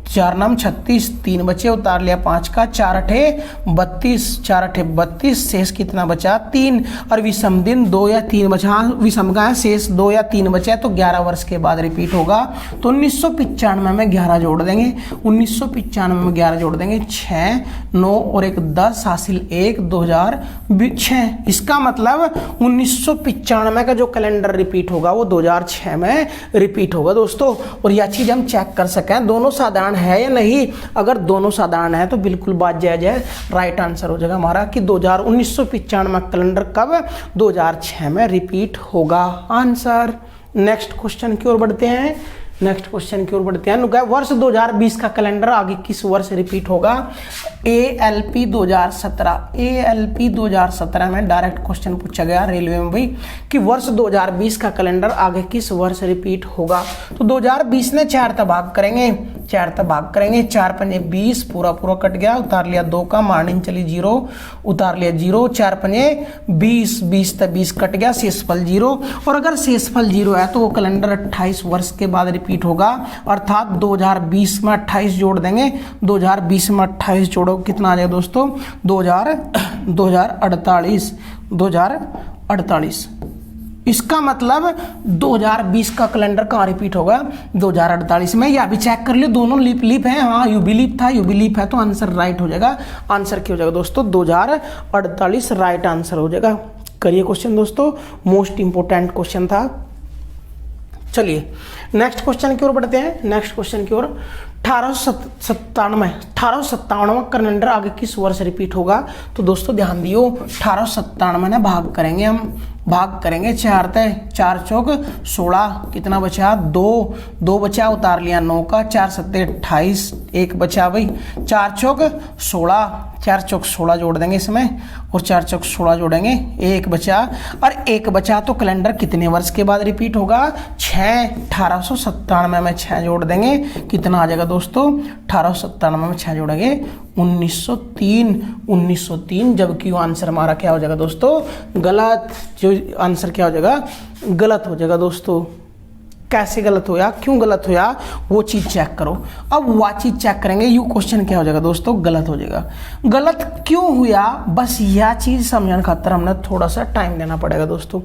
4 नाम 36, 3 बचे, उतार लिया 5 का, 4 अठे 32, 4 अठे 32, शेष कितना बचा 3, और विषम दिन 2 या 3 बचा, हाँ विषम का है, शेष 2 या 3 बचा, तो 11 वर्ष के बाद रिपीट होगा। तो 1995 में 11 जोड़ देंगे, 1995 में 11 जोड़ देंगे, 6, 9 और 1 10, हासिल 1, 2006। इसका मतलब 1995 का जो कैलेंडर रिपीट होगा वो 2006 में रिपीट होगा दोस्तों। और यह चीज हम चेक कर सकें दोनों साधारण है या नहीं। अगर दोनों साधारण है तो बिल्कुल बात जायज है, राइट आंसर हो जाएगा हमारा कि 1995 कैलेंडर कब 2006 में रिपीट होगा आंसर। नेक्स्ट क्वेश्चन की ओर बढ़ते हैं, नेक्स्ट क्वेश्चन की ओर बढ़ते हैं। वर्ष 2020 का कैलेंडर आगे किस वर्ष रिपीट होगा? ALP 2017, ALP 2017 में डायरेक्ट क्वेश्चन पूछा गया रेलवे में भाई कि वर्ष 2020 का कैलेंडर आगे किस वर्ष रिपीट होगा। तो 2020 ने 4 तबाग करेंगे, 4 तबाग करेंगे, 4 पंजे 20, पूरा पूरा कट गया, उतार लिया 2 का, मार्निंग चली 0, उतार लिया 0, 4 पंजे 20, 20 तक 20 कट गया, शेषफल 0। और अगर शेषफल 0 है तो वो कैलेंडर 28 वर्ष के बाद रिपीट होगा, अर्थात 2020 में 28 जोड़ देंगे, 2020 में 28 जोड़ो कितना आ जाएगा दोस्तों 2048। इसका मतलब 2020 का कैलेंडर कहाँ रिपीट होगा 2048 में। या भी चेक कर लियो, दोनों लीप है, हाँ यू बी लीप था, यू बी लीप है, तो आंसर राइट हो जाएगा। आंसर क्या हो जाएगा दोस्तों 2048 राइट आंसर हो जाएगा। करिए क्वेश्चन दोस्तों, मोस्ट इंपोर्टेंट क्वेश्चन था। चलिए नेक्स्ट क्वेश्चन की ओर बढ़ते हैं, नेक्स्ट क्वेश्चन की ओर। 1897 कैलेंडर आगे किस वर्ष रिपीट होगा? तो दोस्तों ध्यान दियो, 1897 ना भाग करेंगे हम, भाग करेंगे 4 तय, 4 चौक 16, कितना बचा 2 बचा, उतार लिया 9 का, 4 सत्ते 28, 1 बचा भाई, 4 चौक 16, 4 चौक 16 जोड़ देंगे इसमें, और 4 चौक 16 जोड़ेंगे, 1 बचा, और 1 बचा तो कैलेंडर कितने वर्ष के बाद रिपीट होगा 6, 1897 में 6 जोड़ देंगे, कितना आ जाएगा दोस्तों 1897 में 6 जोड़ेंगे 1903, जबकि वो आंसर हमारा क्या हो जाएगा दोस्तों गलत। जो आंसर क्या हो जाएगा गलत हो जाएगा दोस्तों। कैसे गलत होया, क्यों गलत होया, वो चीज चेक करो। अब वो चीज चेक करेंगे, यू क्वेश्चन क्या हो जाएगा दोस्तों गलत हो जाएगा। गलत क्यों हुआ, बस यह चीज समझने खातर हमने थोड़ा सा टाइम देना पड़ेगा दोस्तों।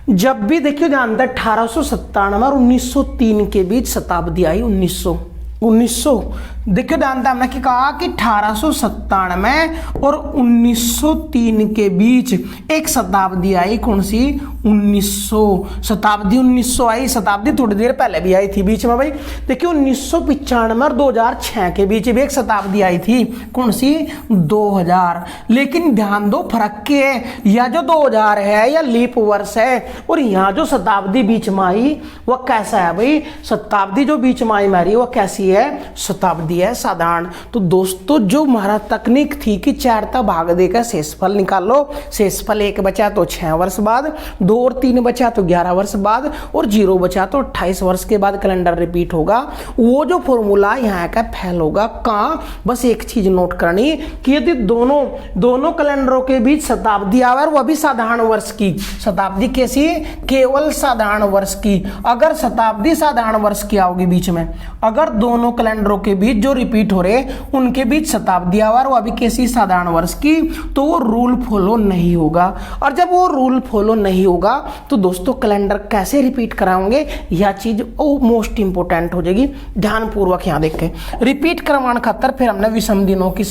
जब भी देखियो ध्यान दें 1897 और 1903 के बीच शताब्दी आई 1900 देखियो ध्यान दें, हमने कहा कि 1897 और 1903 के बीच एक शताब्दी आई, कौन सी 1900 शताब्दी 1900 आई, शताब्दी थोड़ी देर पहले भी आई थी बीच में भाई। देखिए 1995 और 2006 के बीच भी एक शताब्दी आई थी, कौन सी 2000। लेकिन ध्यान दो फर्क के है, यह जो 2000 है या लीप वर्ष है, और यहाँ जो शताब्दी बीच में आई वह कैसा है भाई, शताब्दी जो बीच में आई हमारी वह कैसी है, शताब्दी है साधारण। तो दोस्तों जो हमारा तकनीक थी कि 4 तक भाग देकर शेषफल निकालो, शेषफल 1 बचा तो 6 वर्ष बाद, 2 और 3 बचा तो 11 वर्ष बाद, और 0 बचा तो 28 वर्ष के बाद कैलेंडर रिपीट होगा। वो जो फॉर्मूला यहाँ का फेल होगा कहाँ, बस एक चीज नोट करनी कि यदि दोनों कैलेंडरों के बीच शताब्दी आवे, वह भी साधारण वर्ष की, शताब्दी कैसी केवल साधारण वर्ष की। अगर शताब्दी साधारण वर्ष की आओगी बीच में, अगर दोनों कैलेंडरों के बीच जो रिपीट हो रहे उनके बीच शताब्दी आवर वो अभी कैसी साधारण वर्ष की, तो वो रूल फॉलो नहीं होगा। और जब वो रूल फॉलो नहीं होगा तो दोस्तों कैलेंडर कैसे रिपीट कराओगे, यह चीज मोस्ट इंपोर्टेंट हो जाएगी। ध्यान पूर्वक यहाँ देखें, रिपीट करवाने खातर फिर हमने विषम दिनों की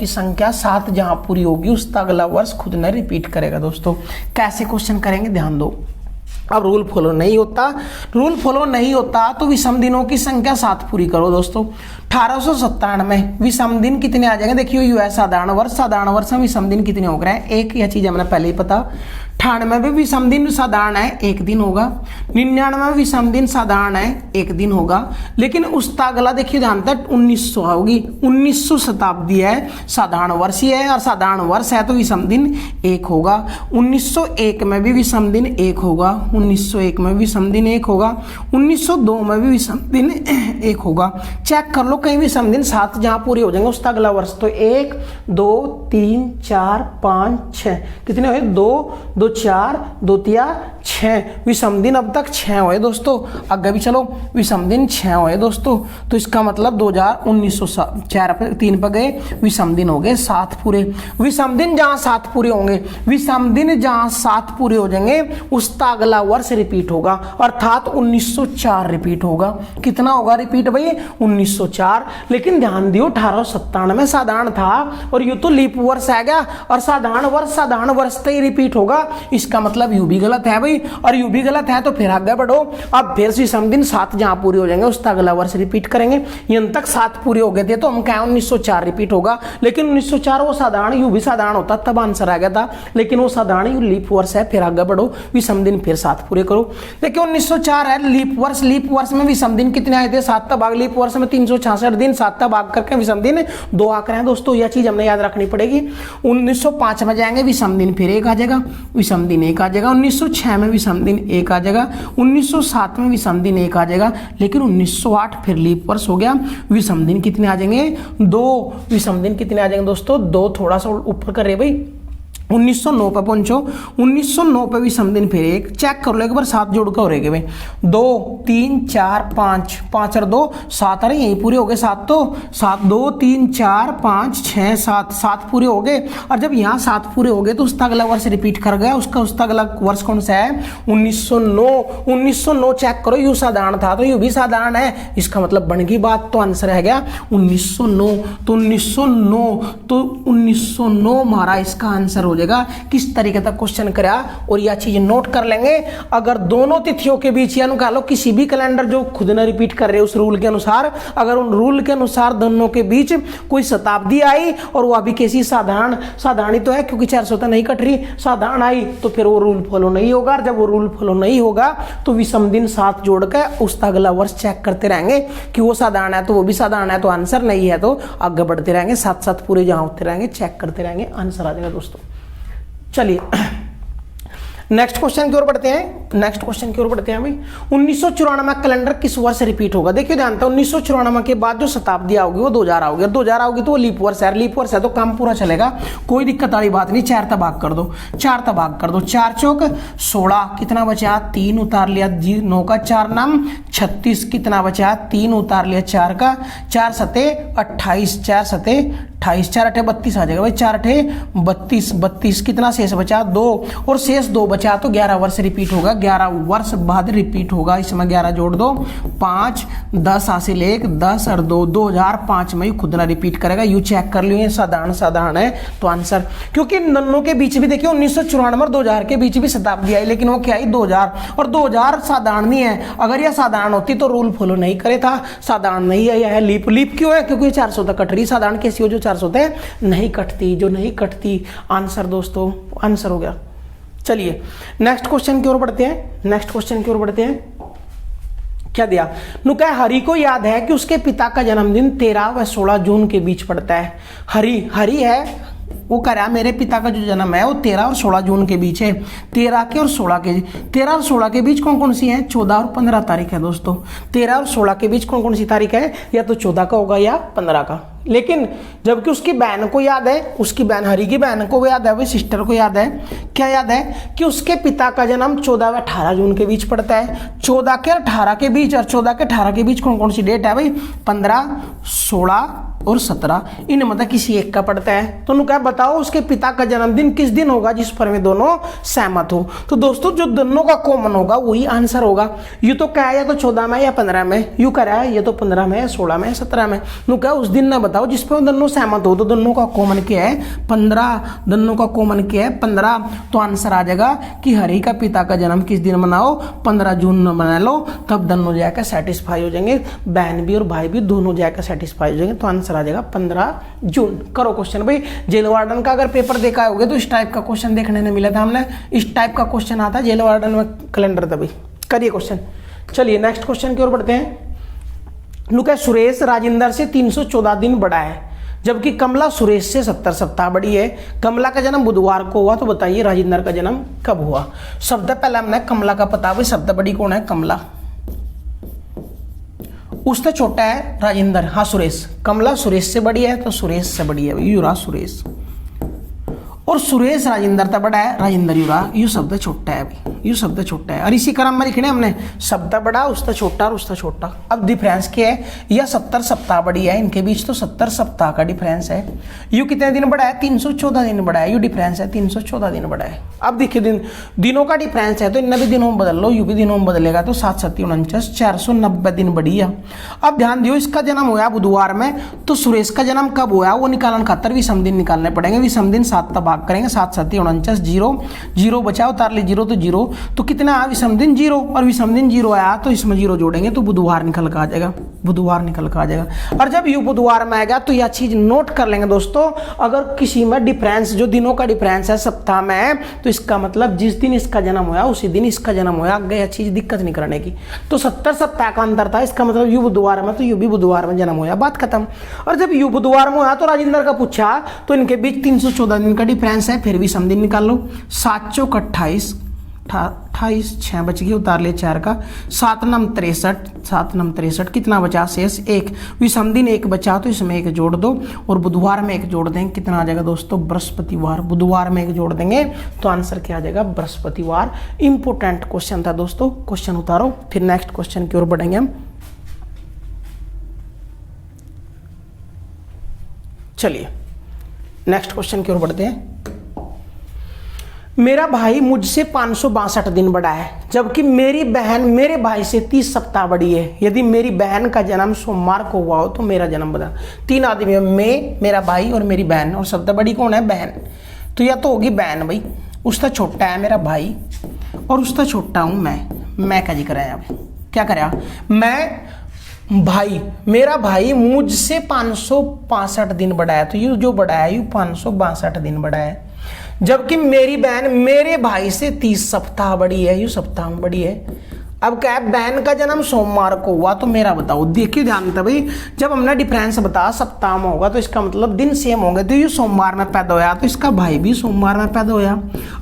संख्या 7 जहां पूरी होगी उसका अगला वर्ष खुद ने रिपीट करेगा दोस्तों। कैसे क्वेश्चन करेंगे ध्यान दो। अब रूल फॉलो नहीं होता तो विषम दिनों की संख्या 7 पूरी करो दोस्तों। 1897 विषम दिन कितने आ जाएंगे, देखियो यू है साधारण वर्ष में विषम दिन कितने हो गए हैं, एक। यह चीज हमने पहले ही पता। 98 में विषम दिन साधारण है, 1 दिन होगा। 99 में विषम दिन साधारण है, 1 दिन होगा। लेकिन उसका अगला देखिए ध्यान तक 1900 होगी, 1900 शताब्दी है, साधारण वर्ष ही है, और साधारण वर्ष है तो विषम दिन 1 होगा। 1901 में भी विषम दिन 1 होगा, 1901 में विषम दिन 1 होगा। 1902 में भी विषम दिन 1 होगा। चेक कर लो कहीं विषम दिन 7 जहां पूरे हो जाएंगे उसका अगला वर्ष तो 1 2 3 4 5 6 कितने हुए, 2 2 4 2 तिया 6 विषम दिन अब तक 6 हुए दोस्तों। आगे भी चलो विषम दिन 6 हुए दोस्तों। तो इसका मतलब 4 पे 3 पर गए, विषम दिन हो गए 7 पूरे। विषम दिन जहां 7 पूरे होंगे, विषम दिन जहां 7 पूरे हो जाएंगे उसका अगला वर्ष रिपीट होगा, अर्थात 1904 रिपीट होगा। कितना होगा रिपीट भाई? 1904। लेकिन ध्यान दियो 1897 में साधारण था और ये तो लीप वर्ष आ गया, और साधारण वर्ष तो ही रिपीट होगा। इसका मतलब यू भी गलत है भाई, और यू भी गलत है तो फिर आगे बढ़ो। अब फिर विषम दिन 7 जहां पूरे हो जाएंगे उसका अगला वर्ष रिपीट करेंगे। यहां तक 7 पूरे हो गए थे तो हम कहें 1904 रिपीट होगा। लेकिन 1904 वो साधारण, यू भी साधारण होता तब आंसर आ गया था, लेकिन वो साधारण यू लीप वर्ष है। फिर आगे बढ़ो, विषम दिन फिर 7 पूरे करो। देखिए 1904 है लीप वर्ष में विषम दिन कितने आए थे? 7 भाग लीप वर्ष में 366 दिन, 7 भाग करके विषम दिन 2 आंकड़े हैं दोस्तों। यह चीज हमने याद रखनी पड़ेगी। 1905 में जाएंगे विषम दिन फिर 1 आ जाएगा, विषम दिन 1 आ जाएगा। 1906 में विषम दिन 1 आ जाएगा। 1907 में विषम दिन 1 आ जाएगा। लेकिन 1908 फिर लीप वर्ष हो गया, विषम दिन कितने आ जाएंगे? 2। विषम दिन कितने आ जाएंगे दोस्तों? 2। थोड़ा सा ऊपर कर रहे भाई। 1909 पे पहुंचो। 1909 पे विषम दिन फिर 1 चेक कर लो एक बार, 7 जोड़ कर हो रहे भाई। 2 3 4 5 5 और 2 7, अरे यही पूरे हो गए 7। तो 7 2 3 4 5 6 7 पूरे हो गए। और जब यहाँ 7 पूरे हो गए तो उसका अगला वर्ष रिपीट कर गया। उसका अगला वर्ष कौन सा है? 1909। 1909 चेक करो, यू साधारण था तो यू भी साधारण है। इसका मतलब बन गई बात, तो आंसर है गया 1909। तो 1909 हमारा इसका आंसर हो जाएगा। किस तरीके का क्वेश्चन करा और यह चीज नोट कर लेंगे। अगर दोनों तिथियों के बीच या कह लो किसी भी कैलेंडर जो खुद ने रिपीट कर रहे उस रूल के अनुसार, अगर उन रूल के अनुसार दोनों के बीच कोई शताब्दी आई और वो अभी कैसी साधारण ही तो है क्योंकि 400 तो नहीं कट रही, साधारण आई तो फिर वो रूल फॉलो नहीं होगा। और जब वो रूल फॉलो नहीं होगा तो विषम दिन 7 जोड़ कर उसका अगला वर्ष चेक करते रहेंगे कि वो साधारण है तो वो भी साधारण है, तो आंसर नहीं है तो आगे बढ़ते रहेंगे। 7 पूरे जहां होते रहेंगे चेक करते रहेंगे, आंसर आ जाएगा दोस्तों। चलिए नेक्स्ट क्वेश्चन की ओर बढ़ते हैं भाई। 1994 कैलेंडर किस वर्ष रिपीट होगा? देखिए ध्यान था 1994 के बाद जो शताब्दी आओगी वो 2000 आओगी, 2000 आओगी तो वो लीप वर्ष है तो काम पूरा चलेगा, कोई दिक्कत वाली बात नहीं। 4 भाग कर दो, 4 चौक 16, कितना बचा? 3 उतार लिया 9 का 4 नाम 36, कितना बचा? 3 उतार लिया 4 का 4 सते 28, 4 सते 28, 4 अठे 32 आ जाएगा भाई। 4 अठे 32, कितना शेष बचा? 2, और शेष 2 बचा तो 11 वर्ष रिपीट होगा। 11 वर्ष बाद रिपीट होगा। इसमें 11 जोड़ दो 5, 10 हासिल 1, 10 और 2 2005 में खुद ना रिपीट करेगा। यू चेक कर लियो, साधारण है तो आंसर, क्योंकि दोनों के बीच भी देखिए 1994 और 2000 के बीच भी शताब्दी आई, लेकिन वो क्या आई 2000, और 2000 साधारण नहीं है। अगर यह साधारण होती तो रूल फॉलो नहीं करे था, साधारण नहीं है, यह है लीप क्यों है? क्योंकि 400 तक कट रही। साधारण कैसी हो? जो 400 तक नहीं कटती, जो नहीं कटती। आंसर दोस्तों आंसर हो गया। चलिए नेक्स्ट क्वेश्चन की ओर बढ़ते हैं। क्या दिया? नुका हरि को याद है कि उसके पिता का जन्मदिन 13 व 16 जून के बीच पड़ता है। हरि है, वो कह रहा मेरे पिता का जो जन्म है वो 13 और 16 जून के बीच है। 13 और 16 के बीच कौन कौन सी है? 14 और 15 तारीख है दोस्तों। 13 और 16 के बीच कौन कौन सी तारीख है? या तो 14 का होगा या 15 का। लेकिन जबकि उसकी बहन को याद है, उसकी बहन हरि की बहन को याद है, वो सिस्टर को याद है। क्या याद है? कि उसके पिता का जन्म 14 व 18 जून के बीच पड़ता है। 14 के 18 के बीच, और 14 के 18 के बीच कौन कौन सी डेट है भाई? 15, 16 और 17, इन मतलब किसी एक का पड़ता है। तो क्या बताओ उसके पिता का जन्मदिन किस दिन होगा जिस पर में दोनों सहमत हो? तो दोस्तों जो दोनों का कॉमन होगा वही आंसर होगा। यू तो क्या है, या तो 14 में या 15 में, यू कह रहा है ये तो 15 में, 16 में, 17 में। क्या उस दिन ना बताओ जिस पर दोनों सहमत हो। तो दोनों का कॉमन क्या है? 15। दोनों का कॉमन क्या है? 15। तो आंसर आ जाएगा कि हरि का पिता का जन्म किस दिन मनाओ? 15 जून में मना लो, तब दोनों जाकर सेटिस्फाई हो जाएंगे, बहन भी और भाई भी दोनों जाकर सेटिस्फाई हो जाएंगे। तो आंसर आ जाएगा 15 जून। करो क्वेश्चन भाई। जेल वार्डन का अगर पेपर देखा होगा तो इस टाइप का क्वेश्चन देखने ने मिला था हमने, इस टाइप का क्वेश्चन आता है जेल वार्डन में कैलेंडर था भाई। करिए क्वेश्चन। चलिए नेक्स्ट क्वेश्चन की ओर बढ़ते हैं। नुका सुरेश राजेंद्र से 314 दिन बड़ा है, जबकि कमला सुरेश से 70 सप्ताह बड़ी है। कमला का जन्म बुधवार को हुआ, तो बताइए राजेंद्र का जन्म कब हुआ? शब्द पहले हमने कमला का पता भाई, शब्द बड़ी कौन है? कमला। उससे छोटा है राजेंद्र, हाँ सुरेश। कमला सुरेश से बड़ी है तो सुरेश से बड़ी है, युवराज सुरेश। और सुरेश राजेंद्र था बड़ा है, राजेंद्र युरा यू शब्द छोटा है अभी, यू शब्द छोटा है। और इसी क्रम में लिखने हमने शब्द बड़ा उसका छोटा और उसका छोटा। अब डिफरेंस क्या है, यह 70 सप्ताह बड़ी है, इनके बीच तो 70 सप्ताह का डिफरेंस है। यू कितने दिन बड़ा है, 314 दिन बड़ा है, यू डिफरेंस है 314 दिन बड़ा है। अब देखिए दिनों का डिफरेंस है तो इन भी दिनों में बदल लो, यू भी दिनों में बदलेगा तो 7 7 49 490 दिन बड़ी है। अब ध्यान दियो, इसका जन्म हुआ बुधवार में, तो सुरेश का जन्म कब हुआ वो निकालने खातर विषम दिन निकालने पड़ेंगे। विषम दिन 7 का भाग करेंगे, 7 7 49 0 0 बचा, उतार ले 0 तो 0, तो कितना आया विषम दिन 0, और विषम दिन 0 आया तो इसमें 0 जोड़ेंगे तो बुधवार निकल कर आ जाएगा, बुधवार निकल कर आ जाएगा। और जब यू बुधवार में आएगा तो यह चीज नोट कर लेंगे दोस्तों, अगर किसी में डिफरेंस जो दिनों का डिफरेंस है सप्ताह में, तो इसका मतलब जिस दिन इसका जन्म हुआ उसी दिन इसका जन्म हुआ, आगे यह चीज दिक्कत नहीं करने की। तो 70 सप्ताह का अंतर था, इसका मतलब यू बुधवार में तो यू भी बुधवार में जन्म हुआ, बात खत्म। और जब यू बुधवार में हुआ तो राजेंद्र का पूछा तो इनके बीच 314 दिन का डिफरेंस है, फिर भी सम दिन निकाल लो। 7 चौक 28 28 6 बच गई, उतार ले 4 का, 7 नम 63 7 नम 63 कितना बचा शेष 1, विषम दिन 1 बचा तो इसमें 1 जोड़ दो और बुधवार में 1 जोड़ देंगे, कितना आ जाएगा दोस्तों बृहस्पतिवार। बुधवार में 1 जोड़ देंगे तो आंसर क्या आ जाएगा बृहस्पतिवार। इंपोर्टेंट क्वेश्चन था दोस्तों, क्वेश्चन उतारो फिर नेक्स्ट क्वेश्चन की ओर बढ़ेंगे हम। चलिए नेक्स्ट क्वेश्चन की ओर बढ़ते हैं। मेरा भाई मुझसे 562 दिन बड़ा है, जबकि मेरी बहन मेरे भाई से 30 सप्ताह बड़ी है। यदि मेरी बहन का जन्म सोमवार को हुआ हो तो मेरा जन्म बता। 3 आदमी है, मैं, मेरा भाई और मेरी बहन, और सबसे बड़ी कौन है बहन, तो या तो होगी बहन भाई, उसका छोटा है मेरा भाई और उसका छोटा हूं मैं का जिक्र है। अब क्या करा, मैं भाई, मेरा भाई मुझसे 562 दिन बड़ा है, तो ये जो बड़ा है ये 562 दिन बड़ा है, जबकि मेरी बहन मेरे भाई से 30 सप्ताह बड़ी है, ये सप्ताह में बड़ी है। अब क्या है, बहन का जन्म सोमवार को हुआ तो मेरा बताओ। देखिए ध्यान था भाई, जब हमने डिफरेंस बताया सप्ताह में होगा तो इसका मतलब दिन सेम होंगे, तो ये सोमवार में पैदा होया तो इसका भाई भी सोमवार में पैदा होया,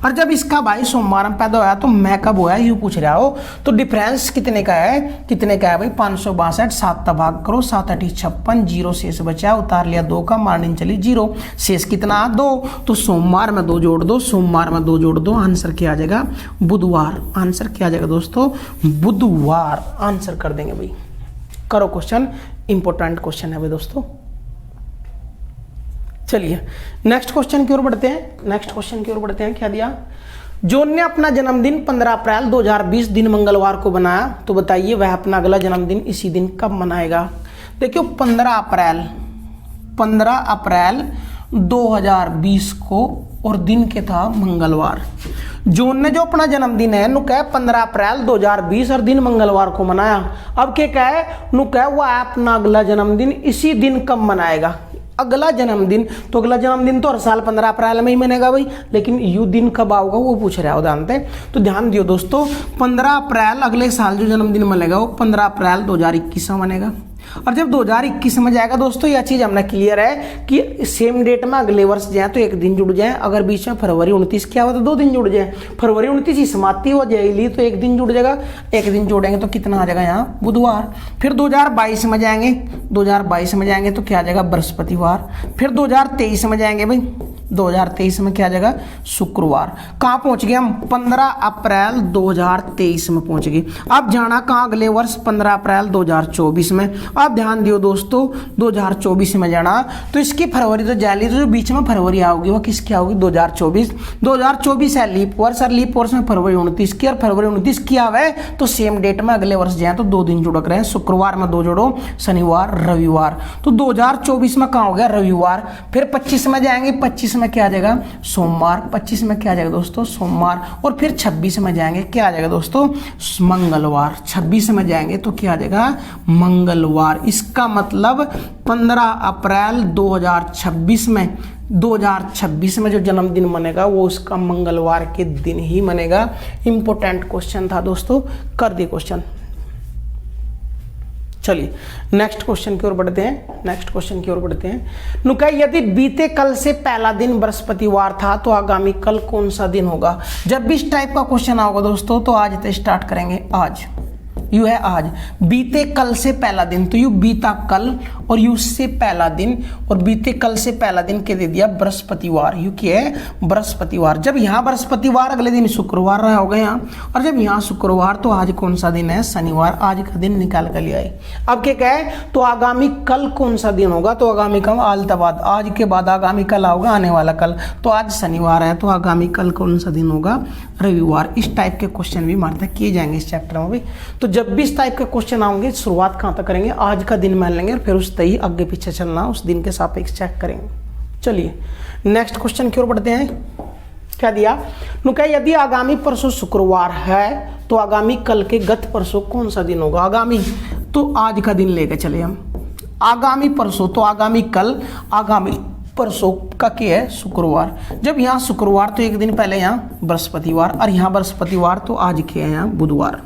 और जब इसका भाई सोमवार में पैदा होया तो मैं कब होया यूँ पूछ रहा हो। तो डिफरेंस कितने का है, कितने का है भाई 562, 7 का भाग करो, 7 8 56, 0 शेष बचा, उतार लिया 2 का, मारने चली 0, शेष कितना 2, तो सोमवार में 2 जोड़ दो, सोमवार में 2 जोड़ दो, आंसर क्या आ जाएगा बुधवार। आंसर क्या आ जाएगा दोस्तों बुधवार, आंसर कर देंगे भाई। करो क्वेश्चन, इंपॉर्टेंट क्वेश्चन है भाई दोस्तों। चलिए नेक्स्ट क्वेश्चन की ओर बढ़ते हैं। नेक्स्ट क्वेश्चन की ओर बढ़ते हैं, क्या दिया, जॉन ने अपना जन्मदिन 15 अप्रैल 2020 दिन मंगलवार को बनाया, तो बताइए वह अपना अगला जन्मदिन इसी दिन कब मनाएगा। देखियो 15 अप्रैल 2020 को, और दिन के था मंगलवार। जॉन ने जो अपना जन्मदिन है नु कह 15 अप्रैल 2020 और दिन मंगलवार को मनाया। अब क्या कहे, नु कह वह अपना अगला जन्मदिन इसी दिन कब मनाएगा। अगला जन्मदिन, तो अगला जन्मदिन तो हर साल 15 अप्रैल में ही मनेगा भाई, लेकिन यू दिन कब आओगा वो पूछ रहा है उदाहरण। तो ध्यान दियो दोस्तों, 15 अप्रैल अगले साल जो जन्मदिन मनेगा वो 15 अप्रैल 2021 में मनेगा। और जब 2021 में जाएगा दोस्तों, यह चीज हमने क्लियर है कि सेम डेट में अगले वर्ष जाए तो 1 दिन जुड़ जाए, अगर बीच में फरवरी 29 क्या हुआ तो 2 दिन जुड़ जाए, फरवरी 29 ही समाप्ति हो जाएगी तो 1 दिन जुड़ जाएगा, 1 दिन जोड़ेंगे तो कितना आ जाएगा यहाँ बुधवार। फिर 2022 में जाएंगे, 2022 में जाएंगे तो क्या आ जाएगा बृहस्पतिवार। फिर 2023 में जाएंगे भाई, 2023 में क्या आ जाएगा शुक्रवार। कहाँ पहुंच गए हम, 15 अप्रैल 2023 में पहुंच गए। अब जाना कहाँ अगले वर्ष 15 अप्रैल 2024 में। अब ध्यान दियो दोस्तों, 2024 में जाना तो इसकी फरवरी तो जाली, तो जो बीच में फरवरी आओगी वो किसकी आओगी 2024। 2024 है लीप वर्ष, और लीप वर्ष में फरवरी 29 की, और फरवरी 29 की आवे तो सेम डेट में अगले वर्ष जाए तो 2 दिन जुड़क रहे हैं, शुक्रवार में 2 जोड़ो, शनिवार रविवार, तो 2024 में कहाँ हो गया रविवार। फिर 25 में जाएंगे, 25 में क्या आ जाएगा सोमवार, 25 में क्या आ जाएगा दोस्तों सोमवार, और फिर 26 में जाएंगे क्या आ जाएगा दोस्तों मंगलवार। 26 में जाएंगे तो क्या आ जाएगा मंगलवार। इसका मतलब 15 अप्रैल 2026 में जो जन्मदिन मनेगा वो उसका मंगलवार के दिन ही मनेगा। इंपॉर्टेंट क्वेश्चन था दोस्तों, कर दिए क्वेश्चन। चलिए नेक्स्ट क्वेश्चन की ओर बढ़ते हैं। नेक्स्ट क्वेश्चन की ओर बढ़ते हैं। नुका, यदि बीते कल से पहला दिन बृहस्पतिवार था तो आगामी कल कौन सा दिन होगा। जब भी इस टाइप का क्वेश्चन आओगा दोस्तों तो आज से स्टार्ट करेंगे। आज यू है आज, बीते कल से पहला दिन, तो यू बीता कल और यू से पहला दिन, और बीते कल से पहला दिन के दे दिया बृहस्पतिवार, यू क्या है बृहस्पतिवार। जब यहाँ बृहस्पतिवार अगले दिन शुक्रवार रहा होगा यहाँ, और जब यहाँ शुक्रवार तो आज कौन सा दिन है शनिवार, आज का दिन निकाल कर लिया है। अब क्या कहे तो आगामी कल कौन सा दिन होगा, तो आगामी कल आलताबाद, आज के बाद आगामी कल होगा आने वाला कल, तो आज शनिवार है तो आगामी कल कौन सा दिन होगा रविवार। इस टाइप के क्वेश्चन भी मारते किए जाएंगे इस चैप्टर में भी। तो जब भी इस टाइप के क्वेश्चन आएंगे शुरुआत कहाँ तक करेंगे, आज का दिन मान लेंगे और फिर उस तय आगे पीछे चलना, उस दिन के सापेक्ष चेक करेंगे। चलिए नेक्स्ट क्वेश्चन की ओर बढ़ते हैं। क्या दिया नुका, यदि आगामी परसों शुक्रवार है तो आगामी कल के गत परसों कौन सा दिन होगा। आगामी तो आज का दिन लेके चले हम, आगामी परसों तो आगामी कल, आगामी परसों का क्या है शुक्रवार। जब यहाँ शुक्रवार तो एक दिन पहले यहाँ बृहस्पतिवार, और यहाँ बृहस्पतिवार तो आज क्या है यहाँ बुधवार,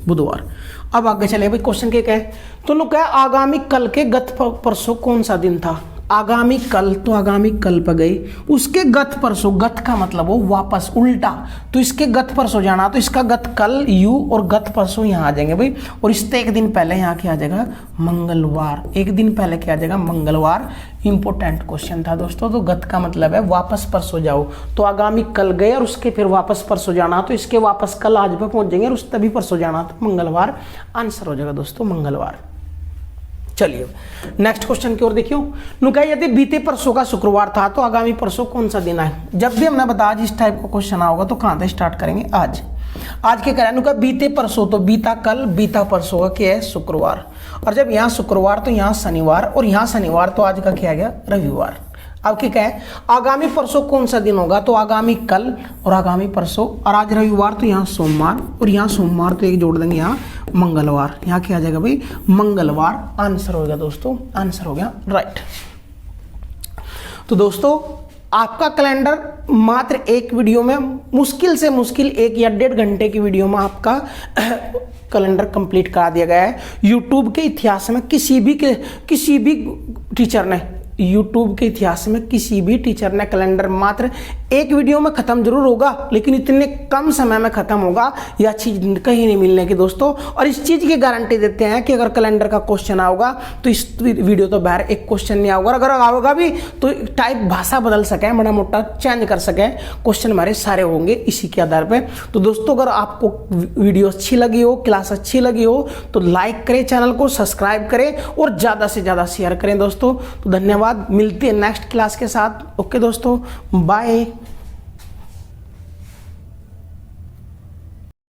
बुधवार। अब आगे चले भाई, क्वेश्चन क्या है तो लोग क्या आगामी कल के गत परसों कौन सा दिन था। आगामी कल तो आगामी कल पर गई, उसके गत परसों, गत का मतलब वो वापस उल्टा, तो इसके गत परसों जाना, तो इसका गत कल यू और गत परसों यहाँ आ जाएंगे भाई, और इससे एक दिन पहले यहाँ क्या आ जाएगा मंगलवार, एक दिन पहले क्या आ जाएगा मंगलवार। इंपॉर्टेंट क्वेश्चन था दोस्तों। तो गत का मतलब है वापस परसों जाओ, तो आगामी कल गए और उसके फिर वापस परसों जाना, तो इसके वापस कल आज पे पहुंच जाएंगे और उस तभी परसों जाना, तो मंगलवार आंसर हो जाएगा दोस्तों मंगलवार। चलिए नेक्स्ट क्वेश्चन की ओर देखियो, नुका यदि बीते परसों का शुक्रवार था तो आगामी परसों कौन सा दिन है। जब भी हमने बताया जिस टाइप का क्वेश्चन आओगा तो कहां से स्टार्ट करेंगे, आज। आज क्या करें नुका, बीते परसों तो बीता कल, बीता परसों का क्या है शुक्रवार, और जब यहाँ शुक्रवार तो यहाँ शनिवार, और यहाँ शनिवार तो आज का क्या गया रविवार। अब क्या है आगामी परसों कौन सा दिन होगा, तो आगामी कल और आगामी परसों, और आज रविवार तो यहाँ सोमवार, और यहाँ सोमवार तो एक जोड़ देंगे यहाँ मंगलवार, यहाँ क्या आ जाएगा भाई मंगलवार। आंसर हो गया दोस्तों, आंसर हो गया राइट। तो दोस्तों आपका कैलेंडर मात्र एक वीडियो में, मुश्किल से मुश्किल 1 या 1.5 घंटे की वीडियो में आपका कैलेंडर कंप्लीट करा दिया गया है। यूट्यूब के इतिहास में किसी भी टीचर ने, यूट्यूब के इतिहास में किसी भी टीचर ने कैलेंडर मात्र एक वीडियो में खत्म जरूर होगा, लेकिन इतने कम समय में खत्म होगा यह चीज कहीं नहीं मिलने की दोस्तों। और इस चीज की गारंटी देते हैं कि अगर कैलेंडर का क्वेश्चन आओगा तो इस वीडियो तो बाहर एक क्वेश्चन नहीं आओगा, अगर आओगा भी तो टाइप भाषा बदल सके, बड़ा मोटा चेंज कर सके, क्वेश्चन हमारे सारे होंगे इसी के आधार पर। तो दोस्तों अगर आपको वीडियो अच्छी लगी हो, क्लास अच्छी लगी हो तो लाइक करें, चैनल को सब्सक्राइब करें और ज़्यादा से ज़्यादा शेयर करें दोस्तों। तो धन्यवाद, मिलते हैं नेक्स्ट क्लास के साथ। ओके दोस्तों, बाय।